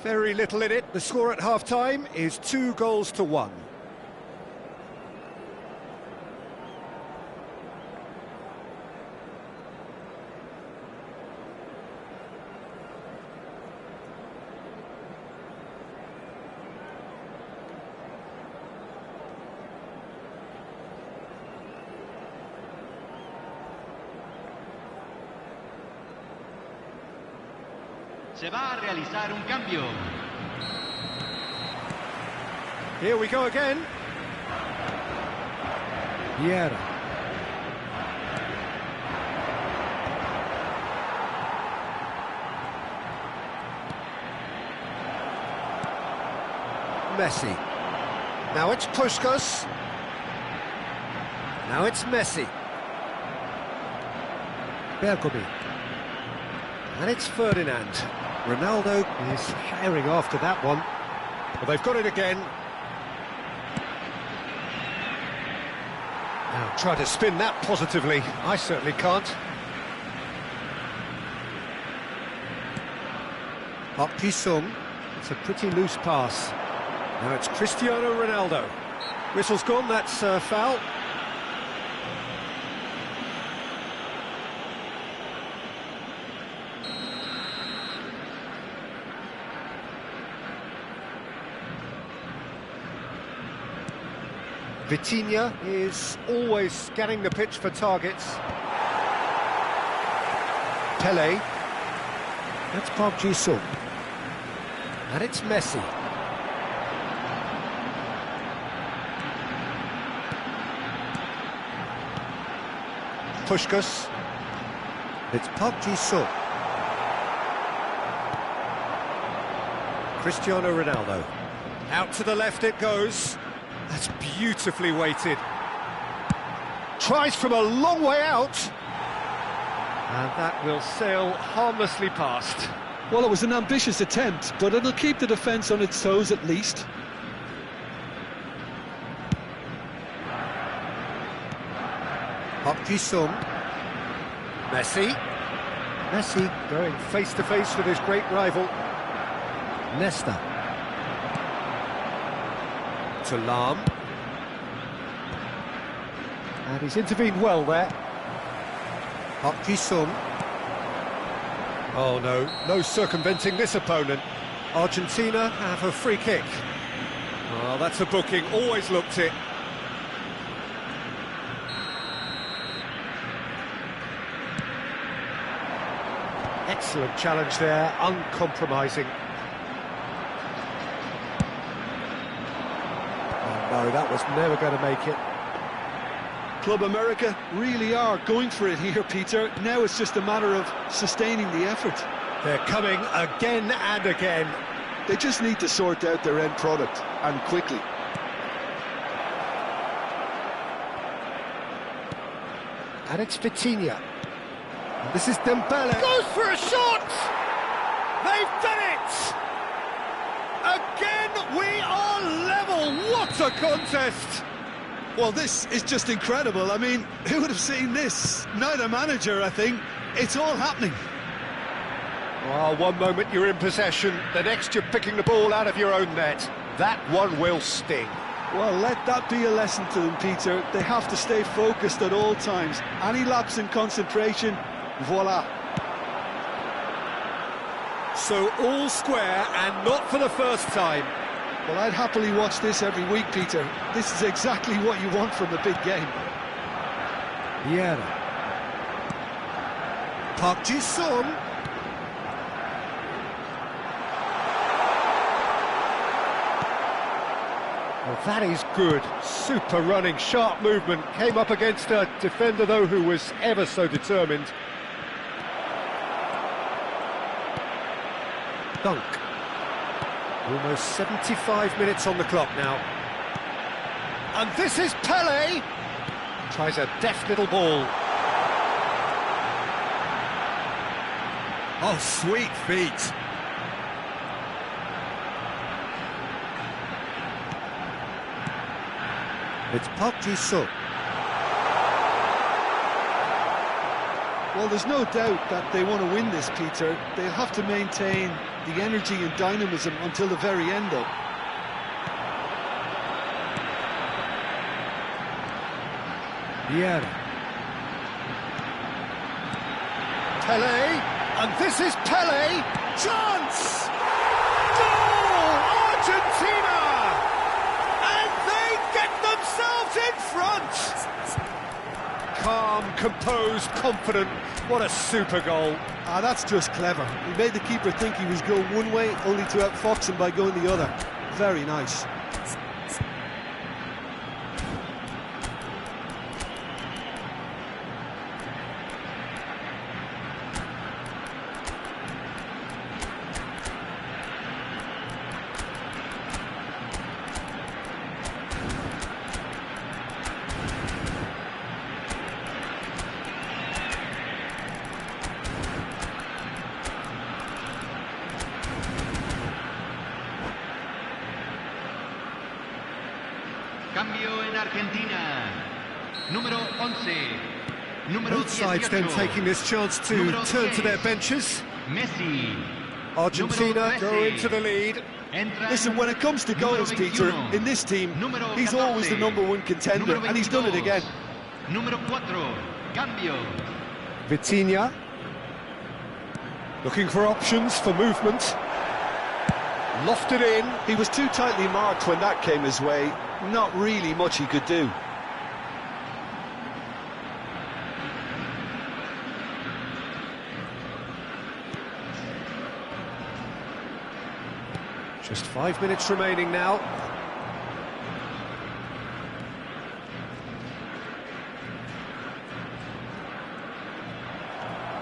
Very little in it. The score at half-time is 2-1. Se va a realizar un cambio. Here we go again. Vieira. Messi. Now it's Puskas. Now it's Messi. Bergomi. And it's Ferdinand. Ronaldo is firing after that one. Well, they've got it again. Now try to spin that positively. I certainly can't. Park Ji-sung. It's a pretty loose pass. Now it's Cristiano Ronaldo. Whistle's gone, that's foul. Vitinha is always scanning the pitch for targets. Pele. That's Park Ji-sung. And it's Messi. Puskas. It's Park Ji-sung. Cristiano Ronaldo. Out to the left it goes. That's beautifully weighted. Tries from a long way out. And that will sail harmlessly past. Well, it was an ambitious attempt, but it'll keep the defence on its toes at least. Park Ji-sung. Messi. Messi going face-to-face with his great rival. Nesta. To Lam. And he's intervened well there. Park Ji-sung. Oh no, no circumventing this opponent. Argentina have a free kick. Oh, that's a booking, always looked it. Excellent challenge there, uncompromising. Oh no, that was never going to make it. Club America really are going for it here, Peter. Now it's just a matter of sustaining the effort. They're coming again and again. They just need to sort out their end product, and quickly. And it's Vitinha. And this is Dembele. Goes for a shot! They've done it! Again we are level! What a contest! Well, this is just incredible. I mean, who would have seen this? Neither manager, I think. It's all happening. Oh, one moment you're in possession, the next you're picking the ball out of your own net. That one will sting. Well, let that be a lesson to them, Peter. They have to stay focused at all times. Any lapse in concentration, voila. So all square, and not for the first time. Well, I'd happily watch this every week, Peter. This is exactly what you want from a big game. Vieira. Park Ji-sung. Well, that is good. Super running, sharp movement. Came up against a defender, though, who was ever so determined. Dunk. Almost 75 minutes on the clock now. And this is Pele. Tries a deft little ball. Oh, sweet feet. It's Park Ji-sung. Well, there's no doubt that they want to win this, Peter. They'll have to maintain the energy and dynamism until the very end, though. Vieira. Pele, and this is Pele. Chance! Goal! Argentina! And they get themselves in front! Calm, composed, confident. What a super goal. Ah, that's just clever. He made the keeper think he was going one way, only to outfox him by going the other. Very nice. Cambio en Argentina. Número 11. Número Both sides 18. then taking this chance to Número turn to their 6. benches. Messi. Argentina Número Go 13. into the lead. Entra Listen, when it comes to número goals, Peter, 21. in this team, Número he's 14. always the #1 contender, Número and he's done it 22. again. Número 4. Cambio. Vitinha. Looking for options for movement. Lofted in. He was too tightly marked when that came his way. Not really much he could do. Just 5 minutes remaining now.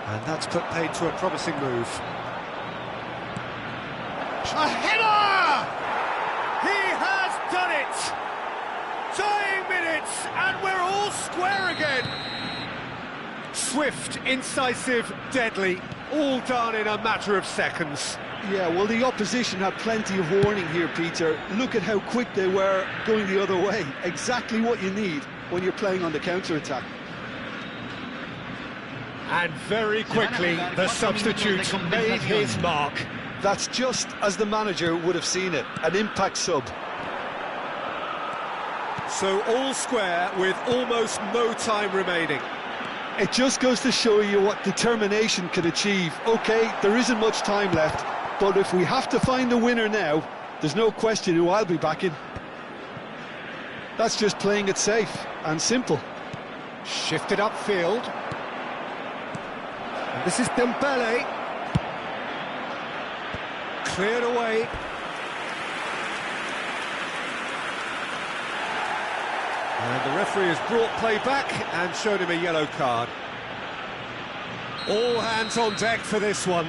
And that's put paid to a promising move. A header! He has done it! Dying minutes, and we're all square again. Swift, incisive, deadly, all done in a matter of seconds. Yeah, well, the opposition had plenty of warning here, Peter. Look at how quick they were going the other way. Exactly what you need when you're playing on the counter-attack. And very quickly, the substitute made his mark. That's just as the manager would have seen it, an impact sub. So all square with almost no time remaining. It just goes to show you what determination can achieve. OK, there isn't much time left, but if we have to find the winner now, there's no question who I'll be backing. That's just playing it safe and simple. Shifted upfield. And this is Dembele. Cleared away. And the referee has brought play back and showed him a yellow card. All hands on deck for this one.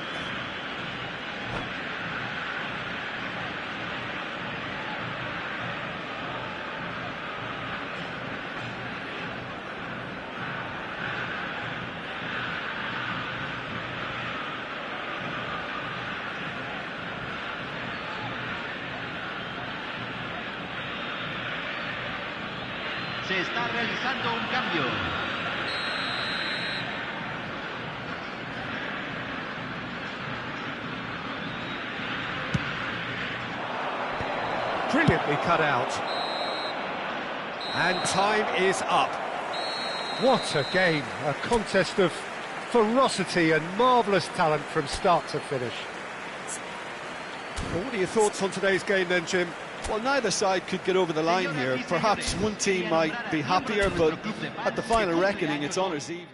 Se está realizando un cambio. Brilliantly cut out. And time is up. What a game, a contest of ferocity and marvellous talent from start to finish. Well, what are your thoughts on today's game then, Jim? Well, neither side could get over the line here. Perhaps one team might be happier, but at the final reckoning, it's honours even.